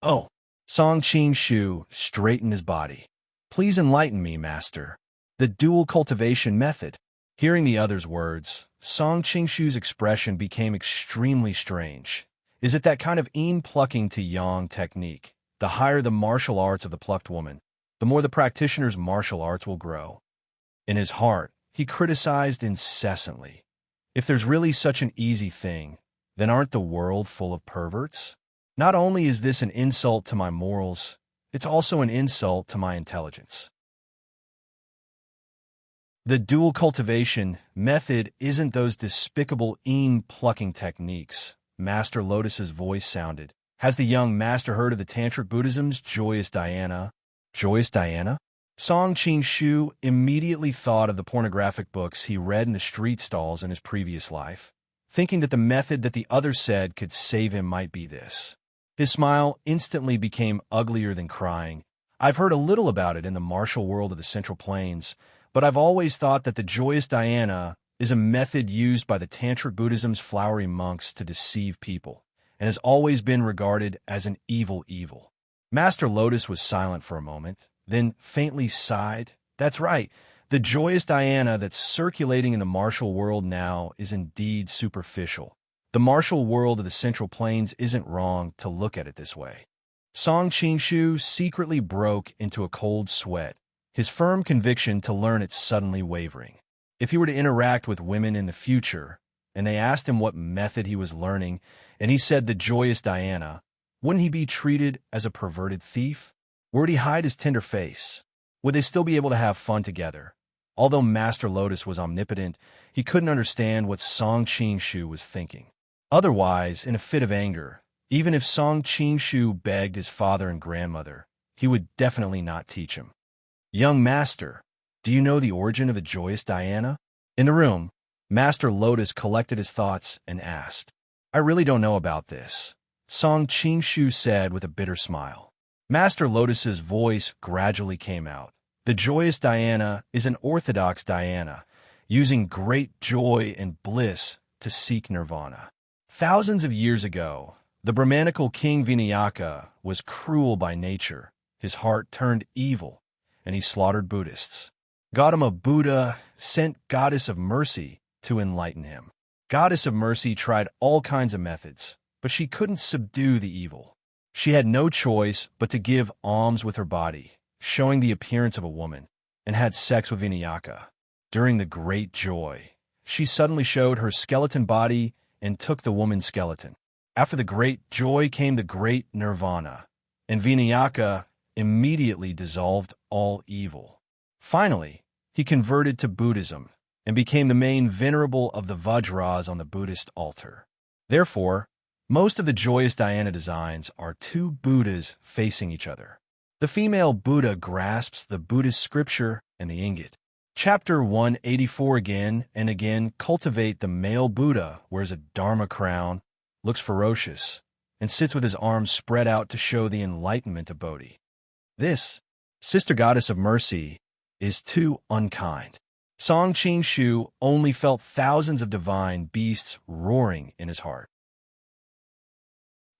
Oh, Song Qingshu straightened his body. Please enlighten me, master. The dual cultivation method. Hearing the other's words, Song Qingshu's expression became extremely strange. Is it that kind of plucking to yang technique? The higher the martial arts of the plucked woman, the more the practitioner's martial arts will grow. In his heart, he criticized incessantly. If there's really such an easy thing, then aren't the world full of perverts? Not only is this an insult to my morals, it's also an insult to my intelligence. The dual cultivation method isn't those despicable plucking techniques. Master Lotus's voice sounded. Has the young master heard of the Tantric Buddhism's joyous Dhyana? Joyous Dhyana? Song Qingshu immediately thought of the pornographic books he read in the street stalls in his previous life, thinking that the method that the other said could save him might be this. His smile instantly became uglier than crying. I've heard a little about it in the martial world of the Central Plains, but I've always thought that the joyous Dhyana is a method used by the Tantric Buddhism's flowery monks to deceive people, and has always been regarded as an evil. Master Lotus was silent for a moment, then faintly sighed. That's right, the joyous Dhyana that's circulating in the martial world now is indeed superficial. The martial world of the Central Plains isn't wrong to look at it this way. Song Qingshu secretly broke into a cold sweat, his firm conviction to learn it suddenly wavering. If he were to interact with women in the future, and they asked him what method he was learning, and he said the joyous Dhyana, wouldn't he be treated as a perverted thief? Where'd he hide his tender face? Would they still be able to have fun together? Although Master Lotus was omnipotent, he couldn't understand what Song Qingshu was thinking. Otherwise, in a fit of anger, even if Song Qingshu begged his father and grandmother, he would definitely not teach him. Young master, do you know the origin of the joyous Dhyana? In the room, Master Lotus collected his thoughts and asked. I really don't know about this, Song Qingshu said with a bitter smile. Master Lotus's voice gradually came out. The joyous Dhyana is an orthodox Dhyana, using great joy and bliss to seek nirvana. Thousands of years ago, the Brahmanical king Vinayaka was cruel by nature. His heart turned evil, and he slaughtered Buddhists. Gautama Buddha sent Goddess of Mercy to enlighten him. Goddess of Mercy tried all kinds of methods, but she couldn't subdue the evil. She had no choice but to give alms with her body, showing the appearance of a woman, and had sex with Vinayaka. During the great joy, she suddenly showed her skeleton body and took the woman's skeleton. After the great joy came the great nirvana, and Vinayaka immediately dissolved all evil. Finally, he converted to Buddhism and became the main venerable of the Vajras on the Buddhist altar. Therefore, most of the joyous Dhyana designs are two Buddhas facing each other. The female Buddha grasps the Buddhist scripture and the ingot. Chapter 184 again and again cultivate the male Buddha wears a Dharma crown, looks ferocious, and sits with his arms spread out to show the enlightenment of Bodhi. This, sister goddess of mercy, is too unkind. Song Qing Shu only felt thousands of divine beasts roaring in his heart.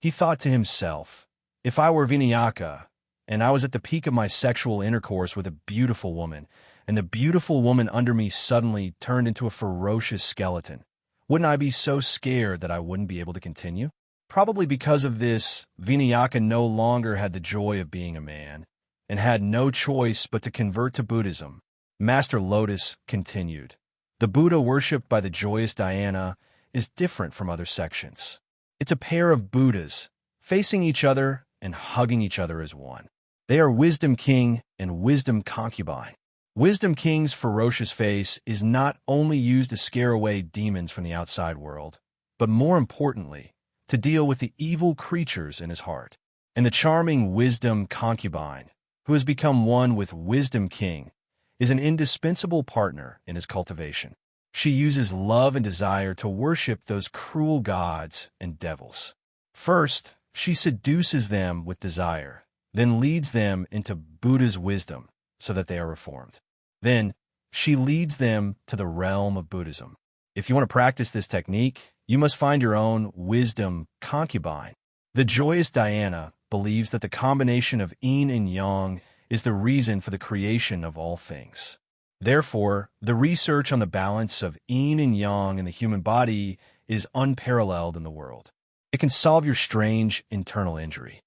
He thought to himself, if I were Vinayaka, and I was at the peak of my sexual intercourse with a beautiful woman, and the beautiful woman under me suddenly turned into a ferocious skeleton, wouldn't I be so scared that I wouldn't be able to continue? Probably because of this, Vinayaka no longer had the joy of being a man, and had no choice but to convert to Buddhism. Master Lotus continued, the Buddha worshipped by the joyous Dhyana is different from other sections. It's a pair of Buddhas, facing each other and hugging each other as one. They are Wisdom King and Wisdom Concubine. Wisdom King's ferocious face is not only used to scare away demons from the outside world, but more importantly, to deal with the evil creatures in his heart. And the charming Wisdom Concubine, who has become one with Wisdom King, is an indispensable partner in his cultivation. She uses love and desire to worship those cruel gods and devils. First, she seduces them with desire, then leads them into Buddha's wisdom so that they are reformed. Then, she leads them to the realm of Buddhism. If you want to practice this technique, you must find your own Wisdom Concubine. The joyous Dhyana believes that the combination of yin and yang is the reason for the creation of all things. Therefore, the research on the balance of yin and yang in the human body is unparalleled in the world. It can solve your strange internal injury.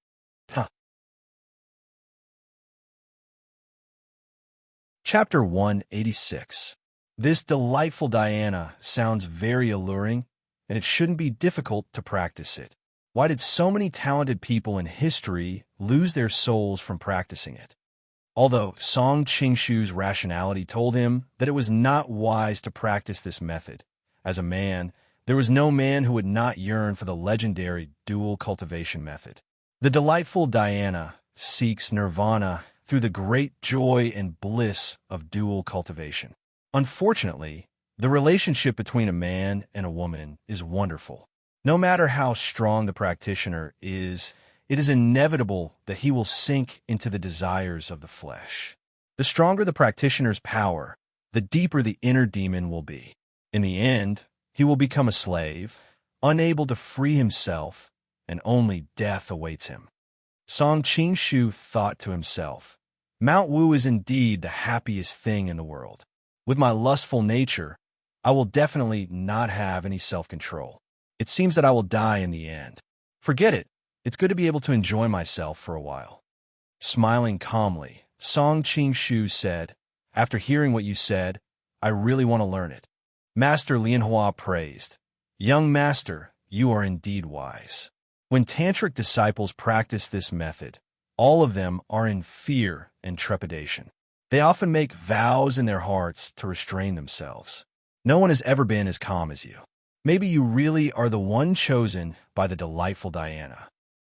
Chapter 186. This delightful Dhyana sounds very alluring, and it shouldn't be difficult to practice it. Why did so many talented people in history lose their souls from practicing it? Although Song Qingshu's rationality told him that it was not wise to practice this method, as a man, there was no man who would not yearn for the legendary dual cultivation method. The delightful Dhyana seeks nirvana through the great joy and bliss of dual cultivation. Unfortunately, the relationship between a man and a woman is wonderful. No matter how strong the practitioner is, it is inevitable that he will sink into the desires of the flesh. The stronger the practitioner's power, the deeper the inner demon will be. In the end, he will become a slave, unable to free himself, and only death awaits him. Song Qingshu thought to himself, Mount Wu is indeed the happiest thing in the world. With my lustful nature, I will definitely not have any self-control. It seems that I will die in the end. Forget it. It's good to be able to enjoy myself for a while. Smiling calmly, Song Qingshu said, after hearing what you said, I really want to learn it. Master Lianhua praised, Young master, you are indeed wise. When tantric disciples practice this method, all of them are in fear and trepidation. They often make vows in their hearts to restrain themselves. No one has ever been as calm as you. Maybe you really are the one chosen by the delightful Dhyana.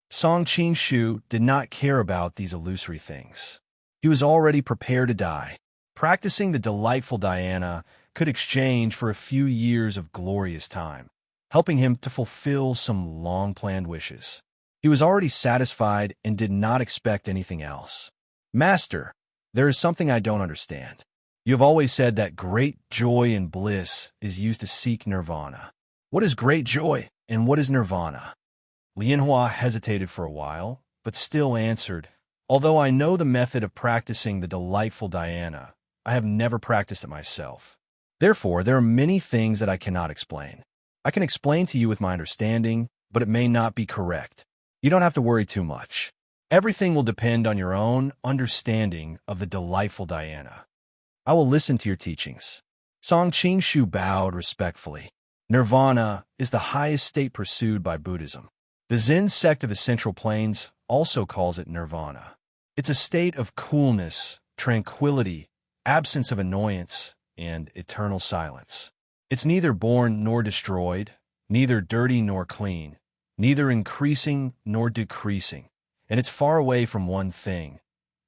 Song Qingshu did not care about these illusory things. He was already prepared to die. Practicing the delightful Dhyana could exchange for a few years of glorious time, helping him to fulfill some long-planned wishes. He was already satisfied and did not expect anything else. Master, there is something I don't understand. You have always said that great joy and bliss is used to seek nirvana. What is great joy and what is nirvana? Lianhua hesitated for a while, but still answered, Although I know the method of practicing the delightful Dhyana, I have never practiced it myself. Therefore, there are many things that I cannot explain. I can explain to you with my understanding, but it may not be correct. You don't have to worry too much. Everything will depend on your own understanding of the delightful Dhyana. I will listen to your teachings. Song Qingshu bowed respectfully. Nirvana is the highest state pursued by Buddhism. The Zen sect of the Central Plains also calls it nirvana. It's a state of coolness, tranquility, absence of annoyance, and eternal silence. It's neither born nor destroyed, neither dirty nor clean, neither increasing nor decreasing, and it's far away from one thing,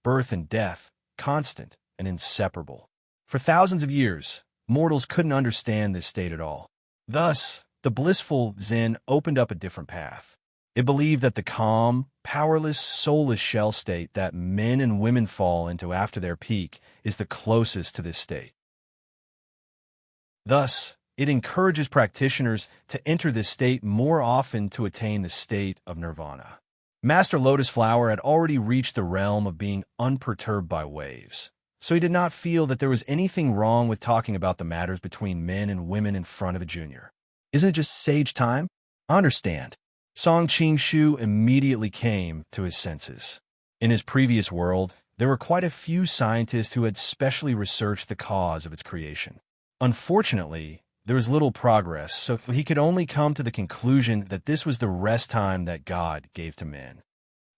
birth and death, constant and inseparable. For thousands of years, mortals couldn't understand this state at all. Thus, the blissful Zen opened up a different path. It believed that the calm, powerless, soulless shell state that men and women fall into after their peak is the closest to this state. Thus, it encourages practitioners to enter this state more often to attain the state of nirvana. Master Lotus Flower had already reached the realm of being unperturbed by waves, so he did not feel that there was anything wrong with talking about the matters between men and women in front of a junior. Isn't it just sage time? I understand. Song Qing-shu immediately came to his senses. In his previous world, there were quite a few scientists who had specially researched the cause of its creation. Unfortunately, there was little progress, so he could only come to the conclusion that this was the rest time that God gave to men.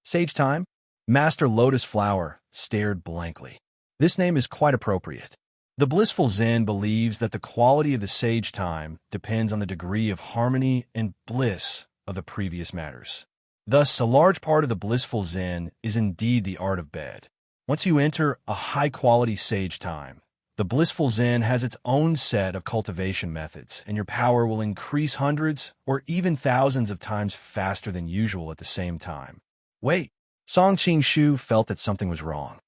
Sage time? Master Lotus Flower stared blankly. This name is quite appropriate. The blissful Zen believes that the quality of the sage time depends on the degree of harmony and bliss of the previous matters. Thus, a large part of the blissful Zen is indeed the art of bed. Once you enter a high-quality sage time, the blissful Zen has its own set of cultivation methods, and your power will increase hundreds or even thousands of times faster than usual at the same time. Wait, Song Qing-shu felt that something was wrong.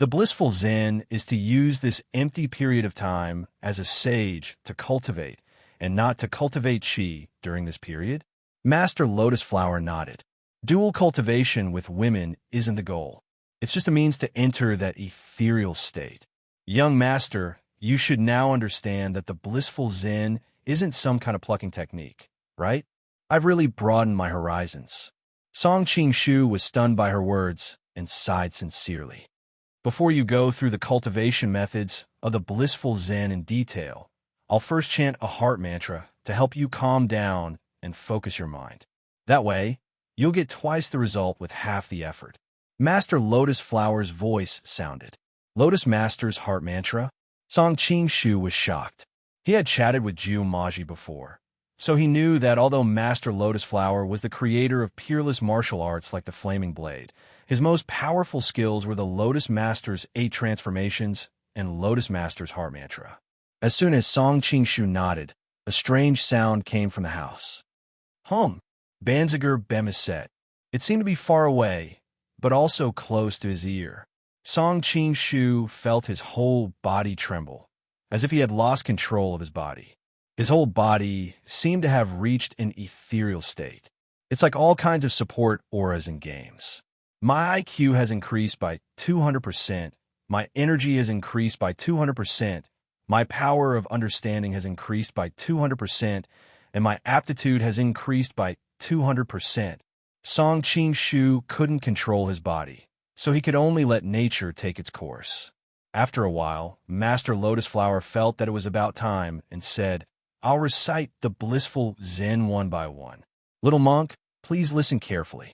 The blissful Zen is to use this empty period of time as a sage to cultivate, and not to cultivate qi during this period? Master Lotus Flower nodded. Dual cultivation with women isn't the goal. It's just a means to enter that ethereal state. Young master, you should now understand that the blissful Zen isn't some kind of plucking technique, right? I've really broadened my horizons. Song Qing-shu was stunned by her words and sighed sincerely. Before you go through the cultivation methods of the blissful Zen in detail, I'll first chant a heart mantra to help you calm down and focus your mind. That way, you'll get twice the result with half the effort. Master Lotus Flower's voice sounded. Lotus Master's heart mantra? Song Qing-shu was shocked. He had chatted with Jiu Maji before, so he knew that although Master Lotus Flower was the creator of peerless martial arts like the Flaming Blade, his most powerful skills were the Lotus Master's 8 transformations and Lotus Master's heart mantra. As soon as Song Qing-shu nodded, a strange sound came from the house. Banziger Bemiset. It seemed to be far away, but also close to his ear. Song Qing-shu felt his whole body tremble, as if he had lost control of his body. His whole body seemed to have reached an ethereal state. It's like all kinds of support auras in games. My IQ has increased by 200%, my energy has increased by 200%, my power of understanding has increased by 200%, and my aptitude has increased by 200%. Song Qing-shu couldn't control his body, so he could only let nature take its course. After a while, Master Lotus Flower felt that it was about time and said, I'll recite the blissful Zen one by one. Little monk, please listen carefully.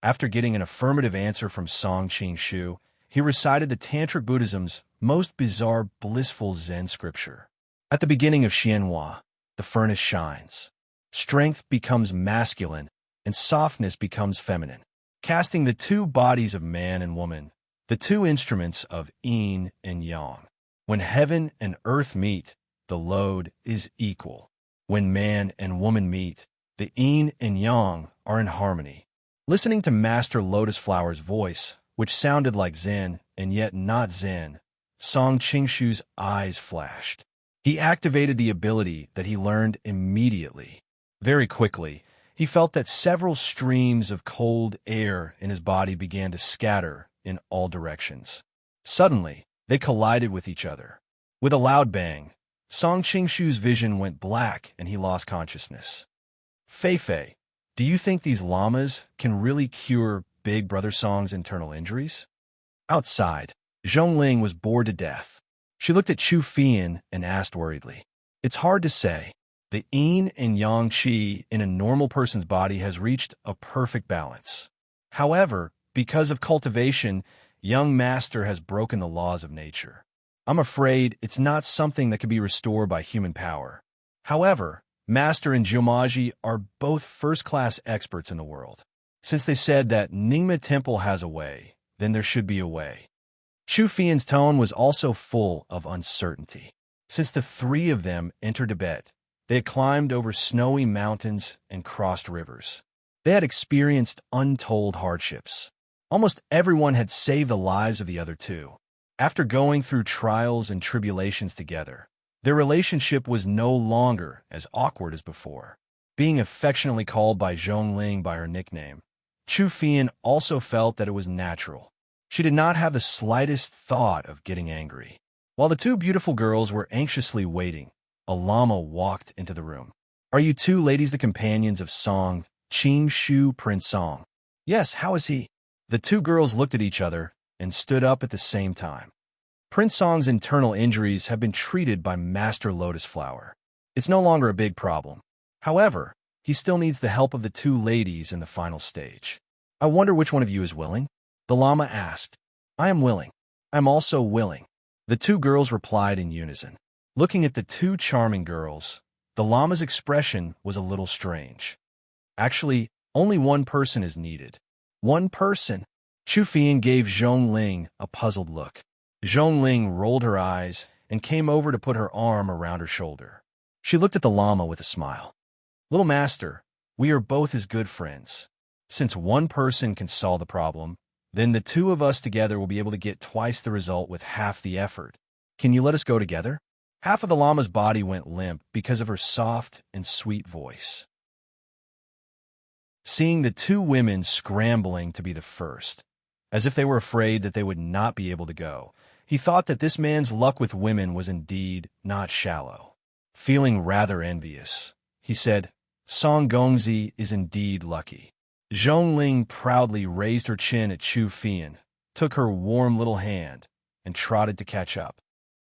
After getting an affirmative answer from Song Qing-shu, he recited the Tantric Buddhism's most bizarre blissful Zen scripture. At the beginning of Xianhua, the furnace shines. Strength becomes masculine, and softness becomes feminine. Casting the two bodies of man and woman, the two instruments of yin and yang. When heaven and earth meet, the load is equal. When man and woman meet, the yin and yang are in harmony. Listening to Master Lotus Flower's voice, which sounded like Zen and yet not Zen, Song Qing-shu's eyes flashed. He activated the ability that he learned immediately. Very quickly, he felt that several streams of cold air in his body began to scatter in all directions. Suddenly, they collided with each other. With a loud bang, Song Qing-shu's vision went black and he lost consciousness. Fei, do you think these llamas can really cure Big Brother Song's internal injuries? Outside, Zhongling was bored to death. She looked at Chu Fian and asked worriedly, It's hard to say. The yin and yang qi in a normal person's body has reached a perfect balance. However, because of cultivation, young master has broken the laws of nature. I'm afraid it's not something that can be restored by human power. However, Master and Jomaji are both first-class experts in the world. Since they said that Ningma Temple has a way, then there should be a way. Chu Fian's tone was also full of uncertainty. Since the three of them entered Tibet, they had climbed over snowy mountains and crossed rivers. They had experienced untold hardships. Almost everyone had saved the lives of the other two. After going through trials and tribulations together, their relationship was no longer as awkward as before. Being affectionately called by Zhongling by her nickname, Chu Fian also felt that it was natural. She did not have the slightest thought of getting angry. While the two beautiful girls were anxiously waiting, a lama walked into the room. "Are you two ladies the companions of Song Qing Shu Prince Song?" "Yes, how is he?" The two girls looked at each other and stood up at the same time. Prince Song's internal injuries have been treated by Master Lotus Flower. It's no longer a big problem. However, he still needs the help of the two ladies in the final stage. "I wonder which one of you is willing?" the Lama asked. "I am willing. I am also willing," the two girls replied in unison. Looking at the two charming girls, the Lama's expression was a little strange. "Actually, only one person is needed." "One person?" Chu Fian gave Zhongling a puzzled look. Zhongling rolled her eyes and came over to put her arm around her shoulder. She looked at the Lama with a smile. "Little Master, we are both as good friends. Since one person can solve the problem, then the two of us together will be able to get twice the result with half the effort. Can you let us go together?" Half of the Lama's body went limp because of her soft and sweet voice. Seeing the two women scrambling to be the first, as if they were afraid that they would not be able to go, he thought that this man's luck with women was indeed not shallow. Feeling rather envious, he said, "Song Gongzi is indeed lucky." Zhongling proudly raised her chin at Chu Fian, took her warm little hand, and trotted to catch up.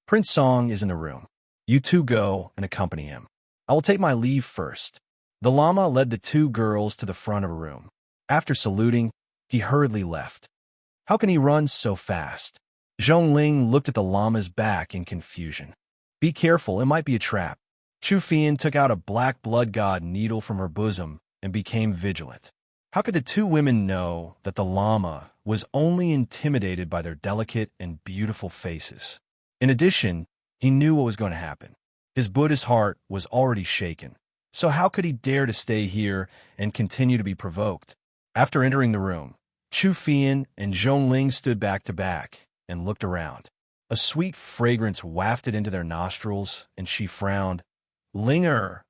"Prince Song is in the room. You two go and accompany him. I will take my leave first." The Lama led the two girls to the front of a room. After saluting, he hurriedly left. "How can he run so fast?" Zhongling looked at the Lama's back in confusion. "Be careful, it might be a trap." Chu Fian took out a black blood god needle from her bosom and became vigilant. How could the two women know that the Lama was only intimidated by their delicate and beautiful faces? In addition, he knew what was going to happen. His Buddhist heart was already shaken. So how could he dare to stay here and continue to be provoked? After entering the room, Chu Fian and Zhongling stood back to back and looked around. A sweet fragrance wafted into their nostrils, and she frowned. "Linger,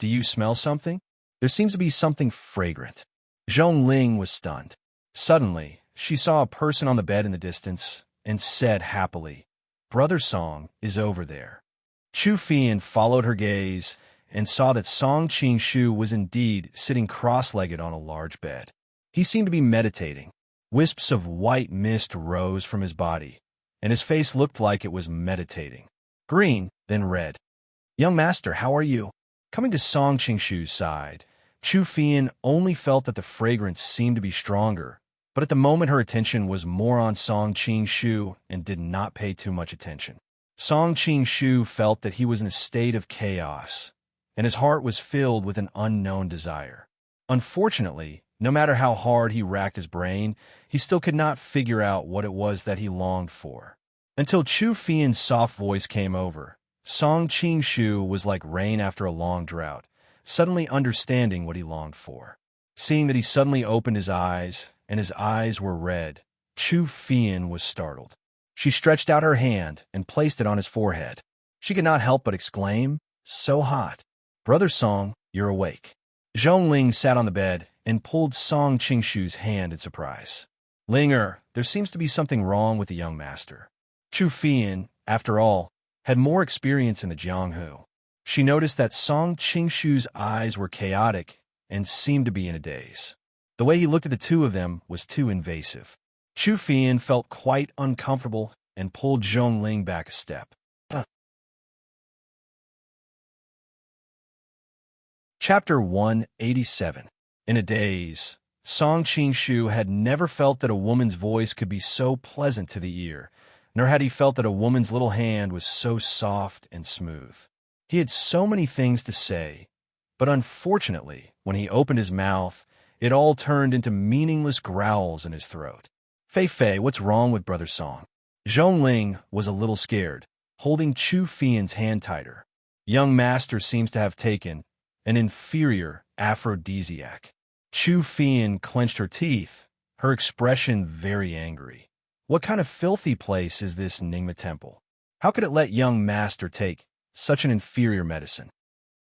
do you smell something? There seems to be something fragrant." Zhongling was stunned. Suddenly, she saw a person on the bed in the distance and said happily, "Brother Song is over there." Chu Fian followed her gaze and saw that Song Qingshu was indeed sitting cross-legged on a large bed. He seemed to be meditating. Wisps of white mist rose from his body, and his face looked like it was meditating. Green, then red. "Young master, how are you?" Coming to Song Qingshu's side, Chu Fian only felt that the fragrance seemed to be stronger, but at the moment her attention was more on Song Qingshu and did not pay too much attention. Song Qingshu felt that he was in a state of chaos, and his heart was filled with an unknown desire. Unfortunately, no matter how hard he racked his brain, he still could not figure out what it was that he longed for. Until Chu Fian's soft voice came over, Song Qingshu was like rain after a long drought, suddenly understanding what he longed for. Seeing that he suddenly opened his eyes, and his eyes were red, Chu Fian was startled. She stretched out her hand and placed it on his forehead. She could not help but exclaim, "So hot." "Brother Song, you're awake." Zhongling sat on the bed and pulled Song Qingshu's hand in surprise. "Linger, there seems to be something wrong with the young master." Chu Fian, after all, had more experience in the Jianghu. She noticed that Song Qingshu's eyes were chaotic and seemed to be in a daze. The way he looked at the two of them was too invasive. Chu Fian felt quite uncomfortable and pulled Zhongling back a step. Chapter 187. In a daze, Song Qingshu had never felt that a woman's voice could be so pleasant to the ear, nor had he felt that a woman's little hand was so soft and smooth. He had so many things to say, but unfortunately, when he opened his mouth, it all turned into meaningless growls in his throat. Fei, what's wrong with Brother Song? Zhongling was a little scared, holding Chu Fian's hand tighter. Young master seems to have taken an inferior aphrodisiac. Chu Fian clenched her teeth, her expression very angry. What kind of filthy place is this Ningma temple? How could it let young master take such an inferior medicine?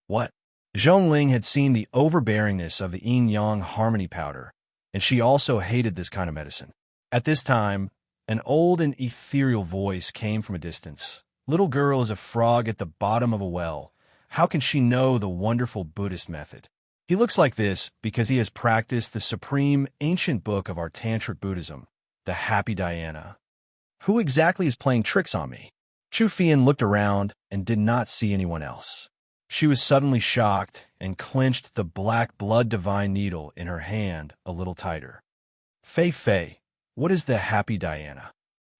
What? Zhongling had seen the overbearingness of the yin-yang harmony powder, and she also hated this kind of medicine. At this time, an old and ethereal voice came from a distance. Little girl is a frog at the bottom of a well. How can she know the wonderful Buddhist method? He looks like this because he has practiced the supreme ancient book of our Tantric Buddhism, the Happy Dhyana. Who exactly is playing tricks on me? Chu Fian looked around and did not see anyone else. She was suddenly shocked and clenched the black blood divine needle in her hand a little tighter. Fei, what is the Happy Dhyana?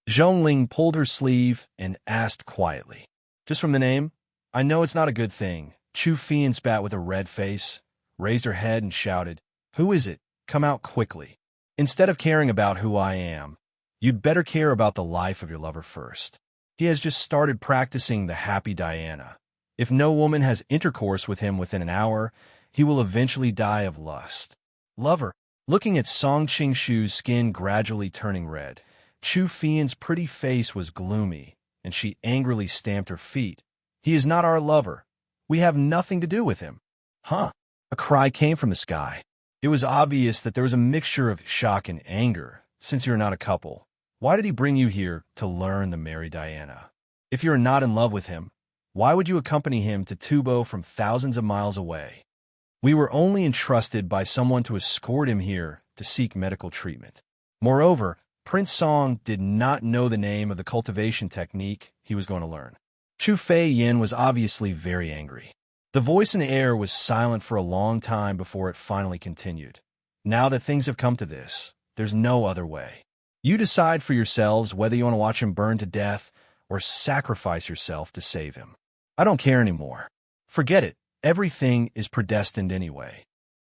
Zhongling pulled her sleeve and asked quietly. Just from the name, I know it's not a good thing. Chu Fian spat with a red face, raised her head and shouted, Who is it? Come out quickly. Instead of caring about who I am, you'd better care about the life of your lover first. He has just started practicing the Happy Dhyana. If no woman has intercourse with him within an hour, he will eventually die of lust. Lover. Looking at Song Qingshu's skin gradually turning red, Chu Fian's pretty face was gloomy, and she angrily stamped her feet. He is not our lover. We have nothing to do with him. Huh? A cry came from the sky. It was obvious that there was a mixture of shock and anger, since you're not a couple. Why did he bring you here to learn the Mary Dhyana? If you're not in love with him, why would you accompany him to Tubo from thousands of miles away? We were only entrusted by someone to escort him here to seek medical treatment. Moreover, Prince Song did not know the name of the cultivation technique he was going to learn. Chu Fei Yin was obviously very angry. The voice in the air was silent for a long time before it finally continued. Now that things have come to this, there's no other way. You decide for yourselves whether you want to watch him burn to death or sacrifice yourself to save him. I don't care anymore. Forget it. Everything is predestined anyway.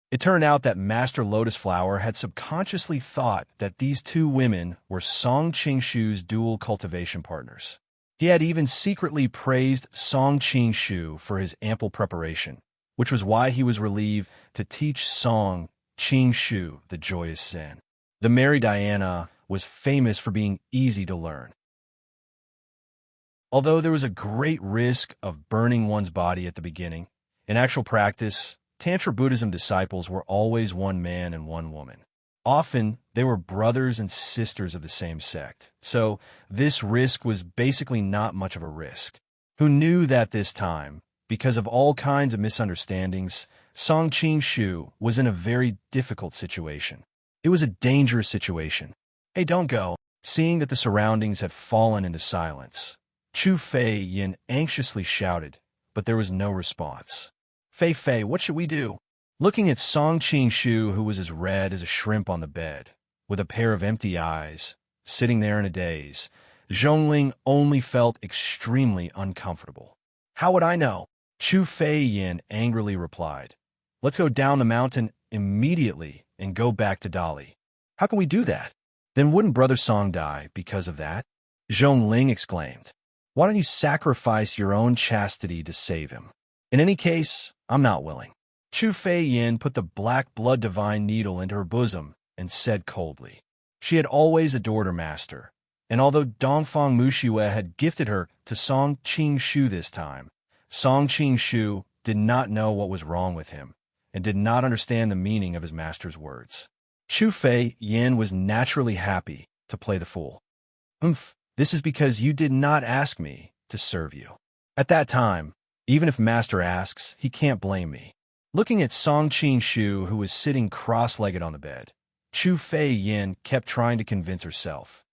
It turned out that Master Lotus Flower had subconsciously thought that these two women were Song Qingshu's dual cultivation partners. He had even secretly praised Song Qingshu for his ample preparation, which was why he was relieved to teach Song Qingshu the joyous Zen. The Mary Dhyana was famous for being easy to learn. Although there was a great risk of burning one's body at the beginning, in actual practice, Tantra Buddhism disciples were always one man and one woman. Often, they were brothers and sisters of the same sect, so this risk was basically not much of a risk. Who knew that this time, because of all kinds of misunderstandings, Song Qingshu was in a very difficult situation. It was a dangerous situation. Hey, don't go. Seeing that the surroundings had fallen into silence, Chu Fei Yin anxiously shouted, but there was no response. Fei, what should we do? Looking at Song Qingshu, who was as red as a shrimp on the bed, with a pair of empty eyes, sitting there in a daze, Zhongling only felt extremely uncomfortable. How would I know? Chu Fei Yin angrily replied. Let's go down the mountain immediately and go back to Dali. How can we do that? Then wouldn't Brother Song die because of that? Zhongling exclaimed. Why don't you sacrifice your own chastity to save him? In any case, I'm not willing. Chu Fei Yin put the black blood divine needle into her bosom and said coldly. She had always adored her master, and although Dongfang Muxiwe had gifted her to Song Qingshu this time, Song Qingshu did not know what was wrong with him and did not understand the meaning of his master's words. Chu Fei Yin was naturally happy to play the fool. This is because you did not ask me to serve you. At that time, even if master asks, he can't blame me. Looking at Song Qingshu, who was sitting cross-legged on the bed, Chu Fei Yin kept trying to convince herself.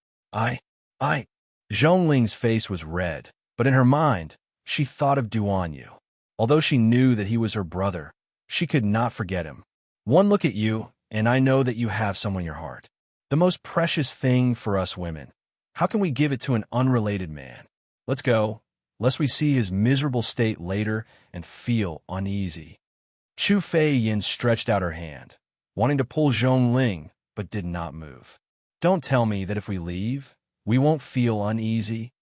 Zhongling's face was red, but in her mind, she thought of Duanyu. Although she knew that he was her brother, she could not forget him. One look at you, and I know that you have someone in your heart. The most precious thing for us women. How can we give it to an unrelated man? Let's go. lest we see his miserable state later and feel uneasy. Chu Fei Yin stretched out her hand, wanting to pull Zhong Ling, but did not move. Don't tell me that if we leave, we won't feel uneasy.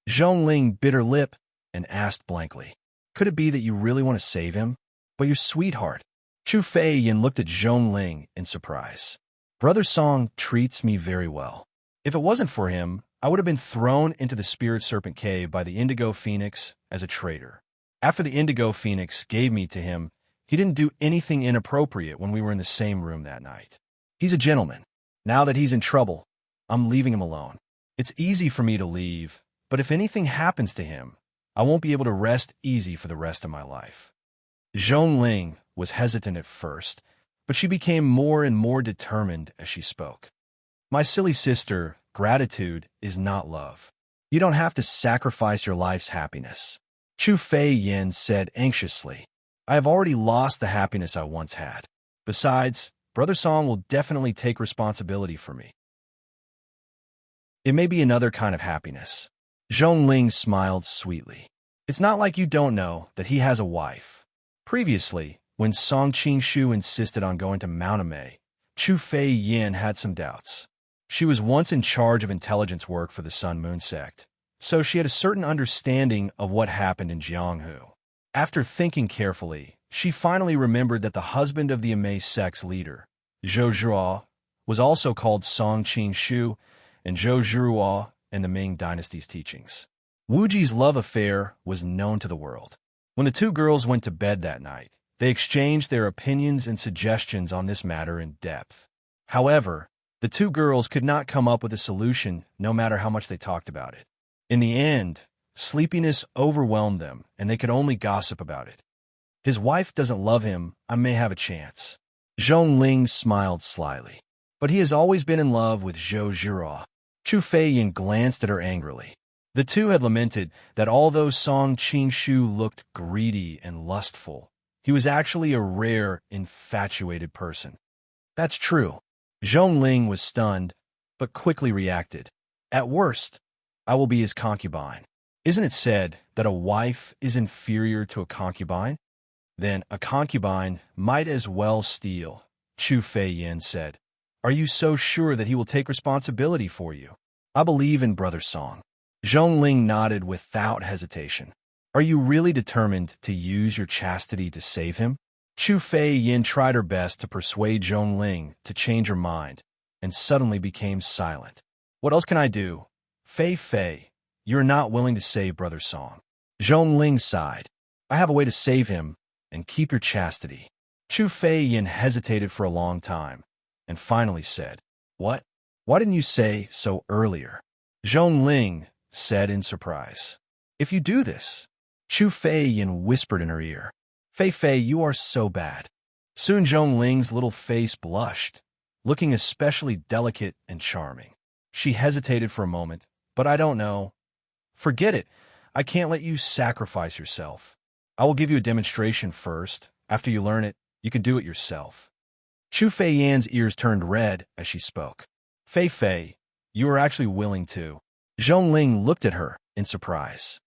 Zhong Ling bit her lip and asked blankly, could it be that you really want to save him? But your sweetheart. Chu Fei Yin looked at Zhong Ling in surprise. Brother Song treats me very well. If it wasn't for him, I would have been thrown into the Spirit Serpent Cave by the Indigo Phoenix as a traitor. After the Indigo Phoenix gave me to him, he didn't do anything inappropriate when we were in the same room that night. He's a gentleman. Now that he's in trouble, I'm leaving him alone. It's easy for me to leave, but if anything happens to him, I won't be able to rest easy for the rest of my life. Zhong Ling was hesitant at first, but she became more and more determined as she spoke. My silly sister, gratitude is not love. You don't have to sacrifice your life's happiness. Chu Fei Yin said anxiously. I have already lost the happiness I once had. Besides, Brother Song will definitely take responsibility for me. It may be another kind of happiness. Zhong Ling smiled sweetly. It's not like you don't know that he has a wife. Previously, when Song Qingshu insisted on going to Mount Amei, Chu Fei Yin had some doubts. She was once in charge of intelligence work for the Sun Moon sect, so she had a certain understanding of what happened in Jianghu. After thinking carefully, she finally remembered that the husband of the Amei sect's leader, Zhou Zhuo, was also called Song Qingshu, and Zhou Zhuo in the Ming Dynasty's teachings. Wu Ji's love affair was known to the world. When the two girls went to bed that night, they exchanged their opinions and suggestions on this matter in depth. However, the two girls could not come up with a solution no matter how much they talked about it. In the end, sleepiness overwhelmed them, and they could only gossip about it. His wife doesn't love him, I may have a chance. Zhong Ling smiled slyly. But he has always been in love with Zhou Zhuo. Chu Fei Yin glanced at her angrily. The two had lamented that although Song Qingshu looked greedy and lustful, he was actually a rare, infatuated person. That's true. Zhong Ling was stunned, but quickly reacted. At worst, I will be his concubine. Isn't it said that a wife is inferior to a concubine? Then a concubine might as well steal, Chu Fei Yin said. Are you so sure that he will take responsibility for you? I believe in Brother Song. Zhong Ling nodded without hesitation. Are you really determined to use your chastity to save him? Chu Fei Yin tried her best to persuade Zhong Ling to change her mind, and suddenly became silent. What else can I do? Fei, you're not willing to save Brother Song. Zhong Ling sighed. I have a way to save him, and keep your chastity. Chu Fei Yin hesitated for a long time, and finally said, What? Why didn't you say so earlier? Zhong Ling said in surprise. If you do this, Chu Fei Yin whispered in her ear. Fei, you are so bad. Soon Zhong Ling's little face blushed, looking especially delicate and charming. She hesitated for a moment, but I don't know. Forget it. I can't let you sacrifice yourself. I will give you a demonstration first. After you learn it, you can do it yourself. Chu Fei Yan's ears turned red as she spoke. Fei, you are actually willing to. Zhong Ling looked at her in surprise.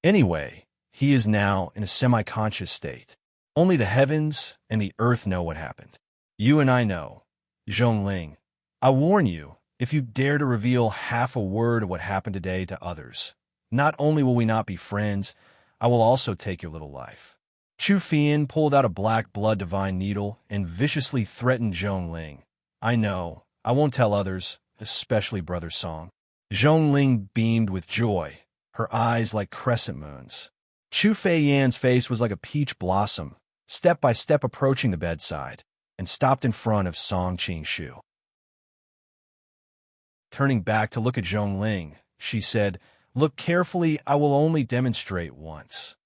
Anyway, he is now in a semi-conscious state. Only the heavens and the earth know what happened. You and I know. Zhong Ling, I warn you, if you dare to reveal half a word of what happened today to others, not only will we not be friends, I will also take your little life. Chu Fian pulled out a black blood divine needle and viciously threatened Zhong Ling. I know. I won't tell others, especially Brother Song. Zhong Ling beamed with joy, her eyes like crescent moons. Chu Fei Yan's face was like a peach blossom, step by step approaching the bedside, and stopped in front of Song Qingshu. Turning back to look at Zhong Ling, she said, Look carefully, I will only demonstrate once.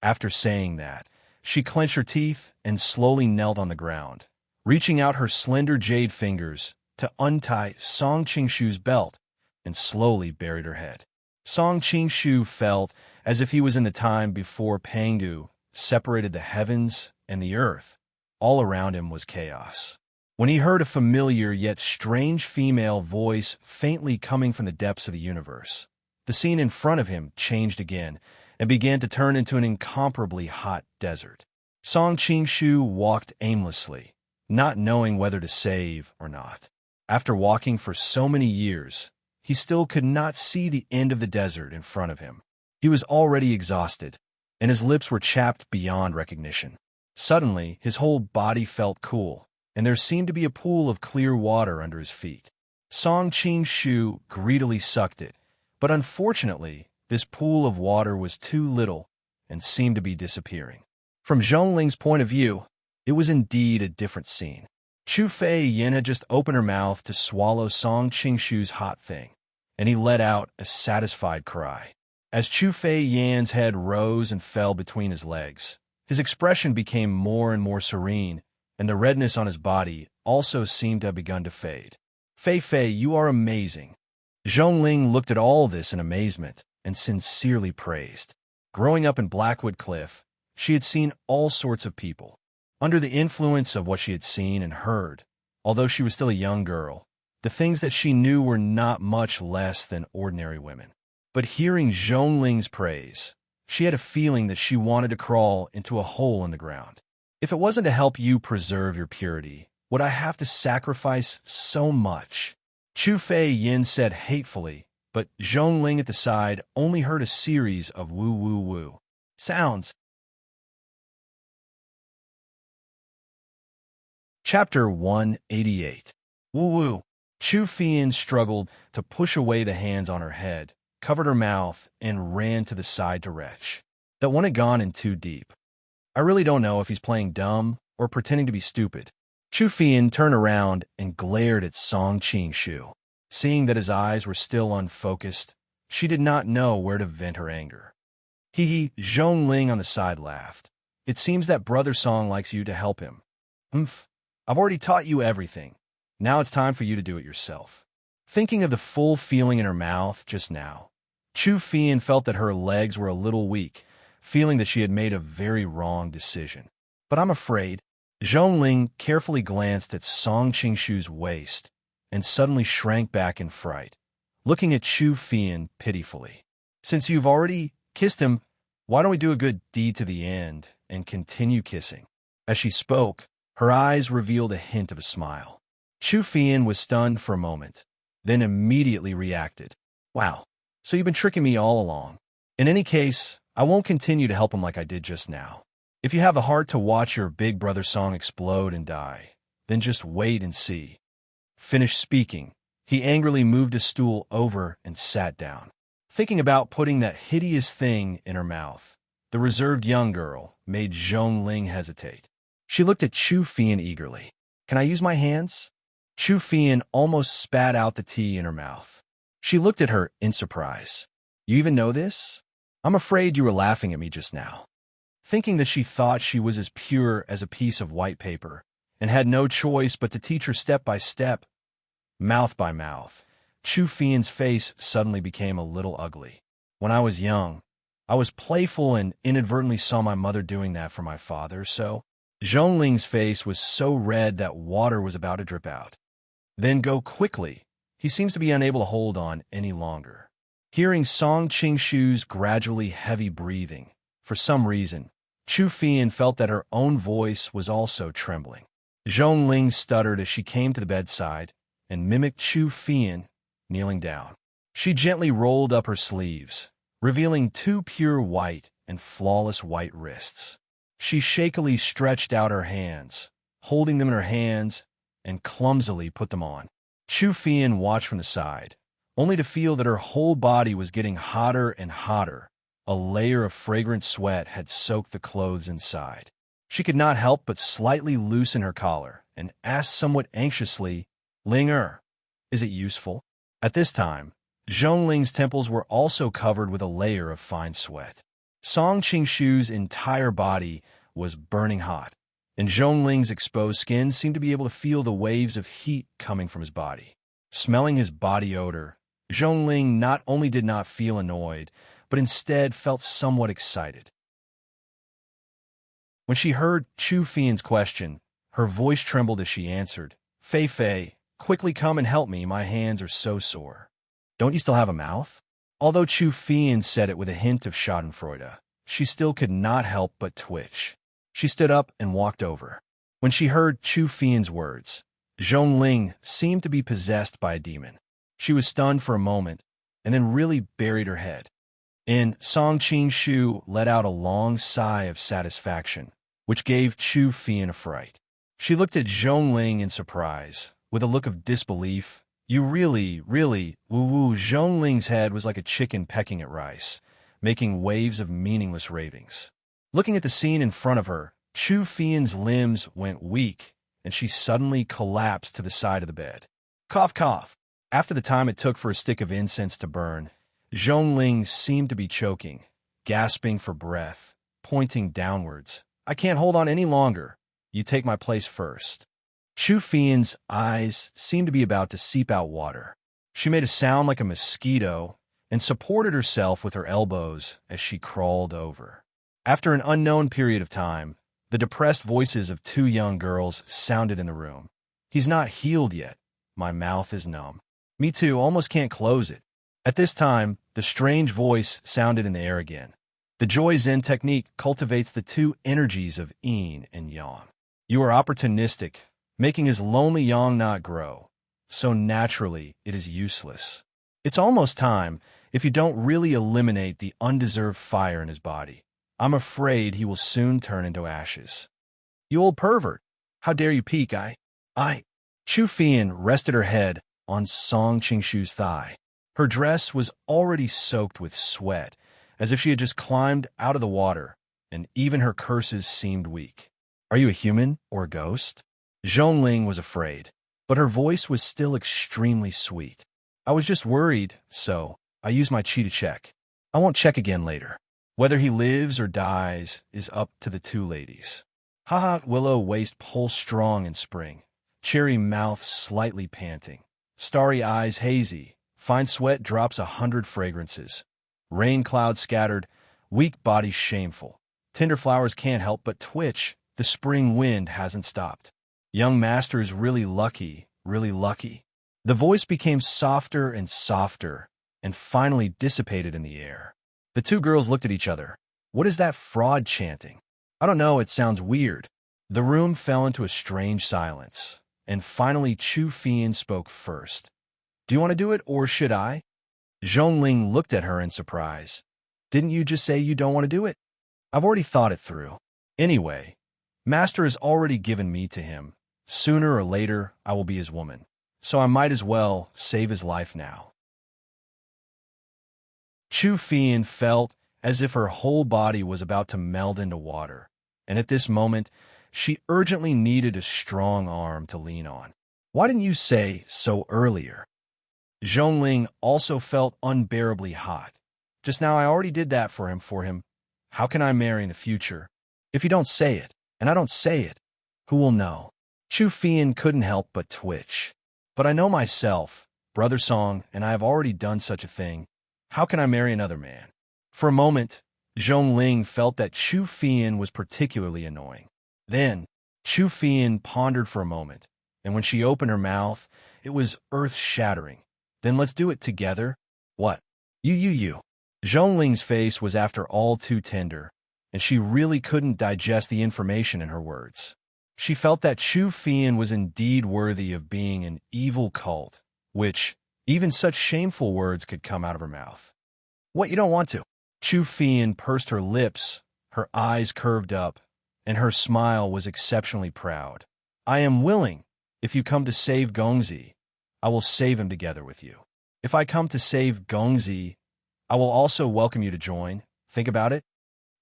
After saying that, she clenched her teeth and slowly knelt on the ground, reaching out her slender jade fingers to untie Song Qingshu's belt and slowly buried her head. Song Qingshu felt as if he was in the time before Pangu separated the heavens and the earth. All around him was chaos. When he heard a familiar yet strange female voice faintly coming from the depths of the universe, the scene in front of him changed again, and began to turn into an incomparably hot desert. Song Qingshu walked aimlessly, not knowing whether to save or not. After walking for so many years, he still could not see the end of the desert in front of him. He was already exhausted, and his lips were chapped beyond recognition. Suddenly, his whole body felt cool, and there seemed to be a pool of clear water under his feet. Song Qingshu greedily sucked it, but unfortunately, this pool of water was too little and seemed to be disappearing. From Zhongling's point of view, it was indeed a different scene. Chu Fei Yin had just opened her mouth to swallow Song Qingshu's hot thing, and he let out a satisfied cry. As Chu Fei Yan's head rose and fell between his legs, his expression became more and more serene, and the redness on his body also seemed to have begun to fade. Fei Fei, you are amazing. Zhongling looked at all this in amazement and sincerely praised. Growing up in Blackwood Cliff, she had seen all sorts of people. Under the influence of what she had seen and heard, although she was still a young girl, the things that she knew were not much less than ordinary women. But hearing Zhongling's praise, she had a feeling that she wanted to crawl into a hole in the ground. If it wasn't to help you preserve your purity, would I have to sacrifice so much? Chu Fei Yin said hatefully, but Zhongling at the side only heard a series of woo-woo-woo sounds. Chapter 188. Woo-woo. Chu Feiyin struggled to push away the hands on her head, covered her mouth, and ran to the side to retch. That one had gone in too deep. I really don't know if he's playing dumb or pretending to be stupid. Chu Feiyin turned around and glared at Song Qingshu. Seeing that his eyes were still unfocused, she did not know where to vent her anger. Hee, Zhongling on the side laughed. It seems that Brother Song likes you to help him. I've already taught you everything. Now it's time for you to do it yourself. Thinking of the full feeling in her mouth just now, Chu Feiyin felt that her legs were a little weak, feeling that she had made a very wrong decision. But I'm afraid. Zhongling carefully glanced at Song Qingshu's waist and suddenly shrank back in fright, looking at Chu Feiyin pitifully. Since you've already kissed him, why don't we do a good deed to the end and continue kissing? As she spoke, her eyes revealed a hint of a smile. Chu Feiyin was stunned for a moment, then immediately reacted. Wow, so you've been tricking me all along. In any case, I won't continue to help him like I did just now. If you have a heart to watch your big brother Song explode and die, then just wait and see. Finished speaking, he angrily moved a stool over and sat down. Thinking about putting that hideous thing in her mouth, the reserved young girl made Zhongling hesitate. She looked at Chu Feiyin eagerly. Can I use my hands? Chu Feiyin almost spat out the tea in her mouth. She looked at her in surprise. You even know this? I'm afraid you were laughing at me just now. Thinking that she thought she was as pure as a piece of white paper, and had no choice but to teach her step by step, mouth by mouth, Chu Feiyin's face suddenly became a little ugly. When I was young, I was playful and inadvertently saw my mother doing that for my father, so Zhongling's face was so red that water was about to drip out. Then go quickly. He seems to be unable to hold on any longer. Hearing Song Qingshu's gradually heavy breathing, for some reason, Chu Feiyin felt that her own voice was also trembling. Zhongling stuttered as she came to the bedside and mimicked Chu Feiyin, kneeling down. She gently rolled up her sleeves, revealing two pure white and flawless white wrists. She shakily stretched out her hands, holding them in her hands, and clumsily put them on. Chu Feiyin watched from the side, only to feel that her whole body was getting hotter and hotter. A layer of fragrant sweat had soaked the clothes inside. She could not help but slightly loosen her collar and asked somewhat anxiously, Ling is it useful? At this time, Zhongling's temples were also covered with a layer of fine sweat. Song Qingshu's entire body was burning hot, and Zhongling's exposed skin seemed to be able to feel the waves of heat coming from his body. Smelling his body odor, Zhongling not only did not feel annoyed, but instead felt somewhat excited. When she heard Chu Feiyin's question, her voice trembled as she answered, Fei Fei, quickly come and help me, my hands are so sore. Don't you still have a mouth? Although Chu Fian said it with a hint of schadenfreude, she still could not help but twitch. She stood up and walked over. When she heard Chu Fian's words, Zhongling seemed to be possessed by a demon. She was stunned for a moment, and then really buried her head. Song Qingshu let out a long sigh of satisfaction, which gave Chu Fian a fright. She looked at Zhongling in surprise, with a look of disbelief. You really, woo-woo. Zhongling's head was like a chicken pecking at rice, making waves of meaningless ravings. Looking at the scene in front of her, Chu Fian's limbs went weak, and she suddenly collapsed to the side of the bed. Cough, cough. After the time it took for a stick of incense to burn, Zhongling seemed to be choking, gasping for breath, pointing downwards. I can't hold on any longer. You take my place first. Chu Fian's eyes seemed to be about to seep out water. She made a sound like a mosquito and supported herself with her elbows as she crawled over. After an unknown period of time, the depressed voices of two young girls sounded in the room. He's not healed yet. My mouth is numb. Me too, almost can't close it. At this time, the strange voice sounded in the air again. The Joy Zen technique cultivates the two energies of yin and yang. You are opportunistic, making his lonely yang not grow. So naturally, it is useless. It's almost time if you don't really eliminate the undeserved fire in his body. I'm afraid he will soon turn into ashes. You old pervert! How dare you peek, Chu Fian rested her head on Song Qingshu's thigh. Her dress was already soaked with sweat, as if she had just climbed out of the water, and even her curses seemed weak. Are you a human or a ghost? Zhongling was afraid, but her voice was still extremely sweet. I was just worried, so I used my chi to check. I won't check again later. Whether he lives or dies is up to the two ladies. Haha, willow waist pulls strong in spring, cherry mouth slightly panting, starry eyes hazy, fine sweat drops 100 fragrances, rain clouds scattered, weak body shameful, tender flowers can't help but twitch, the spring wind hasn't stopped. Young master is really lucky, really lucky. The voice became softer and softer, and finally dissipated in the air. The two girls looked at each other. What is that fraud chanting? I don't know, it sounds weird. The room fell into a strange silence, and finally Chu Fian spoke first. Do you want to do it, or should I? Zhongling looked at her in surprise. Didn't you just say you don't want to do it? I've already thought it through. Anyway, Master has already given me to him. Sooner or later, I will be his woman. So I might as well save his life now. Chu Fian felt as if her whole body was about to meld into water, and at this moment, she urgently needed a strong arm to lean on. Why didn't you say so earlier? Zhongling also felt unbearably hot. Just now I already did that for him. How can I marry in the future? If you don't say it, and I don't say it, who will know? Chu Fian couldn't help but twitch. But I know myself, Brother Song, and I have already done such a thing. How can I marry another man? For a moment, Zhongling felt that Chu Fian was particularly annoying. Then, Chu Fian pondered for a moment, and when she opened her mouth, it was earth-shattering. Then let's do it together. What? You. Zhongling's face was after all too tender, and she really couldn't digest the information in her words. She felt that Chu Fian was indeed worthy of being an evil cult, which even such shameful words could come out of her mouth. What, you don't want to? Chu Fian pursed her lips, her eyes curved up, and her smile was exceptionally proud. I am willing. If you come to save Gongzi, I will save him together with you. If I come to save Gongzi, I will also welcome you to join. Think about it.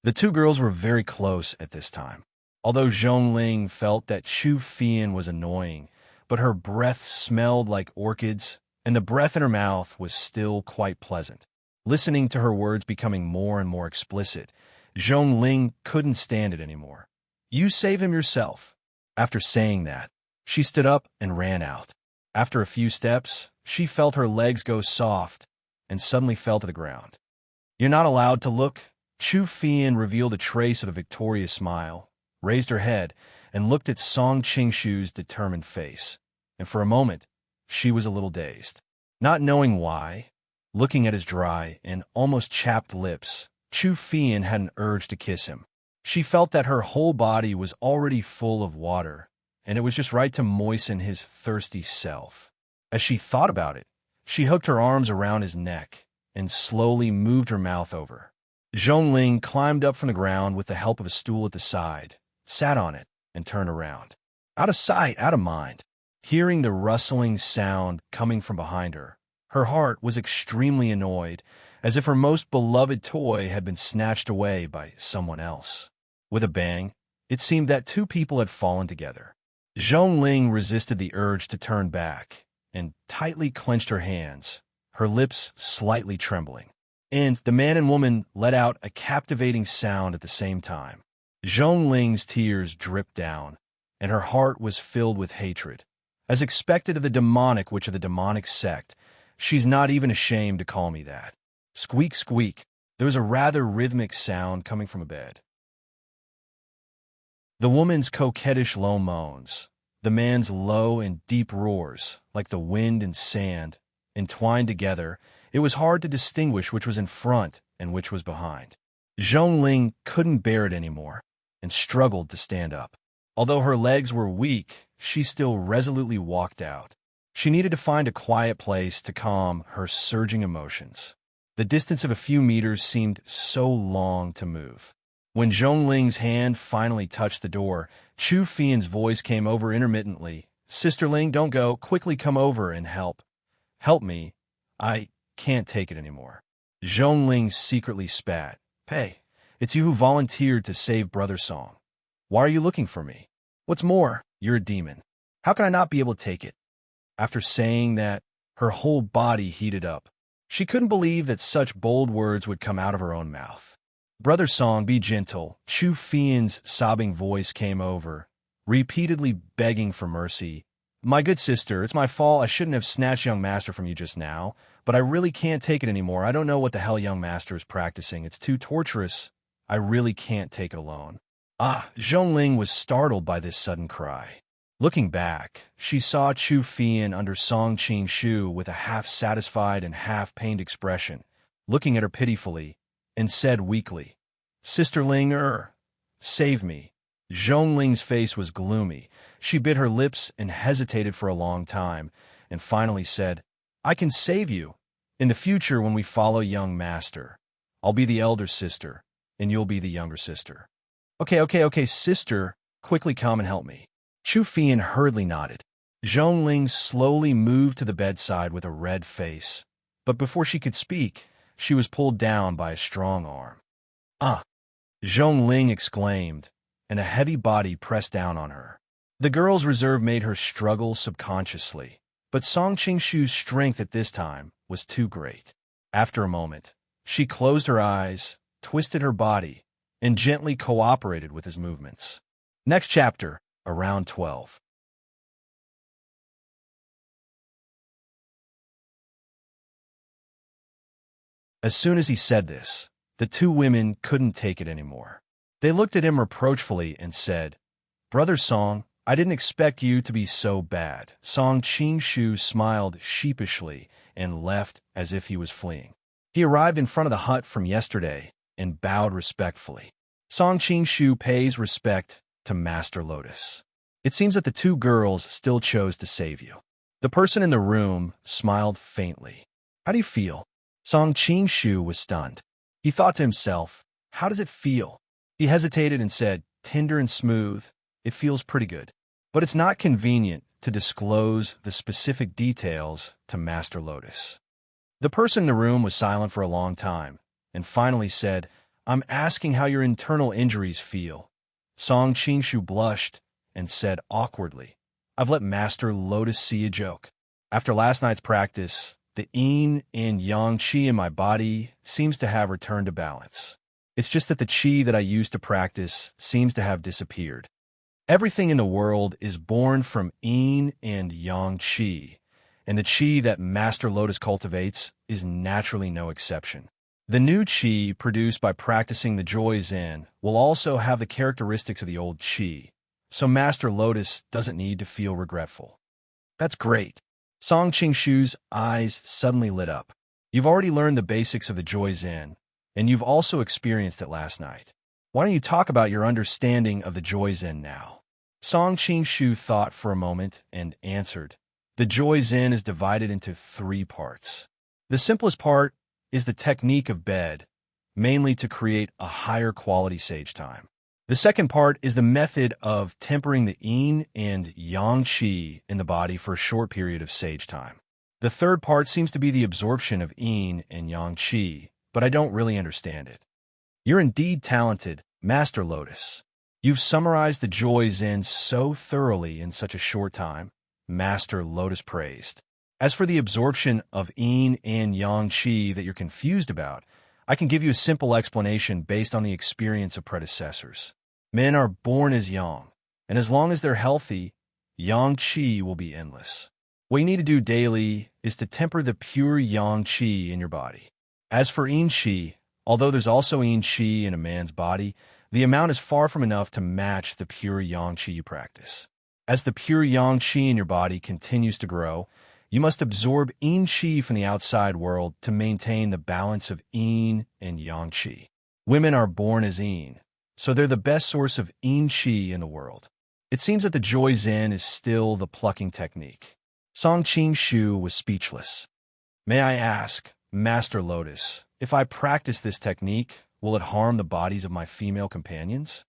The two girls were very close at this time. Although Zhongling felt that Chu Fian was annoying, but her breath smelled like orchids, and the breath in her mouth was still quite pleasant. Listening to her words becoming more and more explicit, Zhongling couldn't stand it anymore. You save him yourself. After saying that, she stood up and ran out. After a few steps, she felt her legs go soft and suddenly fell to the ground. You're not allowed to look. Chu Fian revealed a trace of a victorious smile, raised her head, and looked at Song Qingshu's determined face. And for a moment, she was a little dazed. Not knowing why, Looking at his dry and almost chapped lips, Chu Fian had an urge to kiss him. She felt that her whole body was already full of water, and it was just right to moisten his thirsty self. As she thought about it, she hooked her arms around his neck and slowly moved her mouth over. Zhongling climbed up from the ground with the help of a stool at the side, sat on it, and turned around. Out of sight, out of mind. Hearing the rustling sound coming from behind her, her heart was extremely annoyed, as if her most beloved toy had been snatched away by someone else. With a bang, it seemed that two people had fallen together. Zhongling resisted the urge to turn back and tightly clenched her hands, her lips slightly trembling. And the man and woman let out a captivating sound at the same time. Zhongling's tears dripped down, and her heart was filled with hatred. As expected of the demonic witch of the demonic sect, she's not even ashamed to call me that. Squeak, squeak. There was a rather rhythmic sound coming from a bed. The woman's coquettish low moans, the man's low and deep roars, like the wind and sand, entwined together. It was hard to distinguish which was in front and which was behind. Zhongling couldn't bear it anymore and struggled to stand up. Although her legs were weak, she still resolutely walked out. She needed to find a quiet place to calm her surging emotions. The distance of a few meters seemed so long to move. When Zhongling's hand finally touched the door, Chu Fian's voice came over intermittently. "Sister Ling, don't go. Quickly come over and help. Help me. I can't take it anymore." Zhongling secretly spat. "Hey, it's you who volunteered to save Brother Song. Why are you looking for me? What's more, you're a demon. How can I not be able to take it?" After saying that, her whole body heated up. She couldn't believe that such bold words would come out of her own mouth. "Brother Song, be gentle." Chu Fian's sobbing voice came over, repeatedly begging for mercy. "My good sister, it's my fault. I shouldn't have snatched young master from you just now, but I really can't take it anymore. I don't know what the hell young master is practicing. It's too torturous. I really can't take it alone." Zhongling was startled by this sudden cry. Looking back, she saw Chu Fian under Song Qingshu with a half-satisfied and half-pained expression, looking at her pitifully, and said weakly, "Sister Ling, save me." Zhongling's face was gloomy. She bit her lips and hesitated for a long time, and finally said, "I can save you. In the future, when we follow young master, I'll be the elder sister, and you'll be the younger sister." Okay, sister, quickly come and help me." Chu Fian hurriedly nodded. Zhongling slowly moved to the bedside with a red face, but before she could speak, she was pulled down by a strong arm. Zhongling exclaimed, and a heavy body pressed down on her. The girl's reserve made her struggle subconsciously, but Song Qingshu's strength at this time was too great. After a moment, she closed her eyes, twisted her body, and gently cooperated with his movements. Next chapter, around 12. As soon as he said this, the two women couldn't take it anymore. They looked at him reproachfully and said, "Brother Song, I didn't expect you to be so bad." Song Qingshu smiled sheepishly and left as if he was fleeing. He arrived in front of the hut from yesterday and bowed respectfully. Song Qingshu pays respect to Master Lotus. It seems that the two girls still chose to save you. The person in the room smiled faintly. "How do you feel?" Song Qingshu was stunned. He thought to himself, "How does it feel?" He hesitated and said, "Tender and smooth. It feels pretty good." But it's not convenient to disclose the specific details to Master Lotus. The person in the room was silent for a long time, and finally said, "I'm asking how your internal injuries feel." Song Qingshu blushed and said awkwardly, "I've let Master Lotus see a joke. After last night's practice, the yin and yang qi in my body seems to have returned to balance. It's just that the qi that I used to practice seems to have disappeared. Everything in the world is born from yin and yang qi, and the qi that Master Lotus cultivates is naturally no exception. The new qi produced by practicing the Joy Zen will also have the characteristics of the old qi, so Master Lotus doesn't need to feel regretful." "That's great." Song Qingshu's eyes suddenly lit up. You've already learned the basics of the Joy Zen, and you've also experienced it last night. Why don't you talk about your understanding of the Joy Zen now? Song Qing-shu thought for a moment and answered. The Joy Zen is divided into 3 parts. The simplest part is the technique of bed, mainly to create a higher quality sage time. The second part is the method of tempering the yin and yang qi in the body for a short period of sage time. The third part seems to be the absorption of yin and yang qi, but I don't really understand it. You're indeed talented, Master Lotus. You've summarized the Joy Zen so thoroughly in such a short time, Master Lotus praised. As for the absorption of yin and yang qi that you're confused about, I can give you a simple explanation based on the experience of predecessors. Men are born as yang, and as long as they're healthy, yang qi will be endless. What you need to do daily is to temper the pure yang qi in your body. As for yin qi, although there's also yin qi in a man's body, the amount is far from enough to match the pure yang qi you practice. As the pure yang qi in your body continues to grow, you must absorb yin qi from the outside world to maintain the balance of yin and yang qi. Women are born as yin, so they're the best source of yin qi in the world. It seems that the Joy Zen is still the plucking technique. Song Qing-shu was speechless. May I ask, Master Lotus, if I practice this technique, will it harm the bodies of my female companions?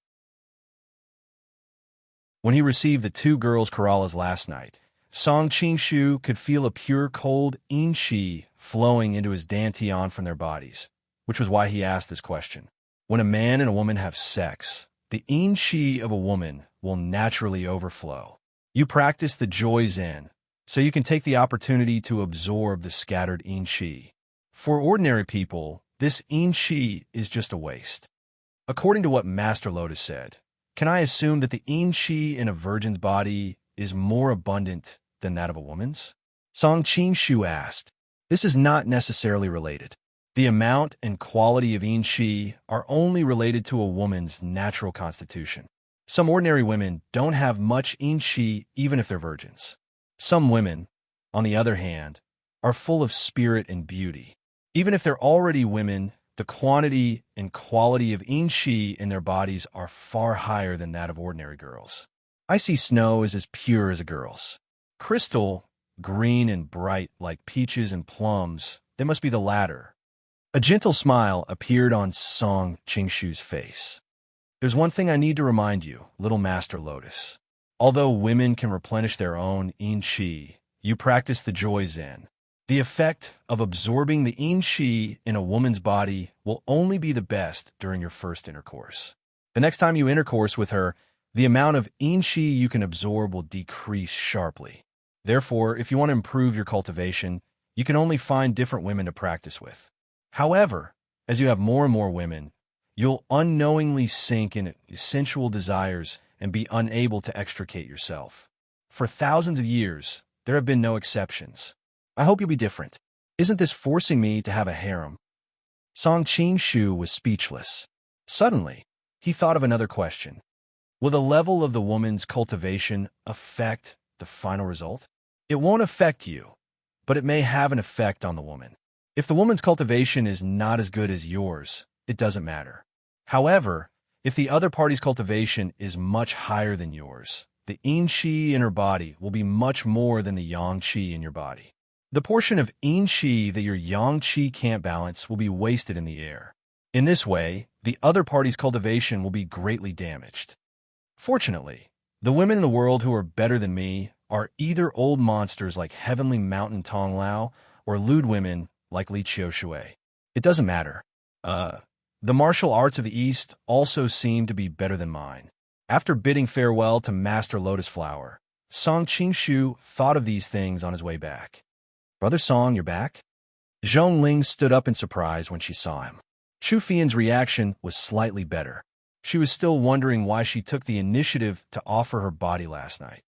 When he received the 2 girls' Karalas last night, Song Qing-shu could feel a pure cold yin qi flowing into his dantian from their bodies, which was why he asked this question. When a man and a woman have sex, the yin qi of a woman will naturally overflow. You practice the Joy Zen, so you can take the opportunity to absorb the scattered yin qi. For ordinary people, this yin qi is just a waste. According to what Master Lotus said, can I assume that the yin qi in a virgin's body is more abundant than that of a woman's? Song Qing-shu asked. This is not necessarily related. The amount and quality of yin qi are only related to a woman's natural constitution. Some ordinary women don't have much yin qi even if they're virgins. Some women, on the other hand, are full of spirit and beauty. Even if they're already women, the quantity and quality of yin qi in their bodies are far higher than that of ordinary girls. Icy snow is as pure as a girl's. Crystal, green and bright like peaches and plums, they must be the latter. A gentle smile appeared on Song Qing-shu's face. There's one thing I need to remind you, little Master Lotus. Although women can replenish their own yin qi, you practice the Joy Zen. The effect of absorbing the yin qi in a woman's body will only be the best during your first intercourse. The next time you intercourse with her, the amount of yin qi you can absorb will decrease sharply. Therefore, if you want to improve your cultivation, you can only find different women to practice with. However, as you have more and more women, you'll unknowingly sink in sensual desires and be unable to extricate yourself. For thousands of years, there have been no exceptions. I hope you'll be different. Isn't this forcing me to have a harem? Song Qing-shu was speechless. Suddenly, he thought of another question. Will the level of the woman's cultivation affect the final result? It won't affect you, but it may have an effect on the woman. If the woman's cultivation is not as good as yours, it doesn't matter. However, if the other party's cultivation is much higher than yours, the yin qi in her body will be much more than the yang qi in your body. The portion of yin qi that your yang qi can't balance will be wasted in the air. In this way, the other party's cultivation will be greatly damaged. Fortunately, the women in the world who are better than me are either old monsters like Heavenly Mountain Tong Lao or lewd women like Li Chiu Shui. It doesn't matter. The martial arts of the East also seem to be better than mine. After bidding farewell to Master Lotus Flower, Song Qing-shu thought of these things on his way back. Brother Song, you're back? Zhong Ling stood up in surprise when she saw him. Chu Fian's reaction was slightly better. She was still wondering why she took the initiative to offer her body last night.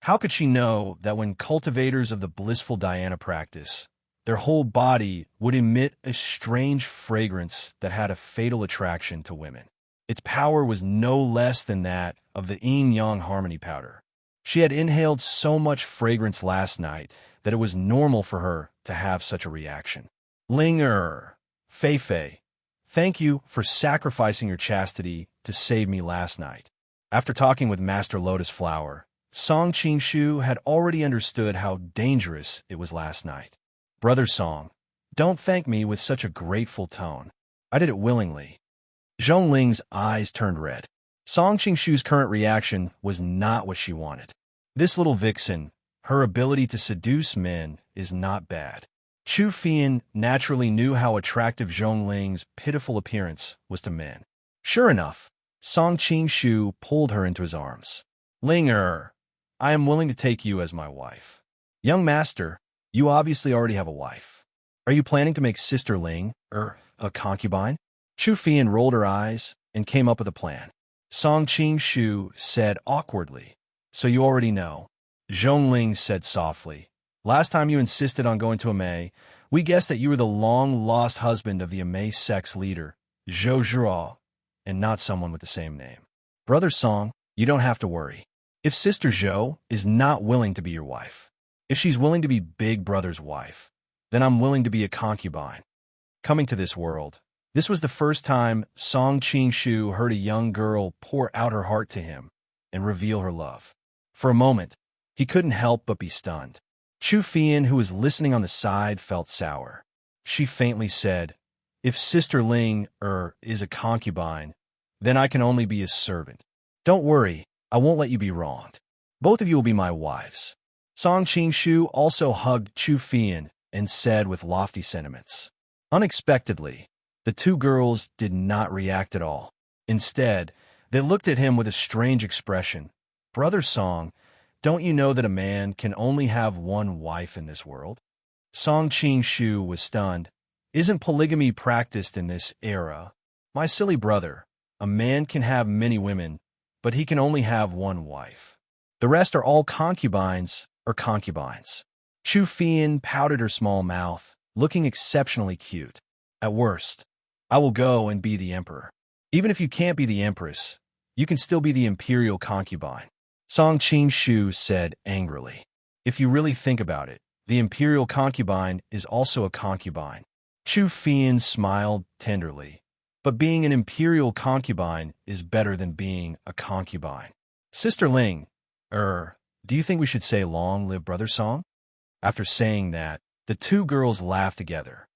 How could she know that when cultivators of the blissful dhyana practice, their whole body would emit a strange fragrance that had a fatal attraction to women? Its power was no less than that of the yin-yang harmony powder. She had inhaled so much fragrance last night that it was normal for her to have such a reaction. Linger, Fei, thank you for sacrificing your chastity to save me last night. After talking with Master Lotus Flower, Song Qingshu had already understood how dangerous it was last night. Brother Song, don't thank me with such a grateful tone. I did it willingly. Zhongling's eyes turned red. Song Qingshu's current reaction was not what she wanted. This little vixen, her ability to seduce men is not bad. Chu Fian naturally knew how attractive Zhongling's pitiful appearance was to men. Sure enough, Song Qingshu pulled her into his arms. Linger, I am willing to take you as my wife. Young master, you obviously already have a wife. Are you planning to make Sister Ling, a concubine? Chu Fian rolled her eyes and came up with a plan. Song Qingshu said awkwardly, so you already know. Zhongling said softly, last time you insisted on going to Amei, we guessed that you were the long-lost husband of the Amei sex leader, Zhou Zhuo, and not someone with the same name. Brother Song, you don't have to worry. If Sister Zhou is not willing to be your wife, if she's willing to be Big Brother's wife, then I'm willing to be a concubine. Coming to this world, this was the first time Song Qingshu heard a young girl pour out her heart to him and reveal her love. For a moment, he couldn't help but be stunned. Chu Fian, who was listening on the side, felt sour. She faintly said, if Sister Ling, is a concubine, then I can only be a servant. Don't worry, I won't let you be wronged. Both of you will be my wives. Song Qingshu also hugged Chu Fian and said with lofty sentiments. Unexpectedly, the two girls did not react at all. Instead, they looked at him with a strange expression. Brother Song, don't you know that a man can only have one wife in this world? Song Qingshu was stunned. Isn't polygamy practiced in this era? My silly brother, a man can have many women, but he can only have one wife. The rest are all concubines or concubines. Chu Fian pouted her small mouth, looking exceptionally cute. At worst, I will go and be the emperor. Even if you can't be the empress, you can still be the imperial concubine. Song Qingshu said angrily. If you really think about it, the imperial concubine is also a concubine. Chu Fian smiled tenderly. But being an imperial concubine is better than being a concubine. Sister Ling, do you think we should say long live Brother Song? After saying that, the two girls laughed together.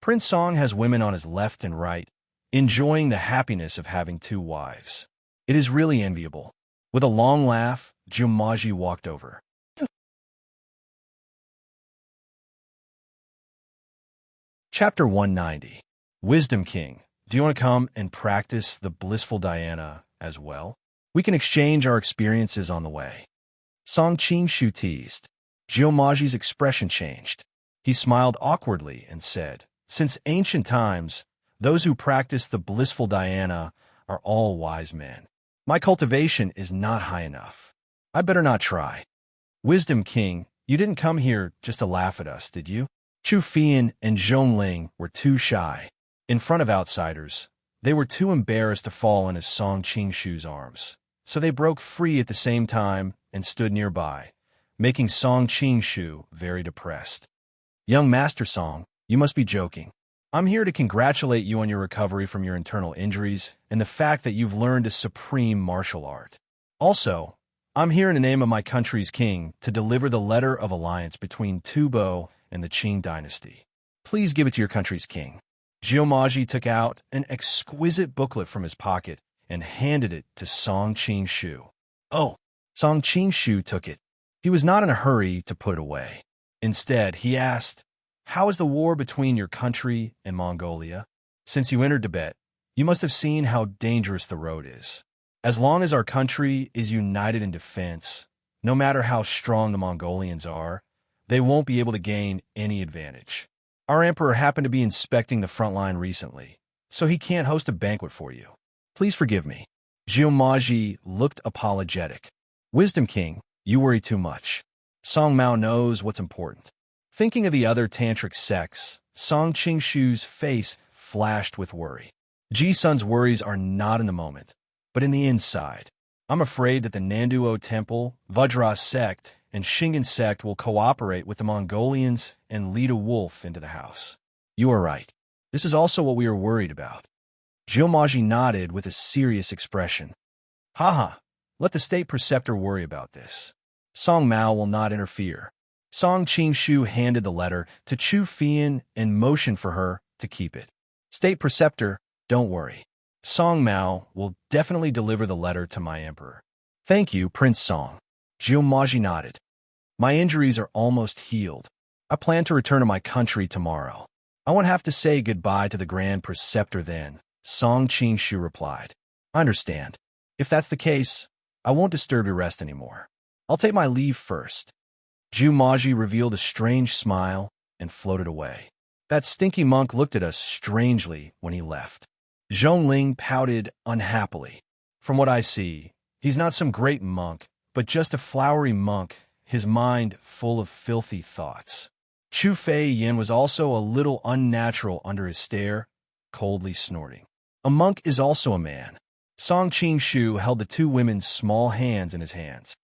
Prince Song has women on his left and right, enjoying the happiness of having two wives. It is really enviable. With a long laugh, Jumaji walked over. Chapter 190. Wisdom King, do you want to come and practice the blissful Diana as well? We can exchange our experiences on the way. Song Qingshu teased. Jumaji's expression changed. He smiled awkwardly and said, since ancient times, those who practice the blissful Diana are all wise men. My cultivation is not high enough. I better not try. Wisdom King, you didn't come here just to laugh at us, did you? Chu Fian and Zhongling were too shy. In front of outsiders, they were too embarrassed to fall into Song Qingshu's arms. So they broke free at the same time and stood nearby, making Song Qingshu very depressed. Young Master Song, you must be joking. I'm here to congratulate you on your recovery from your internal injuries and the fact that you've learned a supreme martial art. Also, I'm here in the name of my country's king to deliver the letter of alliance between Tubo and the Qing dynasty. Please give it to your country's king. Jiumaji took out an exquisite booklet from his pocket and handed it to Song Qingshu. Oh, Song Qingshu took it. He was not in a hurry to put it away. Instead, he asked, how is the war between your country and Mongolia? Since you entered Tibet, you must have seen how dangerous the road is. As long as our country is united in defense, no matter how strong the Mongolians are, they won't be able to gain any advantage. Our emperor happened to be inspecting the front line recently, so he can't host a banquet for you. Please forgive me. Jiumaji looked apologetic. Wisdom King, you worry too much. Song Mao knows what's important. Thinking of the other tantric sects, Song Qingshu's face flashed with worry. Ji-sun's worries are not in the moment, but in the inside. I'm afraid that the Nanduo Temple, Vajra sect, and Shingan sect will cooperate with the Mongolians and lead a wolf into the house. You are right. This is also what we are worried about. Jilmaji nodded with a serious expression. Haha, let the state preceptor worry about this. Song Mao will not interfere. Song Qingshu handed the letter to Chu Fian and motioned for her to keep it. State preceptor, don't worry. Song Mao will definitely deliver the letter to my emperor. Thank you, Prince Song. Jilmaji nodded. My injuries are almost healed. I plan to return to my country tomorrow. I won't have to say goodbye to the Grand Preceptor then, Song Qingshu replied. I understand. If that's the case, I won't disturb your rest anymore. I'll take my leave first. Jilmaji revealed a strange smile and floated away. That stinky monk looked at us strangely when he left. Zhongling pouted unhappily. From what I see, he's not some great monk, but just a flowery monk, his mind full of filthy thoughts. Chu Fei Yin was also a little unnatural under his stare, coldly snorting. A monk is also a man. Song Qingshu held the two women's small hands in his hands.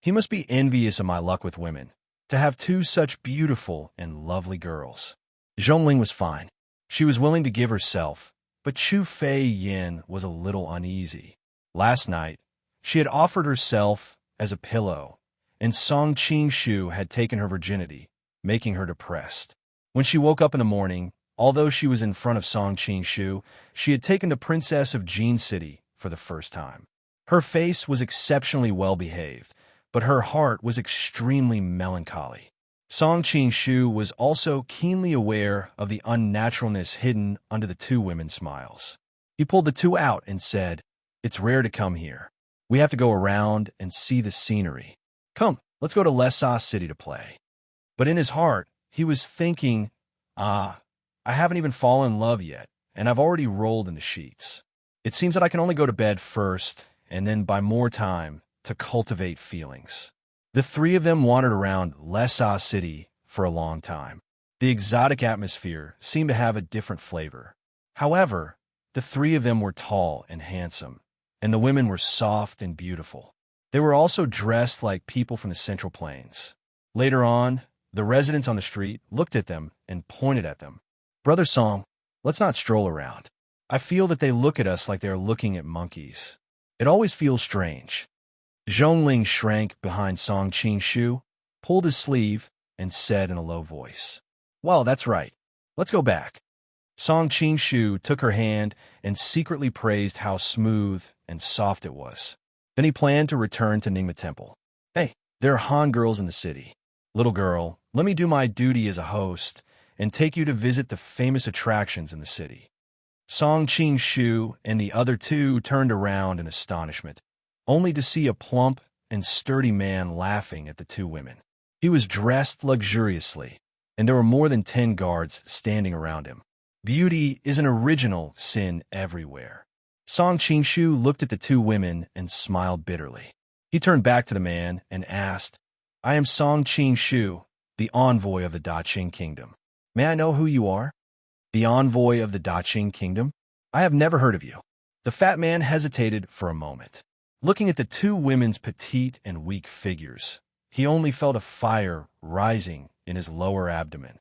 He must be envious of my luck with women, to have two such beautiful and lovely girls. Zhongling was fine. She was willing to give herself, but Chu Fei Yin was a little uneasy. Last night, she had offered herself as a pillow, and Song Qingshu had taken her virginity, making her depressed. When she woke up in the morning, although she was in front of Song Qingshu, she had taken the princess of Jin City for the first time. Her face was exceptionally well behaved, but her heart was extremely melancholy. Song Qingshu was also keenly aware of the unnaturalness hidden under the two women's smiles. He pulled the two out and said, "It's rare to come here. We have to go around and see the scenery. Come, let's go to Lessa City to play." But in his heart, he was thinking, I haven't even fallen in love yet, and I've already rolled in the sheets. It seems that I can only go to bed first, and then buy more time to cultivate feelings. The three of them wandered around Lessa City for a long time. The exotic atmosphere seemed to have a different flavor. However, the three of them were tall and handsome, and the women were soft and beautiful. They were also dressed like people from the Central Plains. Later on, the residents on the street looked at them and pointed at them. Brother Song, let's not stroll around. I feel that they look at us like they are looking at monkeys. It always feels strange. Zhongling shrank behind Song Qingshu, pulled his sleeve, and said in a low voice, "Well, that's right. Let's go back." Song Qingshu took her hand and secretly praised how smooth and soft it was. Then he planned to return to Ningma Temple. Hey, there are Han girls in the city. Little girl, let me do my duty as a host and take you to visit the famous attractions in the city. Song Qingshu and the other two turned around in astonishment, only to see a plump and sturdy man laughing at the two women. He was dressed luxuriously, and there were more than 10 guards standing around him. Beauty is an original sin everywhere. Song Qingshu looked at the two women and smiled bitterly. He turned back to the man and asked, "I am Song Qingshu, the envoy of the Daqing Kingdom. May I know who you are?" "The envoy of the Daqing Kingdom? I have never heard of you." The fat man hesitated for a moment. Looking at the two women's petite and weak figures, he only felt a fire rising in his lower abdomen.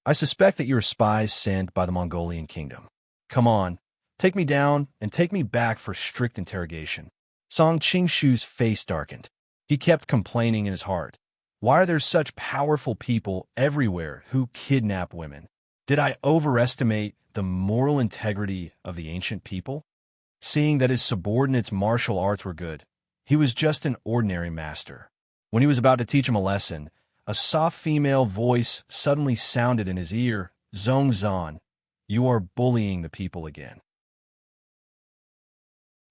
"I suspect that you are spies sent by the Mongolian kingdom. Come on, take me down and take me back for strict interrogation." Song Qingshu's face darkened. He kept complaining in his heart. Why are there such powerful people everywhere who kidnap women? Did I overestimate the moral integrity of the ancient people? Seeing that his subordinates' martial arts were good, he was just an ordinary master. When he was about to teach him a lesson, a soft female voice suddenly sounded in his ear, "Zongzan, you are bullying the people again."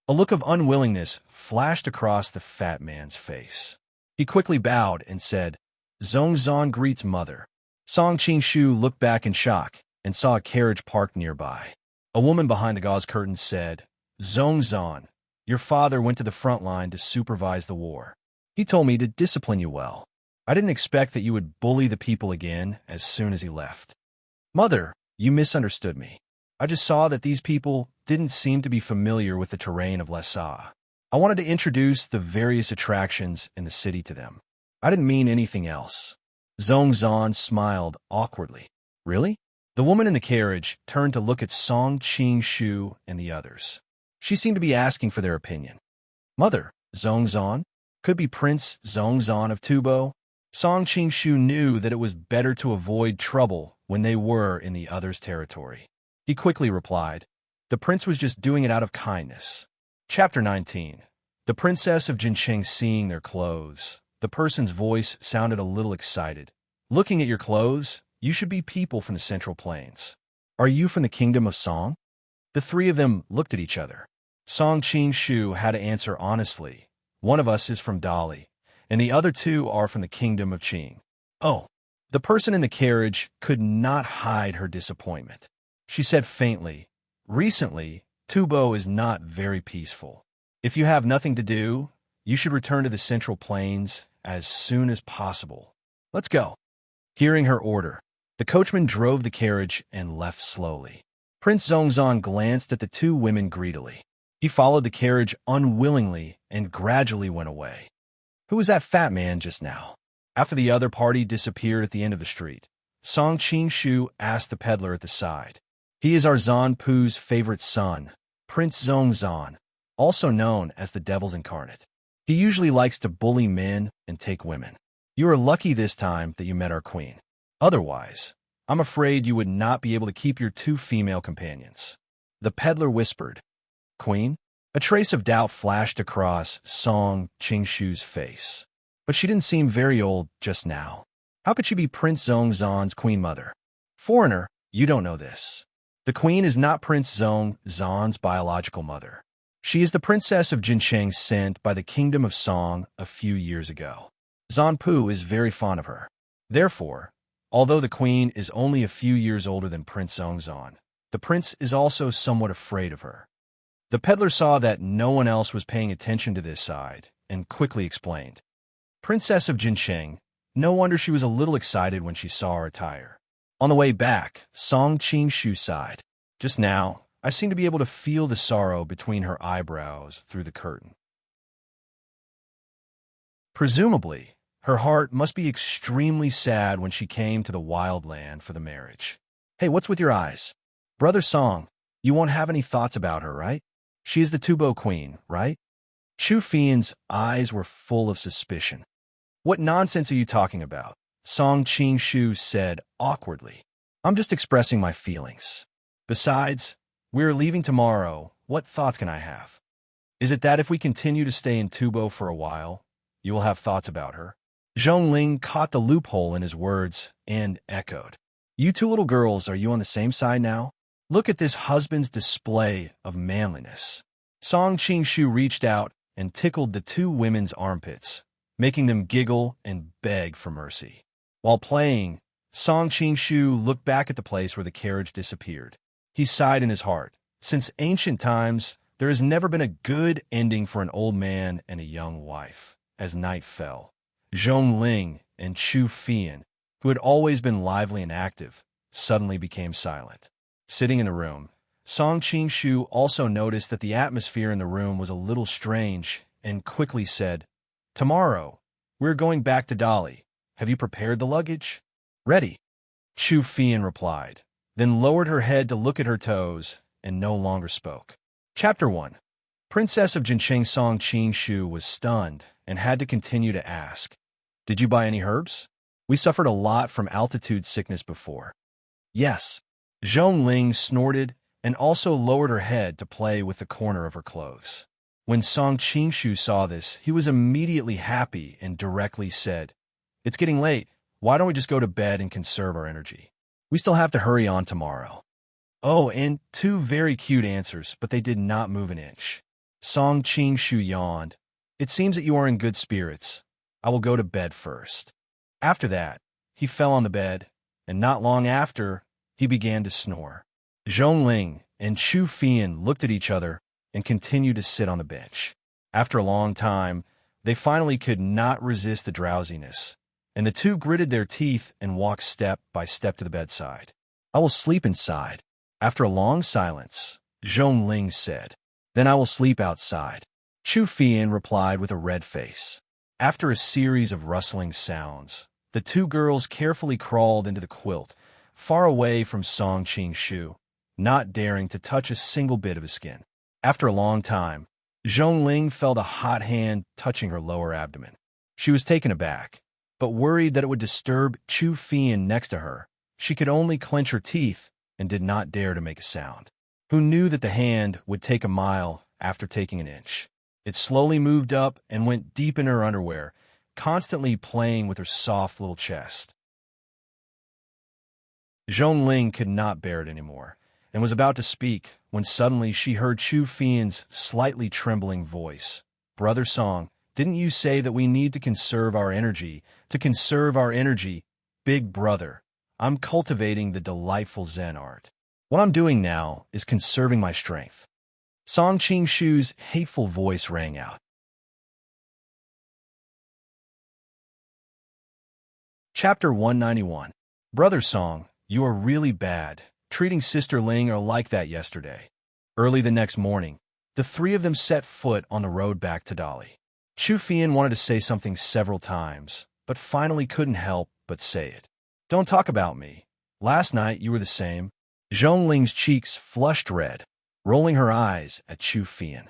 A look of unwillingness flashed across the fat man's face. He quickly bowed and said, "Zongzan greets mother." Song Qingshu looked back in shock and saw a carriage parked nearby. A woman behind the gauze curtains said, "Zongzan, your father went to the front line to supervise the war. He told me to discipline you well. I didn't expect that you would bully the people again as soon as he left." "Mother, you misunderstood me. I just saw that these people didn't seem to be familiar with the terrain of Lessa. I wanted to introduce the various attractions in the city to them. I didn't mean anything else. Zhongzhan smiled awkwardly. Really? The woman in the carriage turned to look at Song Qing-shu and the others. She seemed to be asking for their opinion. Mother, Zhongzhan? Could be Prince Zhongzhan of Tubo? Song Qing-shu knew that it was better to avoid trouble when they were in the other's territory. He quickly replied, the prince was just doing it out of kindness. Chapter 19. The princess of Jincheng seeing their clothes. The person's voice sounded a little excited. Looking at your clothes, you should be people from the Central Plains. Are you from the kingdom of Song? The three of them looked at each other. Song Qing-shu had to answer honestly. One of us is from Dali, and the other two are from the kingdom of Qing. Oh, the person in the carriage could not hide her disappointment. She said faintly, recently, Tubo is not very peaceful. If you have nothing to do, you should return to the Central Plains as soon as possible. Let's go. Hearing her order, the coachman drove the carriage and left slowly. Prince Zhongzhan glanced at the two women greedily. He followed the carriage unwillingly and gradually went away. Who was that fat man just now? After the other party disappeared at the end of the street, Song Qing-shu asked the peddler at the side. He is our Zanpu's favorite son, Prince Zhongzhan, also known as the Devil's Incarnate. He usually likes to bully men and take women. You are lucky this time that you met our queen. Otherwise, I'm afraid you would not be able to keep your two female companions. The peddler whispered. Queen? A trace of doubt flashed across Song Qing-shu's face. But she didn't seem very old just now. How could she be Prince Zhongzhan's queen mother? Foreigner, you don't know this. The queen is not Prince Zhongzhan's biological mother. She is the princess of Jincheng sent by the kingdom of Song a few years ago. Zanpu is very fond of her. Therefore, although the queen is only a few years older than Prince Zhongzhan, the prince is also somewhat afraid of her. The peddler saw that no one else was paying attention to this side and quickly explained. Princess of Jincheng, no wonder she was a little excited when she saw our attire. On the way back, Song Qing-shu sighed. Just now, I seem to be able to feel the sorrow between her eyebrows through the curtain. Presumably, her heart must be extremely sad when she came to the wild land for the marriage. Hey, what's with your eyes? Brother Song, you won't have any thoughts about her, right? She is the Tubo queen, right? Chu Fian's eyes were full of suspicion. What nonsense are you talking about? Song Qing-shu said awkwardly. I'm just expressing my feelings. Besides, we're leaving tomorrow. What thoughts can I have? Is it that if we continue to stay in Tubo for a while, you will have thoughts about her? Zhongling caught the loophole in his words and echoed. You two little girls, are you on the same side now? Look at this husband's display of manliness. Song Qing-shu reached out and tickled the two women's armpits, making them giggle and beg for mercy. While playing, Song Qing-shu looked back at the place where the carriage disappeared. He sighed in his heart. Since ancient times, there has never been a good ending for an old man and a young wife. As night fell, Zhongling and Chu Fian, who had always been lively and active, suddenly became silent. Sitting in the room, Song Qing-shu also noticed that the atmosphere in the room was a little strange and quickly said, Tomorrow, we're going back to Dali. Have you prepared the luggage? Ready, Chu Fian replied, then lowered her head to look at her toes and no longer spoke. Chapter 1. Princess of Jincheng Song Qing-shu was stunned and had to continue to ask, Did you buy any herbs? We suffered a lot from altitude sickness before. Yes. Zhongling snorted and also lowered her head to play with the corner of her clothes. When Song Qing-shu saw this, he was immediately happy and directly said, It's getting late. Why don't we just go to bed and conserve our energy? We still have to hurry on tomorrow. Oh, and two very cute answers, but they did not move an inch. Song Qing-shu yawned. It seems that you are in good spirits. I will go to bed first. After that, he fell on the bed, and not long after, he began to snore. Zhongling and Chu Fian looked at each other and continued to sit on the bench. After a long time, they finally could not resist the drowsiness, and the two gritted their teeth and walked step by step to the bedside. I will sleep inside. After a long silence, Zhongling said, Then I will sleep outside. Chu Fian replied with a red face. After a series of rustling sounds, the two girls carefully crawled into the quilt, far away from Song Qing-shu, not daring to touch a single bit of his skin. After a long time, Zhongling felt a hot hand touching her lower abdomen. She was taken aback, but worried that it would disturb Chu Fian next to her. She could only clench her teeth and did not dare to make a sound. Who knew that the hand would take a mile after taking an inch? It slowly moved up and went deep in her underwear, constantly playing with her soft little chest. Zhongling could not bear it anymore, and was about to speak when suddenly she heard Chu Fian's slightly trembling voice. "Brother Song, didn't you say that we need to conserve our energy? To conserve our energy, big brother, I'm cultivating the delightful Zen art. What I'm doing now is conserving my strength." Song Qing-shu's hateful voice rang out. Chapter 191. Brother Song, you are really bad. Treating Sister Ling or like that yesterday. Early the next morning, the three of them set foot on the road back to Dali. Chu Fian wanted to say something several times, but finally couldn't help but say it. "Don't talk about me. Last night you were the same." Zhongling's cheeks flushed red, rolling her eyes at Chu Fian.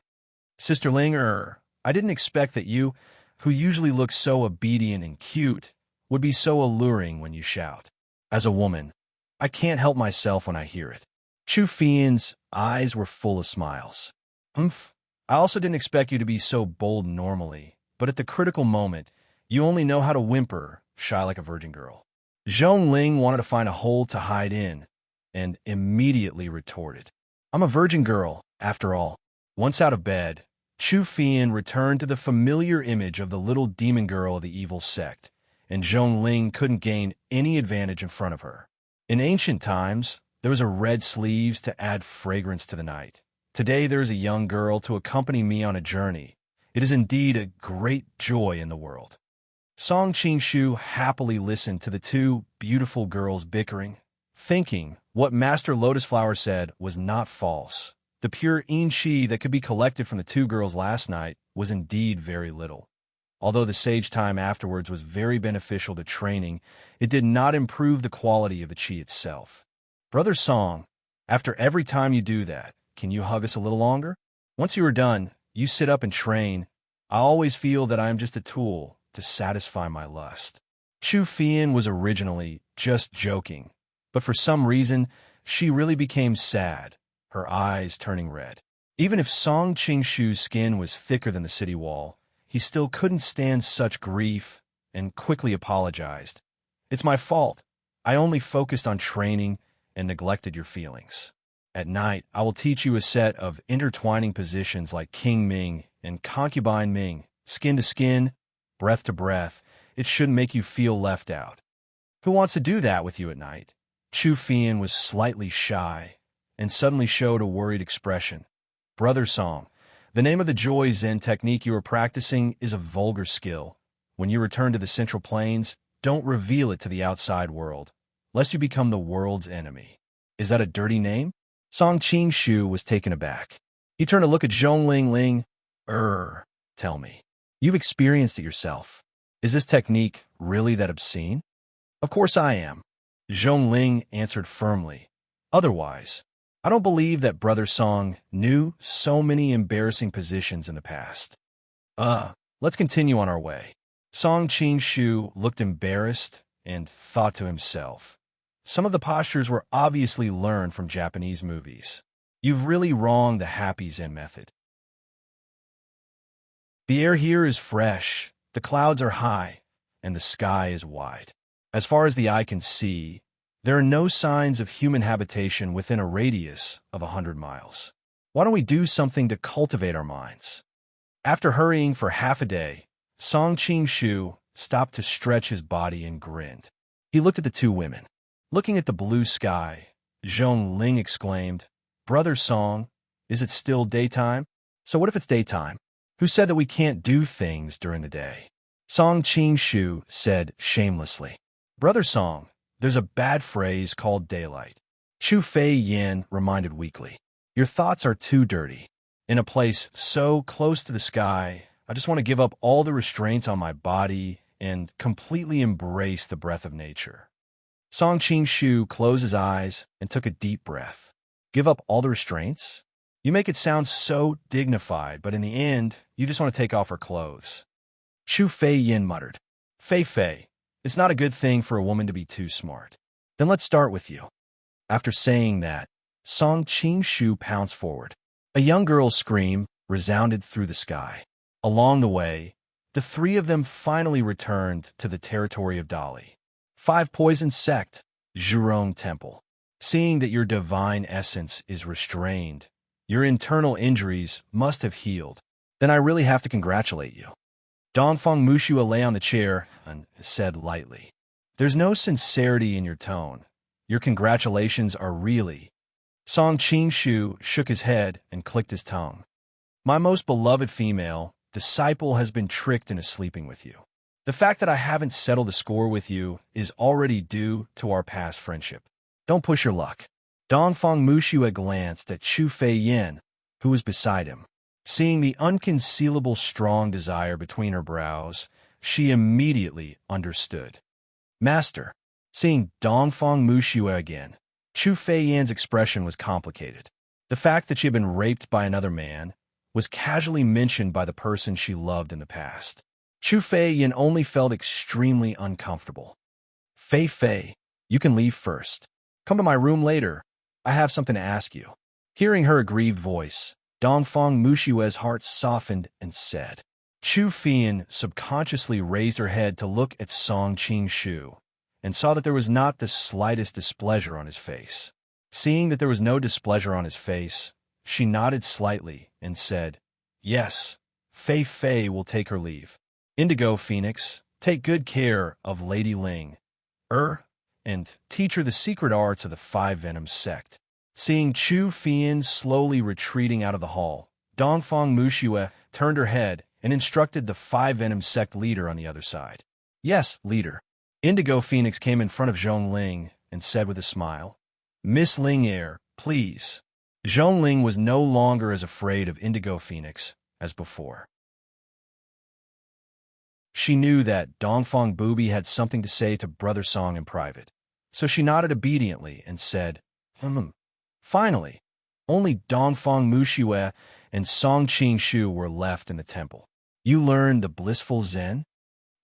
"Sister Ling, I didn't expect that you, who usually look so obedient and cute, would be so alluring when you shout. As a woman, I can't help myself when I hear it." Chu Fian's eyes were full of smiles. "Humph. I also didn't expect you to be so bold normally, but at the critical moment, you only know how to whimper, shy like a virgin girl." Zhongling wanted to find a hole to hide in, and immediately retorted, "I'm a virgin girl, after all." Once out of bed, Chu Fian returned to the familiar image of the little demon girl of the evil sect, and Zhongling couldn't gain any advantage in front of her. In ancient times, there was a red sleeves to add fragrance to the night. Today there is a young girl to accompany me on a journey. It is indeed a great joy in the world. Song Qing-shu happily listened to the two beautiful girls bickering, thinking what Master Lotus Flower said was not false. The pure yin-chi that could be collected from the two girls last night was indeed very little. Although the sage time afterwards was very beneficial to training, it did not improve the quality of the chi itself. "Brother Song, after every time you do that, can you hug us a little longer? Once you are done, you sit up and train. I always feel that I am just a tool to satisfy my lust." Chu Fian was originally just joking, but for some reason, she really became sad, her eyes turning red. Even if Song Qing-shu's skin was thicker than the city wall, he still couldn't stand such grief and quickly apologized. "It's my fault. I only focused on training and neglected your feelings. At night, I will teach you a set of intertwining positions like King Ming and Concubine Ming, skin to skin, breath to breath. It shouldn't make you feel left out." "Who wants to do that with you at night?" Chu Fian was slightly shy and suddenly showed a worried expression. "Brother Song, the name of the Joy Zen technique you are practicing is a vulgar skill. When you return to the Central Plains, don't reveal it to the outside world, lest you become the world's enemy." "Is that a dirty name?" Song Qing-shu was taken aback. He turned to look at Zhongling Ling. Tell me. You've experienced it yourself. Is this technique really that obscene?" "Of course I am," Zhongling answered firmly. "Otherwise, I don't believe that Brother Song knew so many embarrassing positions in the past." Let's continue on our way." Song Qing-shu looked embarrassed and thought to himself, "Some of the postures were obviously learned from Japanese movies. You've really wronged the happy Zen method." The air here is fresh, the clouds are high, and the sky is wide. As far as the eye can see, there are no signs of human habitation within a radius of 100 miles. Why don't we do something to cultivate our minds? After hurrying for half a day, Song Qing-shu stopped to stretch his body and grinned. He looked at the two women. Looking at the blue sky, Zhongling exclaimed, "Brother Song, is it still daytime?" "So what if it's daytime? Who said that we can't do things during the day?" Song Qing-shu said shamelessly. "Brother Song, there's a bad phrase called daylight." Chu Fei Yin reminded weakly. "Your thoughts are too dirty. In a place so close to the sky, I just want to give up all the restraints on my body and completely embrace the breath of nature. Song Qing-shu closed his eyes and took a deep breath. Give up all the restraints? You make it sound so dignified, but in the end, you just want to take off her clothes. Chu Fei-yin muttered. Fei, it's not a good thing for a woman to be too smart. Then let's start with you. After saying that, Song Qing-shu pounced forward. A young girl's scream resounded through the sky. Along the way, the three of them finally returned to the territory of Dali. Five Poison Sect, Zhurong Temple. Seeing that your divine essence is restrained, your internal injuries must have healed. Then I really have to congratulate you. Dongfang Mushua lay on the chair and said lightly, There's no sincerity in your tone. Your congratulations are really... Song Qing-shu shook his head and clicked his tongue. My most beloved female, disciple has been tricked into sleeping with you. The fact that I haven't settled the score with you is already due to our past friendship. Don't push your luck. Dongfang Mushua glanced at Chu Fei-yin, who was beside him. Seeing the unconcealable strong desire between her brows, she immediately understood. Master, seeing Dongfang Mushua again, Chu Fei-yin's expression was complicated. The fact that she had been raped by another man was casually mentioned by the person she loved in the past. Chu Fei-yin only felt extremely uncomfortable. Fei, you can leave first. Come to my room later. I have something to ask you. Hearing her aggrieved voice, Dongfang Mushua's heart softened and said. Chu Feiyin subconsciously raised her head to look at Song Qing-shu and saw that there was not the slightest displeasure on his face. Seeing that there was no displeasure on his face, she nodded slightly and said, Yes, Fei will take her leave. Indigo Phoenix, take good care of Lady Ling, and teach her the secret arts of the Five Venoms sect. Seeing Chu Feiyin slowly retreating out of the hall, Dongfang Mushua turned her head and instructed the Five Venoms sect leader on the other side. Yes, leader. Indigo Phoenix came in front of Zhong Ling and said with a smile, Miss Ling please. Zhong Ling was no longer as afraid of Indigo Phoenix as before. She knew that Dongfang Booby had something to say to Brother Song in private, so she nodded obediently and said, Finally, only Dongfang Mushua and Song Qing-shu were left in the temple. You learned the blissful Zen?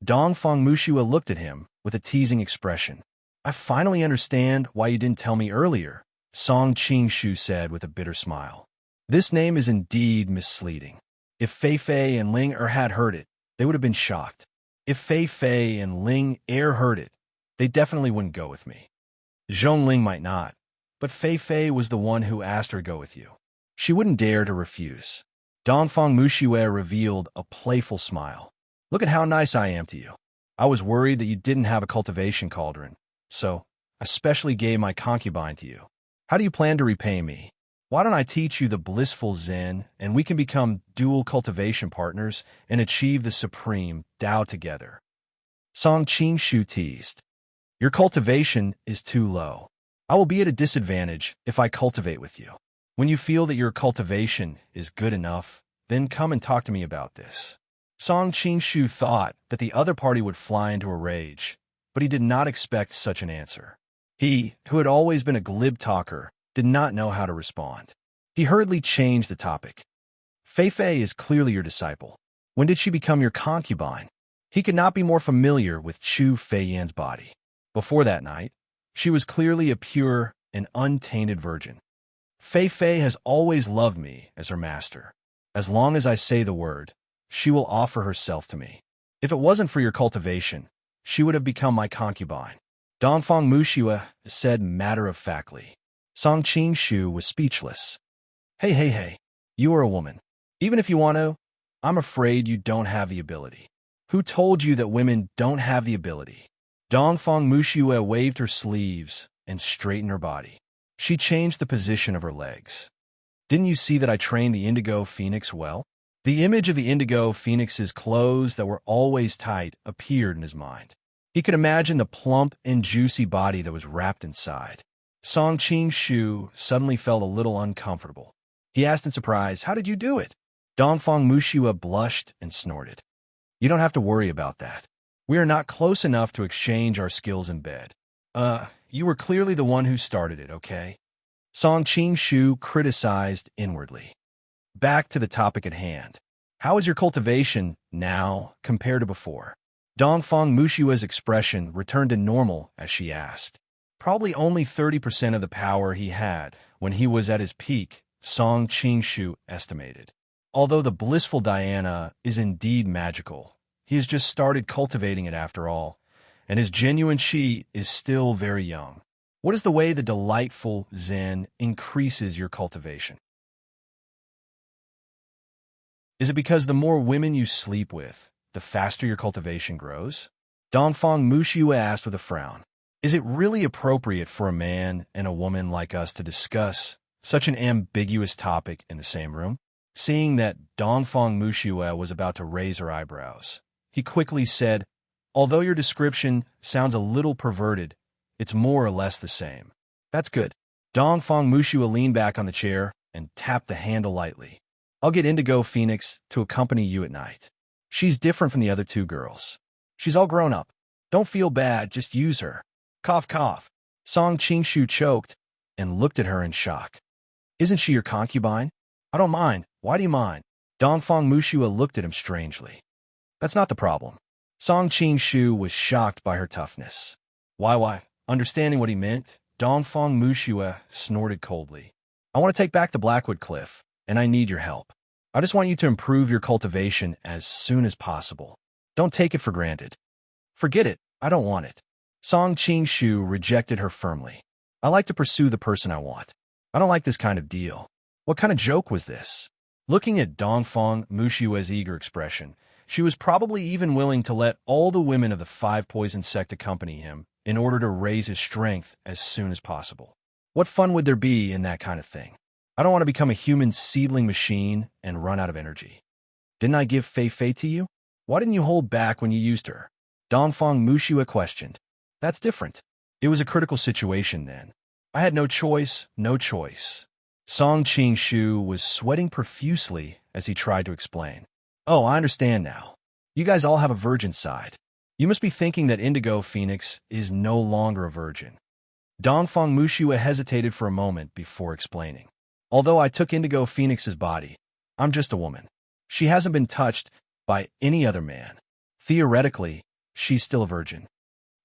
Dongfang Mushua looked at him with a teasing expression. I finally understand why you didn't tell me earlier, Song Qing-shu said with a bitter smile. This name is indeed misleading. If Fei and Ling had heard it, they would have been shocked. If Fei and Ling heard it, they definitely wouldn't go with me. Zhong Ling might not, but Fei was the one who asked her to go with you. She wouldn't dare to refuse. Dongfang Mushua revealed a playful smile. Look at how nice I am to you. I was worried that you didn't have a cultivation cauldron, so I specially gave my concubine to you. How do you plan to repay me? Why don't I teach you the blissful Zen, and we can become dual cultivation partners and achieve the supreme Tao together? Song Qing-shu teased. Your cultivation is too low. I will be at a disadvantage if I cultivate with you. When you feel that your cultivation is good enough, then come and talk to me about this. Song Qing-shu thought that the other party would fly into a rage, but he did not expect such an answer. He, who had always been a glib talker, did not know how to respond. He hurriedly changed the topic. Fei is clearly your disciple. When did she become your concubine? He could not be more familiar with Chu Fei-yin's body. Before that night, she was clearly a pure and untainted virgin. Fei has always loved me as her master. As long as I say the word, she will offer herself to me. If it wasn't for your cultivation, she would have become my concubine. Dongfang Mushua said matter-of-factly. Song Qing-shu was speechless. Hey, you are a woman. Even if you want to, I'm afraid you don't have the ability. Who told you that women don't have the ability? Dongfang Mushua waved her sleeves and straightened her body. She changed the position of her legs. Didn't you see that I trained the Indigo Phoenix well? The image of the Indigo Phoenix's clothes that were always tight appeared in his mind. He could imagine the plump and juicy body that was wrapped inside. Song Qing-shu suddenly felt a little uncomfortable. He asked in surprise, "How did you do it?" Dongfang Mushua blushed and snorted. "You don't have to worry about that. We are not close enough to exchange our skills in bed. You were clearly the one who started it, okay?" Song Qing-shu criticized inwardly. Back to the topic at hand. How is your cultivation now compared to before? Dongfang Mushua's expression returned to normal as she asked. Probably only 30% of the power he had when he was at his peak, Song Qing-shu estimated. Although the blissful Diana is indeed magical, he has just started cultivating it after all, and his genuine qi is still very young. What is the way the delightful Zen increases your cultivation? Is it because the more women you sleep with, the faster your cultivation grows? Dongfang Mushua asked with a frown. Is it really appropriate for a man and a woman like us to discuss such an ambiguous topic in the same room? Seeing that Dongfang Mushua was about to raise her eyebrows, he quickly said, "Although your description sounds a little perverted, it's more or less the same." "That's good." Dongfang Mushua leaned back on the chair and tapped the handle lightly. "I'll get Indigo Phoenix to accompany you at night. She's different from the other two girls. She's all grown up. Don't feel bad, just use her." Cough, cough. Song Qing-shu choked and looked at her in shock. "Isn't she your concubine?" "I don't mind. Why do you mind?" Dongfang Mushua looked at him strangely. "That's not the problem." Song Qing-shu was shocked by her toughness. Why? Understanding what he meant, Dongfang Mushua snorted coldly. "I want to take back the Blackwood Cliff, and I need your help. I just want you to improve your cultivation as soon as possible. Don't take it for granted." "Forget it. I don't want it." Song Qing-shu rejected her firmly. "I like to pursue the person I want. I don't like this kind of deal." What kind of joke was this? Looking at Dongfang Mushua's eager expression, she was probably even willing to let all the women of the five poison sect accompany him in order to raise his strength as soon as possible. What fun would there be in that kind of thing? I don't want to become a human seedling machine and run out of energy. Didn't I give Fei Fei to you? Why didn't you hold back when you used her? Dongfang Mushua questioned. That's different. It was a critical situation then. I had no choice. Song Qing-shu was sweating profusely as he tried to explain. "Oh, I understand now. You guys all have a virgin side. You must be thinking that Indigo Phoenix is no longer a virgin." Dongfang Mushua hesitated for a moment before explaining. "Although I took Indigo Phoenix's body, I'm just a woman. She hasn't been touched by any other man. Theoretically, she's still a virgin."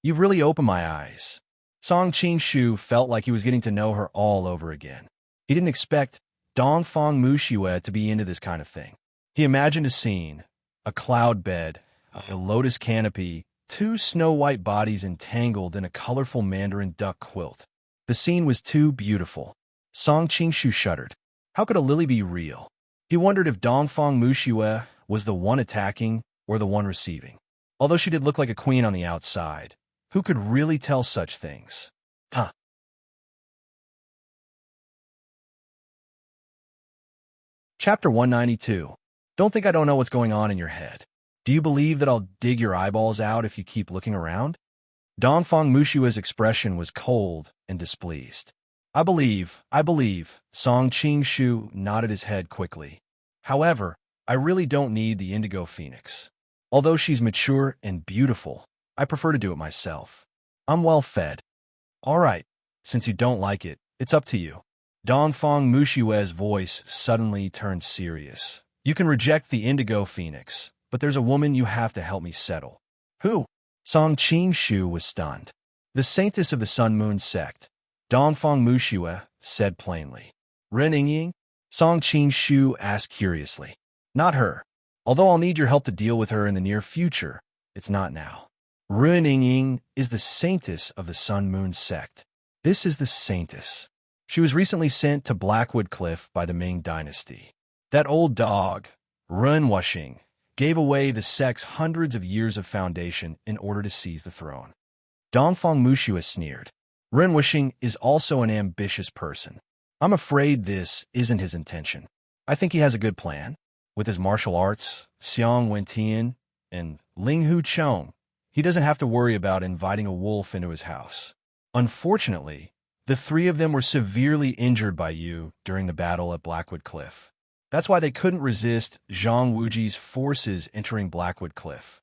"You've really opened my eyes." Song Qing-shu felt like he was getting to know her all over again. He didn't expect Dongfang Mushua to be into this kind of thing. He imagined a scene, a cloud bed, a lotus canopy, two snow-white bodies entangled in a colorful mandarin duck quilt. The scene was too beautiful. Song Qing-shu shuddered. How could a lily be real? He wondered if Dongfang Mushua was the one attacking or the one receiving. Although she did look like a queen on the outside, who could really tell such things? Chapter 192. Don't think I don't know what's going on in your head. Do you believe that I'll dig your eyeballs out if you keep looking around? Dongfang Mushua's expression was cold and displeased. I believe, Song Qing-shu nodded his head quickly. However, I really don't need the Indigo Phoenix. Although she's mature and beautiful, I prefer to do it myself. I'm well fed. All right, since you don't like it, it's up to you. Dongfang Mushua's voice suddenly turned serious. You can reject the Indigo Phoenix, but there's a woman you have to help me settle. Who? Song Qing-shu was stunned. The saintess of the Sun-Moon sect, Dongfang Mushua said plainly. Ren Yingying? Song Qing-shu asked curiously. Not her. Although I'll need your help to deal with her in the near future, it's not now. Ren Yingying is the saintess of the Sun-Moon sect. This is the saintess. She was recently sent to Blackwood Cliff by the Ming dynasty. That old dog, Ren Wuxing, gave away the sect's hundreds of years of foundation in order to seize the throne. Dongfang Mushua sneered. Ren Wuxing is also an ambitious person. I'm afraid this isn't his intention. I think he has a good plan. With his martial arts, Xiang Wentian, and Ling Hu Chong, he doesn't have to worry about inviting a wolf into his house. Unfortunately, The three of them were severely injured by you during the battle at Blackwood Cliff. That's why they couldn't resist Zhang Wuji's forces entering Blackwood Cliff.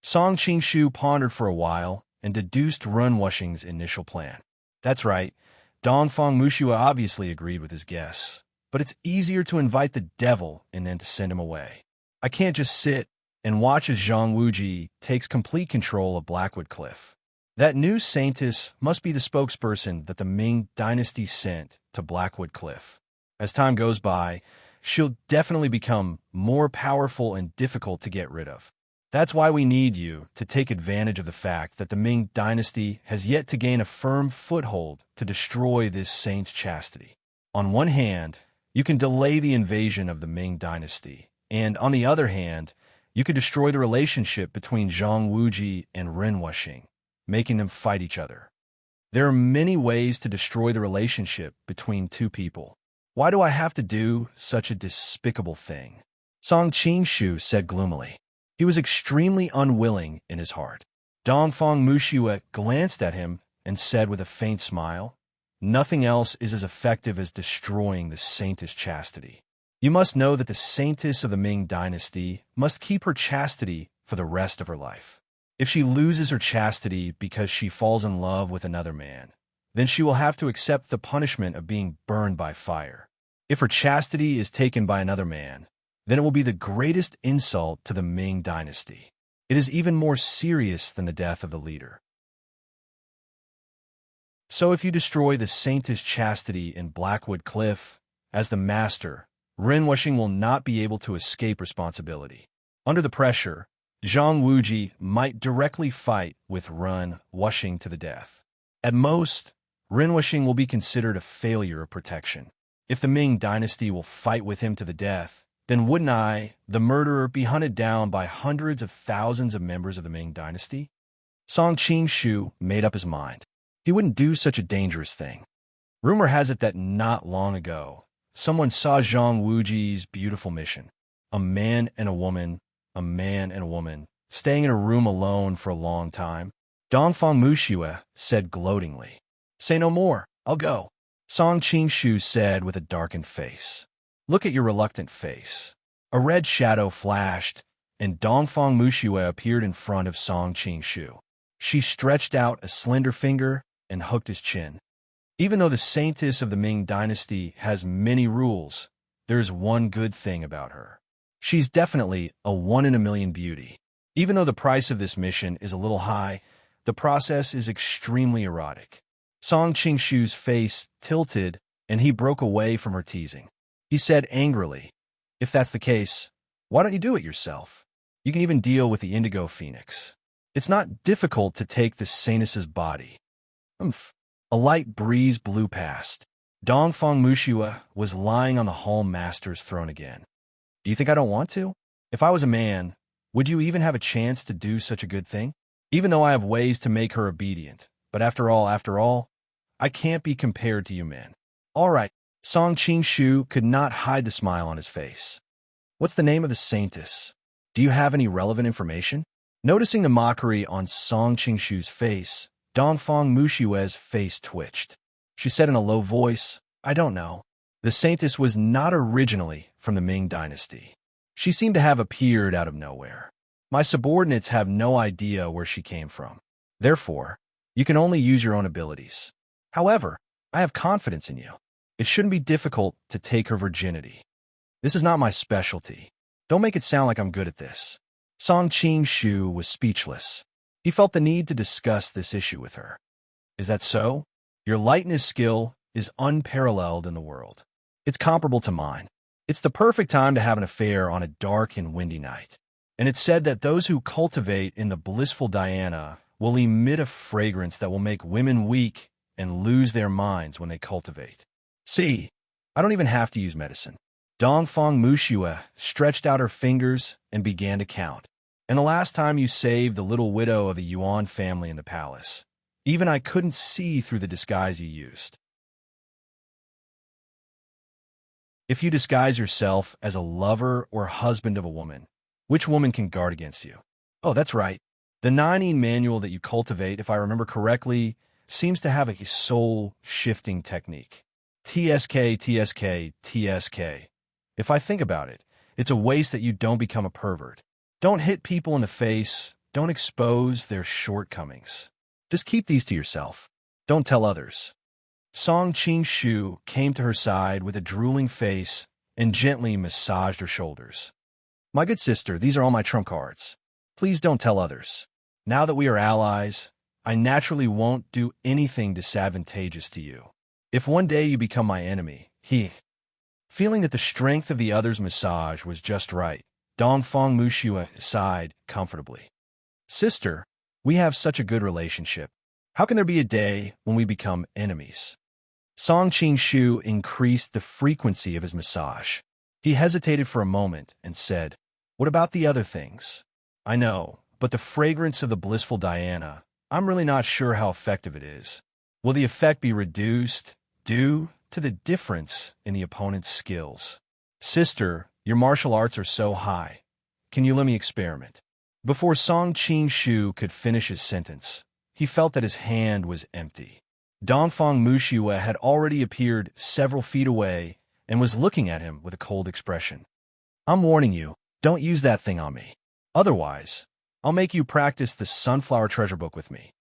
Song Qingshu pondered for a while and deduced Runwushing's initial plan. That's right, Dongfang Mushua obviously agreed with his guess, but it's easier to invite the devil and then to send him away. I can't just sit and watch as Zhang Wuji takes complete control of Blackwood Cliff. That new saintess must be the spokesperson that the Ming dynasty sent to Blackwood Cliff. As time goes by, she'll definitely become more powerful and difficult to get rid of. That's why we need you to take advantage of the fact that the Ming dynasty has yet to gain a firm foothold to destroy this saint's chastity. On one hand, you can delay the invasion of the Ming dynasty, and on the other hand, you can destroy the relationship between Zhang Wuji and Renwushing, making them fight each other. There are many ways to destroy the relationship between two people. Why do I have to do such a despicable thing? Song Qingshu said gloomily. He was extremely unwilling in his heart. Dongfang Mushua glanced at him and said with a faint smile, "Nothing else is as effective as destroying the saintess chastity. You must know that the saintess of the Ming dynasty must keep her chastity for the rest of her life. If she loses her chastity because she falls in love with another man, then she will have to accept the punishment of being burned by fire. If her chastity is taken by another man, then it will be the greatest insult to the Ming dynasty. It is even more serious than the death of the leader. So if you destroy the saintess chastity in Blackwood Cliff, as the master, Renwushing will not be able to escape responsibility. Under the pressure, Zhang Wuji might directly fight with Renwushing to the death. At most, Renwushing will be considered a failure of protection. If the Ming dynasty will fight with him to the death, then wouldn't I, the murderer, be hunted down by hundreds of thousands of members of the Ming dynasty? Song Qingshu made up his mind. He wouldn't do such a dangerous thing. Rumor has it that not long ago, someone saw Zhang Wuji's beautiful mission. A man and a woman, staying in a room alone for a long time. Dongfang Mushua said gloatingly. Say no more, I'll go. Song Qingshu said with a darkened face. Look at your reluctant face. A red shadow flashed, and Dongfang Mushua appeared in front of Song Qingshu. She stretched out a slender finger and hooked his chin. Even though the saintess of the Ming dynasty has many rules, there's one good thing about her. She's definitely a one-in-a-million beauty. Even though the price of this mission is a little high, the process is extremely erotic. Song Qingshu's face tilted, and he broke away from her teasing. He said angrily, if that's the case, why don't you do it yourself? You can even deal with the indigo phoenix. It's not difficult to take the saintess's body. A light breeze blew past. Dongfang Mushua was lying on the Hall Master's throne again. Do you think I don't want to? If I was a man, would you even have a chance to do such a good thing? Even though I have ways to make her obedient. But after all, I can't be compared to you men. All right, Song Qingshu could not hide the smile on his face. What's the name of the saintess? Do you have any relevant information? Noticing the mockery on Song Qingshu's face, Dongfang Mushua's face twitched. She said in a low voice, I don't know. The saintess was not originally from the Ming dynasty. She seemed to have appeared out of nowhere. My subordinates have no idea where she came from. Therefore, you can only use your own abilities. However, I have confidence in you. It shouldn't be difficult to take her virginity. This is not my specialty. Don't make it sound like I'm good at this. Song Qingshu was speechless. He felt the need to discuss this issue with her. Is that so? Your lightness skill is unparalleled in the world. It's comparable to mine. It's the perfect time to have an affair on a dark and windy night. And it's said that those who cultivate in the blissful Diana will emit a fragrance that will make women weak and lose their minds when they cultivate. See, I don't even have to use medicine. Dongfang Mushua stretched out her fingers and began to count. And the last time you saved the little widow of the Yuan family in the palace, even I couldn't see through the disguise you used. If you disguise yourself as a lover or husband of a woman, which woman can guard against you? Oh, that's right. The 9E manual that you cultivate, if I remember correctly, seems to have a soul-shifting technique. TSK, TSK, TSK. If I think about it, it's a waste that you don't become a pervert. Don't hit people in the face. Don't expose their shortcomings. Just keep these to yourself. Don't tell others. Song Qing-shu came to her side with a drooling face and gently massaged her shoulders. My good sister, these are all my trump cards. Please don't tell others. Now that we are allies, I naturally won't do anything disadvantageous to you. If one day you become my enemy, feeling that the strength of the other's massage was just right, Dongfang Mushua sighed comfortably. Sister, we have such a good relationship. How can there be a day when we become enemies? Song Qing-shu increased the frequency of his massage. He hesitated for a moment and said, "What about the other things? I know, but the fragrance of the blissful Diana, I'm really not sure how effective it is. Will the effect be reduced due to the difference in the opponent's skills? Sister, your martial arts are so high. Can you let me experiment?" Before Song Qing-shu could finish his sentence, he felt that his hand was empty. Dongfang Mushua had already appeared several feet away and was looking at him with a cold expression. "I'm warning you, don't use that thing on me. Otherwise, I'll make you practice the sunflower treasure book with me."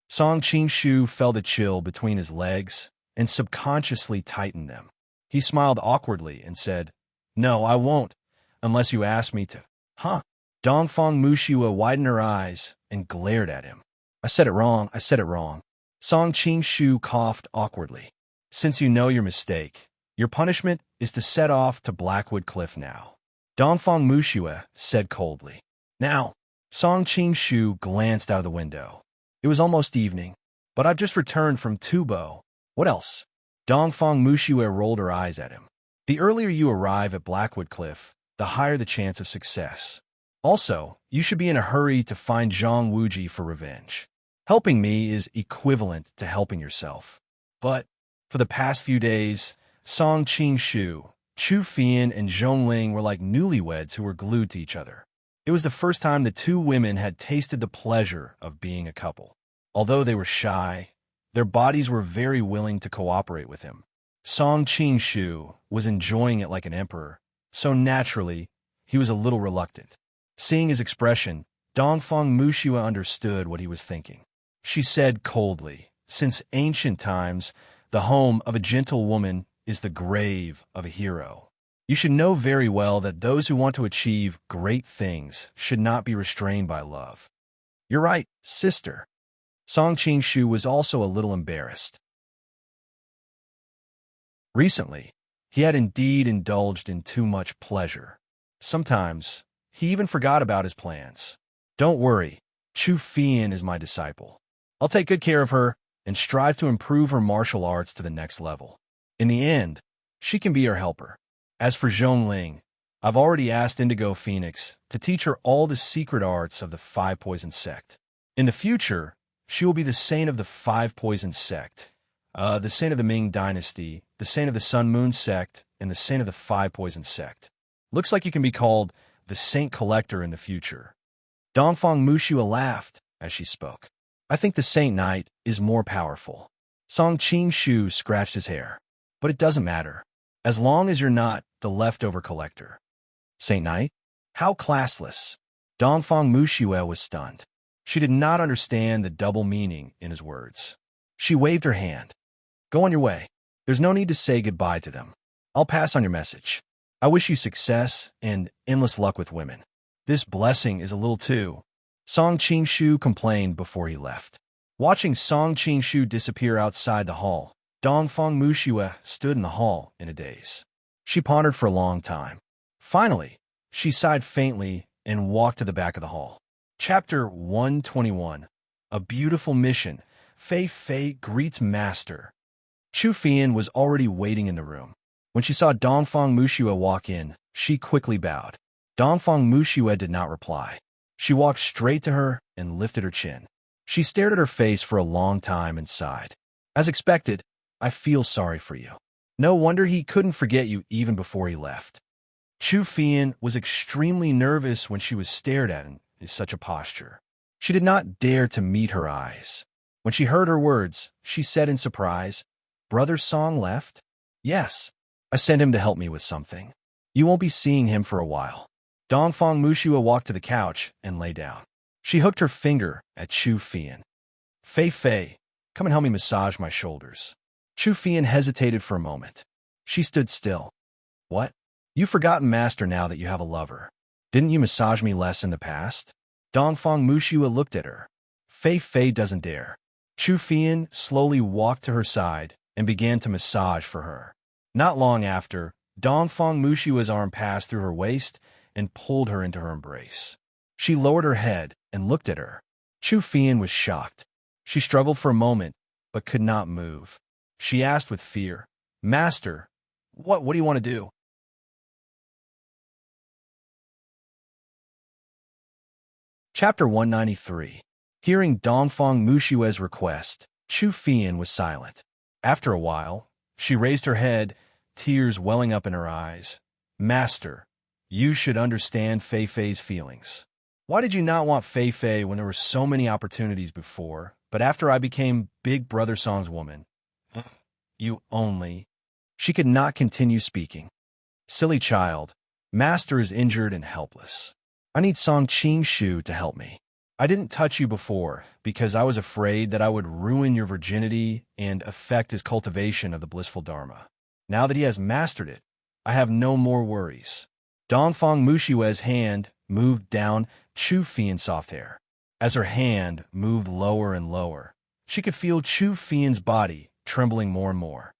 Song Qing-shu felt a chill between his legs and subconsciously tightened them. He smiled awkwardly and said, "No, I won't, unless you ask me to." Huh? Dongfang Mushua widened her eyes and glared at him. I said it wrong. Song Qing-shu coughed awkwardly. "Since you know your mistake, your punishment is to set off to Blackwood Cliff now," Dongfang Mushua said coldly. "Now," Song Qing-shu glanced out of the window. It was almost evening, but I've just returned from Tubo. What else? Dongfang Mushua rolled her eyes at him. "The earlier you arrive at Blackwood Cliff, the higher the chance of success. Also, you should be in a hurry to find Zhang Wuji for revenge. Helping me is equivalent to helping yourself." But for the past few days, Song Qing-shu, Chu Fian, and Zhongling were like newlyweds who were glued to each other. It was the first time the two women had tasted the pleasure of being a couple. Although they were shy, their bodies were very willing to cooperate with him. Song Qing-shu was enjoying it like an emperor, so naturally, he was a little reluctant. Seeing his expression, Dongfang Mushua understood what he was thinking. She said coldly, "Since ancient times, the home of a gentle woman is the grave of a hero. You should know very well that those who want to achieve great things should not be restrained by love." "You're right, sister." Song Qing-shu was also a little embarrassed. Recently, he had indeed indulged in too much pleasure. Sometimes, he even forgot about his plans. "Don't worry, Chu Fian is my disciple. I'll take good care of her and strive to improve her martial arts to the next level. In the end, she can be our helper. As for Zhongling, I've already asked Indigo Phoenix to teach her all the secret arts of the Five Poison Sect. In the future, she will be the saint of the Five Poison Sect, the saint of the Ming Dynasty, the saint of the Sun Moon Sect, and the saint of the Five Poison Sect. Looks like you can be called the Saint Collector in the future." Dongfang Mushua laughed as she spoke. "I think the Saint Knight is more powerful." Song Qing-shu scratched his hair. "But it doesn't matter, as long as you're not the leftover collector." "Saint Knight? How classless." Dongfang Mushua was stunned. She did not understand the double meaning in his words. She waved her hand. "Go on your way. There's no need to say goodbye to them. I'll pass on your message. I wish you success and endless luck with women." "This blessing is a little too," Song Qing-shu complained before he left. Watching Song Qing-shu disappear outside the hall, Dongfang Mushua stood in the hall in a daze. She pondered for a long time. Finally, she sighed faintly and walked to the back of the hall. Chapter 121. A Beautiful Mission. Fei Fei greets Master. Chu Fian was already waiting in the room. When she saw Dongfang Mushua walk in, she quickly bowed. Dongfang Mushua did not reply. She walked straight to her and lifted her chin. She stared at her face for a long time and sighed. "As expected, I feel sorry for you. No wonder he couldn't forget you even before he left." Chu Fian was extremely nervous when she was stared at in such a posture. She did not dare to meet her eyes. When she heard her words, she said in surprise, "Brother Song left?" "Yes. I sent him to help me with something. You won't be seeing him for a while." Dongfang Mushua walked to the couch and lay down. She hooked her finger at Chu Fian. "Fei Fei, come and help me massage my shoulders." Chu Fian hesitated for a moment. She stood still. "What? You've forgotten Master now that you have a lover. Didn't you massage me less in the past?" Dongfang Mushua looked at her. "Fei Fei doesn't dare." Chu Fian slowly walked to her side and began to massage for her. Not long after, Dongfang Mushua's arm passed through her waist and pulled her into her embrace. She lowered her head and looked at her. Chu Fian was shocked. She struggled for a moment, but could not move. She asked with fear, "Master, what do you want to do?" Chapter 193. Hearing Dongfang Mushua's request, Chu Fian was silent. After a while, she raised her head, tears welling up in her eyes. "Master, you should understand Fei Fei's feelings. Why did you not want Fei Fei when there were so many opportunities before, but after I became Big Brother Song's woman, you only—" She could not continue speaking. "Silly child, Master is injured and helpless. I need Song Qing Shu to help me. I didn't touch you before because I was afraid that I would ruin your virginity and affect his cultivation of the blissful Dharma. Now that he has mastered it, I have no more worries." Dongfang Mushua's hand moved down Chu Fian's soft hair. As her hand moved lower and lower, she could feel Chu Fian's body trembling more and more.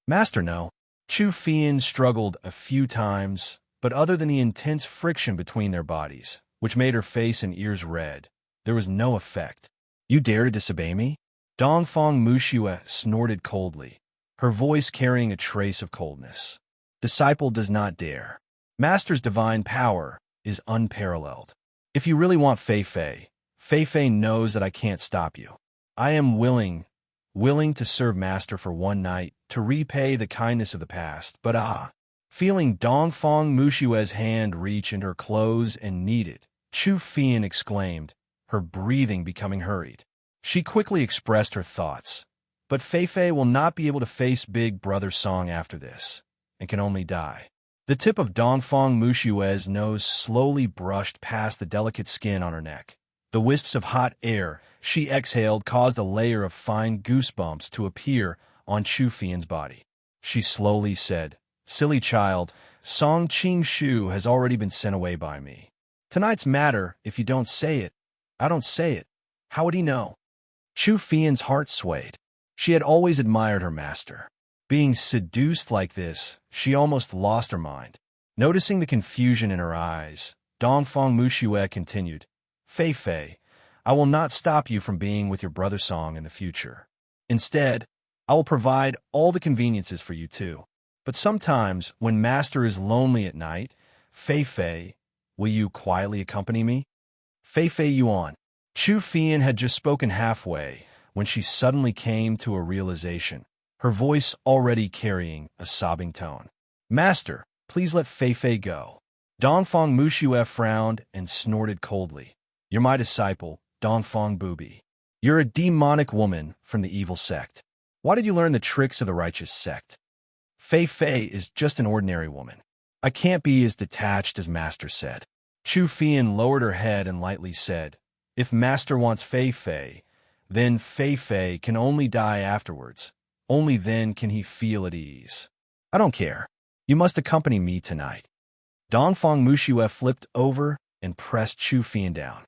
"Master, no." Chu Fian struggled a few times, but other than the intense friction between their bodies, which made her face and ears red, there was no effect. "You dare to disobey me?" Dongfang Mushua snorted coldly, her voice carrying a trace of coldness. "Disciple does not dare. Master's divine power is unparalleled. If you really want Fei Fei, Fei Fei knows that I can't stop you. I am willing to serve Master for one night to repay the kindness of the past, but Feeling Dongfang Mushua's hand reach into her clothes and knead it, Chu Fian exclaimed, her breathing becoming hurried. She quickly expressed her thoughts. "But Fei Fei will not be able to face Big Brother Song after this, and can only die." The tip of Dongfang Mushua's nose slowly brushed past the delicate skin on her neck. The wisps of hot air she exhaled caused a layer of fine goosebumps to appear on Chu Fian's body. She slowly said, "Silly child, Song Qing Shu has already been sent away by me. Tonight's matter, if you don't say it, I don't say it. How would he know?" Chu Fian's heart swayed. She had always admired her master. Being seduced like this, she almost lost her mind. Noticing the confusion in her eyes, Dongfang Mushua continued, "Fei Fei, I will not stop you from being with your brother Song in the future. Instead, I will provide all the conveniences for you too. But sometimes, when Master is lonely at night, Fei Fei, will you quietly accompany me?" "Fei Fei Yuan." Chu Fian had just spoken halfway when she suddenly came to a realization, her voice already carrying a sobbing tone. "Master, please let Fei Fei go." Dongfang Mushua frowned and snorted coldly. "You're my disciple, Dongfang Booby. You're a demonic woman from the evil sect. Why did you learn the tricks of the righteous sect? Fei Fei is just an ordinary woman. I can't be as detached as Master said." Chu Fian lowered her head and lightly said, "If Master wants Fei Fei, then Fei Fei can only die afterwards. Only then can he feel at ease. I don't care. You must accompany me tonight." Dongfang Mushua flipped over and pressed Chu Fian down.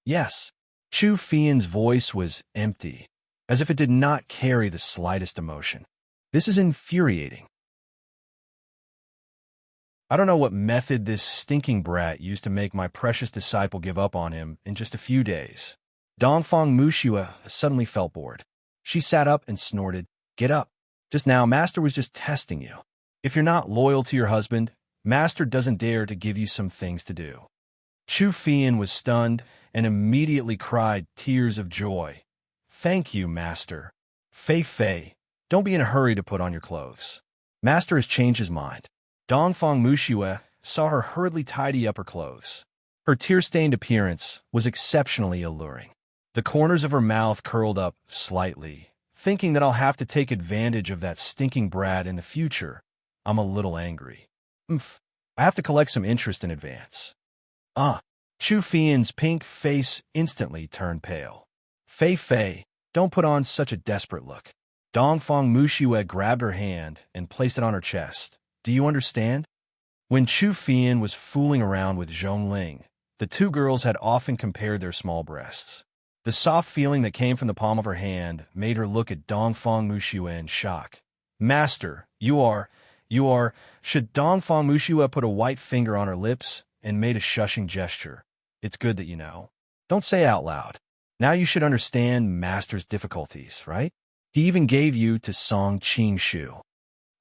"Yes." Chu Fian's voice was empty, as if it did not carry the slightest emotion. "This is infuriating. I don't know what method this stinking brat used to make my precious disciple give up on him in just a few days." Dongfang Mushua suddenly felt bored. She sat up and snorted, "Get up. Just now, Master was just testing you. If you're not loyal to your husband, Master doesn't dare to give you some things to do." Chu Fian was stunned and immediately cried tears of joy. "Thank you, Master. Fei Fei, don't be in a hurry to put on your clothes. Master has changed his mind." Dongfang Mushua saw her hurriedly tidy up her clothes. Her tear-stained appearance was exceptionally alluring. The corners of her mouth curled up slightly, thinking that I'll have to take advantage of that stinking brat in the future. I'm a little angry. Oomph. I have to collect some interest in advance. Chu Fian's pink face instantly turned pale. Fei, don't put on such a desperate look. Dongfang Muxue grabbed her hand and placed it on her chest. Do you understand? When Chu Fian was fooling around with Zhongling, the two girls had often compared their small breasts. The soft feeling that came from the palm of her hand made her look at Dongfang Muxue in shock. Master, you are... Should Dongfang Muxue put a white finger on her lips and made a shushing gesture? It's good that you know. Don't say out loud. Now you should understand Master's difficulties, right? He even gave you to Song Qingshu.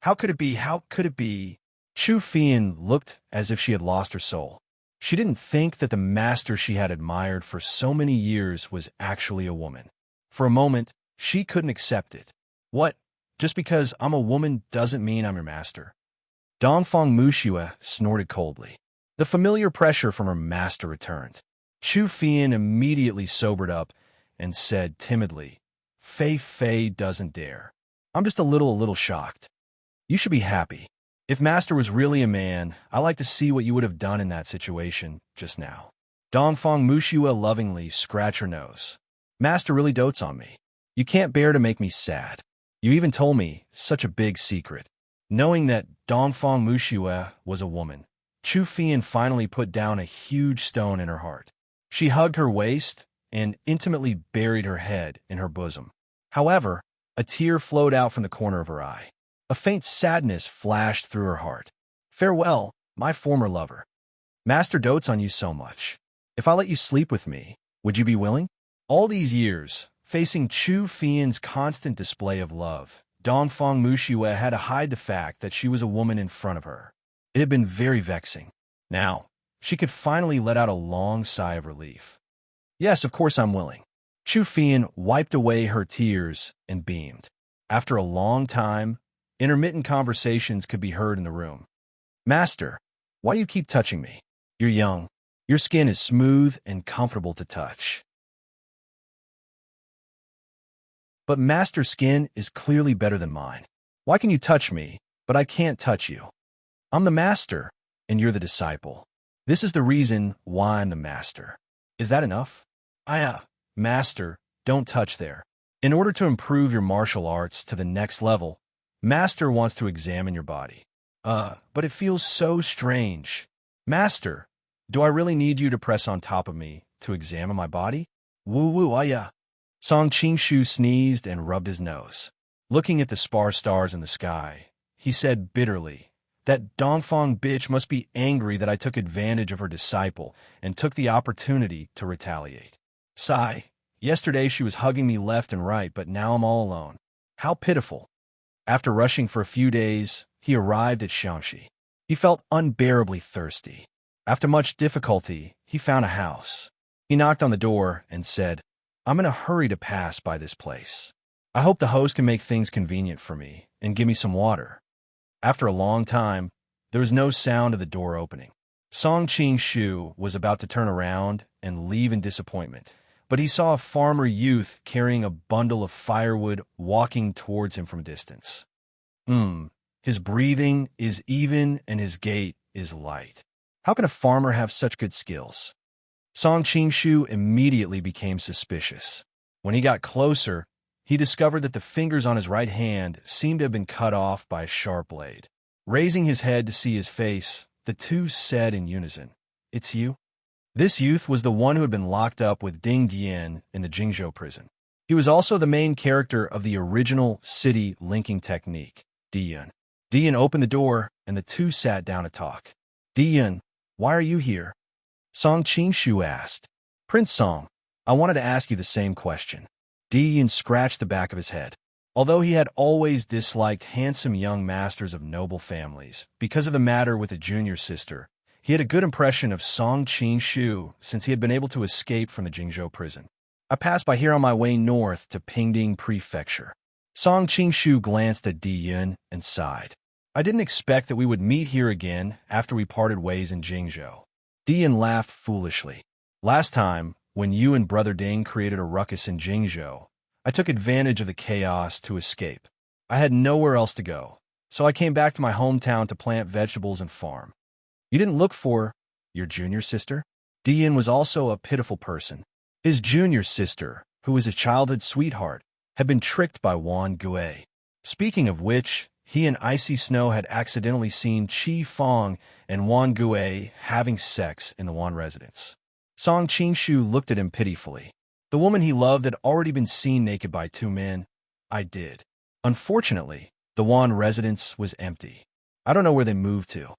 How could it be? How could it be? Chu Fian looked as if she had lost her soul. She didn't think that the master she had admired for so many years was actually a woman. For a moment, she couldn't accept it. What? Just because I'm a woman doesn't mean I'm your master. Dongfang Muxue snorted coldly. The familiar pressure from her master returned. Chu Fian immediately sobered up and said timidly, Fei doesn't dare. I'm just a little shocked. You should be happy. If Master was really a man, I'd like to see what you would have done in that situation just now. Dongfang Muxue lovingly scratched her nose. Master really dotes on me. You can't bear to make me sad. You even told me such a big secret. Knowing that Dongfang Muxue was a woman, Chu Fian finally put down a huge stone in her heart. She hugged her waist and intimately buried her head in her bosom. However, a tear flowed out from the corner of her eye. A faint sadness flashed through her heart. Farewell, my former lover. Master dotes on you so much. If I let you sleep with me, would you be willing? All these years, facing Chu Fian's constant display of love, Dongfang Muxue had to hide the fact that she was a woman in front of her. It had been very vexing. Now, she could finally let out a long sigh of relief. Yes, of course I'm willing. Chu Fian wiped away her tears and beamed. After a long time, intermittent conversations could be heard in the room. Master, why you keep touching me? You're young. Your skin is smooth and comfortable to touch. But Master's skin is clearly better than mine. Why can you touch me, but I can't touch you? I'm the master, and you're the disciple. This is the reason why I'm the master. Is that enough? Master, don't touch there. In order to improve your martial arts to the next level, Master wants to examine your body. But it feels so strange. Master, do I really need you to press on top of me to examine my body? Woo. Song Qingshu sneezed and rubbed his nose. Looking at the sparse stars in the sky, he said bitterly, that Dongfang bitch must be angry that I took advantage of her disciple and took the opportunity to retaliate. Sigh. Yesterday she was hugging me left and right, but now I'm all alone. How pitiful. After rushing for a few days, he arrived at Shaanxi. He felt unbearably thirsty. After much difficulty, he found a house. He knocked on the door and said, I'm in a hurry to pass by this place. I hope the host can make things convenient for me and give me some water. After a long time, there was no sound of the door opening. Song Qingshu was about to turn around and leave in disappointment, but he saw a farmer youth carrying a bundle of firewood walking towards him from a distance. His breathing is even and his gait is light. How can a farmer have such good skills? Song Qingshu immediately became suspicious. When he got closer, he discovered that the fingers on his right hand seemed to have been cut off by a sharp blade. Raising his head to see his face, the two said in unison, It's you? This youth was the one who had been locked up with Ding Dian in the Jingzhou prison. He was also the main character of the original city linking technique, Dian. Dian opened the door, and the two sat down to talk. Dian, why are you here? Song Qingshu asked. Prince Song, I wanted to ask you the same question. Dian scratched the back of his head. Although he had always disliked handsome young masters of noble families because of the matter with a junior sister, he had a good impression of Song Qingshu since he had been able to escape from the Jingzhou prison. I passed by here on my way north to Pingding Prefecture. Song Qingshu glanced at Dian and sighed. I didn't expect that we would meet here again after we parted ways in Jingzhou. Dian laughed foolishly. Last time, When you and Brother Ding created a ruckus in Jingzhou, I took advantage of the chaos to escape. I had nowhere else to go, so I came back to my hometown to plant vegetables and farm. You didn't look for your junior sister? Dian was also a pitiful person. His junior sister, who was his childhood sweetheart, had been tricked by Wan Gui. Speaking of which, he and Icy Snow had accidentally seen Qi Fong and Wan Gui having sex in the Wan residence. Song Qingshu looked at him pitifully. The woman he loved had already been seen naked by two men. I did. Unfortunately, the Wan residence was empty. I don't know where they moved to.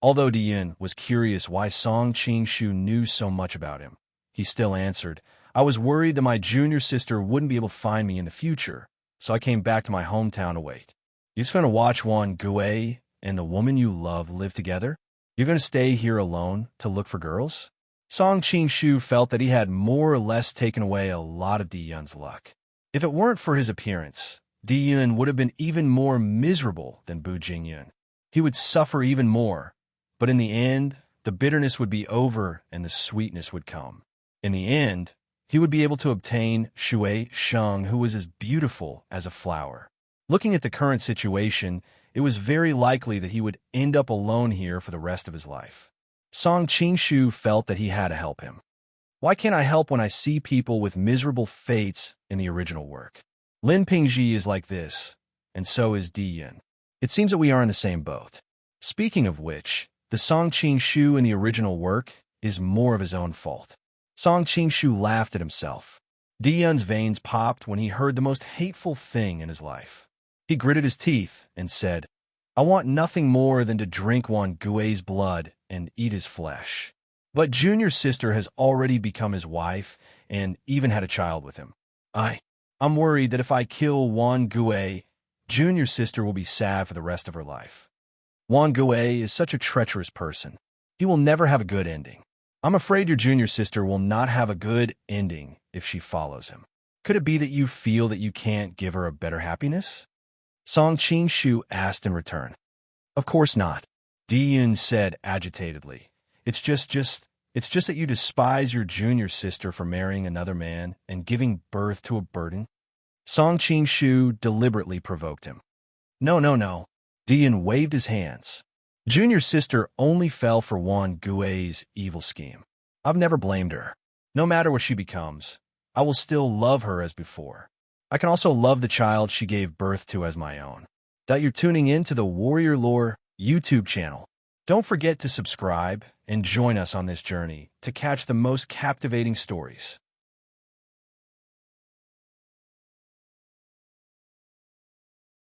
Although Dian was curious why Song Qingshu knew so much about him, he still answered, I was worried that my junior sister wouldn't be able to find me in the future, so I came back to my hometown to wait. You're just going to watch Wan Gui and the woman you love live together? You're going to stay here alone to look for girls? Song Qingshu felt that he had more or less taken away a lot of Diyun's luck. If it weren't for his appearance, Diyun would have been even more miserable than Bu Jingyun. He would suffer even more, but in the end, the bitterness would be over and the sweetness would come. In the end, he would be able to obtain Shui Sheng, who was as beautiful as a flower. Looking at the current situation, it was very likely that he would end up alone here for the rest of his life. Song Qingshu felt that he had to help him. Why can't I help when I see people with miserable fates in the original work? Lin Pingji is like this, and so is Diyun. It seems that we are in the same boat. Speaking of which, the Song Qingshu in the original work is more of his own fault. Song Qingshu laughed at himself. Diyun's veins popped when he heard the most hateful thing in his life. He gritted his teeth and said, I want nothing more than to drink Wan Gui's blood and eat his flesh. But Junior's sister has already become his wife and even had a child with him. I'm worried that if I kill Wan Gui, Junior's sister will be sad for the rest of her life. Wan Gui is such a treacherous person. He will never have a good ending. I'm afraid your junior sister will not have a good ending if she follows him. Could it be that you feel that you can't give her a better happiness? Song Qingshu asked in return. Of course not, Diyun said agitatedly. It's just that you despise your junior sister for marrying another man and giving birth to a burden. Song Qingshu deliberately provoked him. No. Diyun waved his hands. Junior's sister only fell for Wan Gui's evil scheme. I've never blamed her. No matter what she becomes, I will still love her as before. I can also love the child she gave birth to as my own. That you're tuning in to the Warrior Lore YouTube channel. Don't forget to subscribe and join us on this journey to catch the most captivating stories.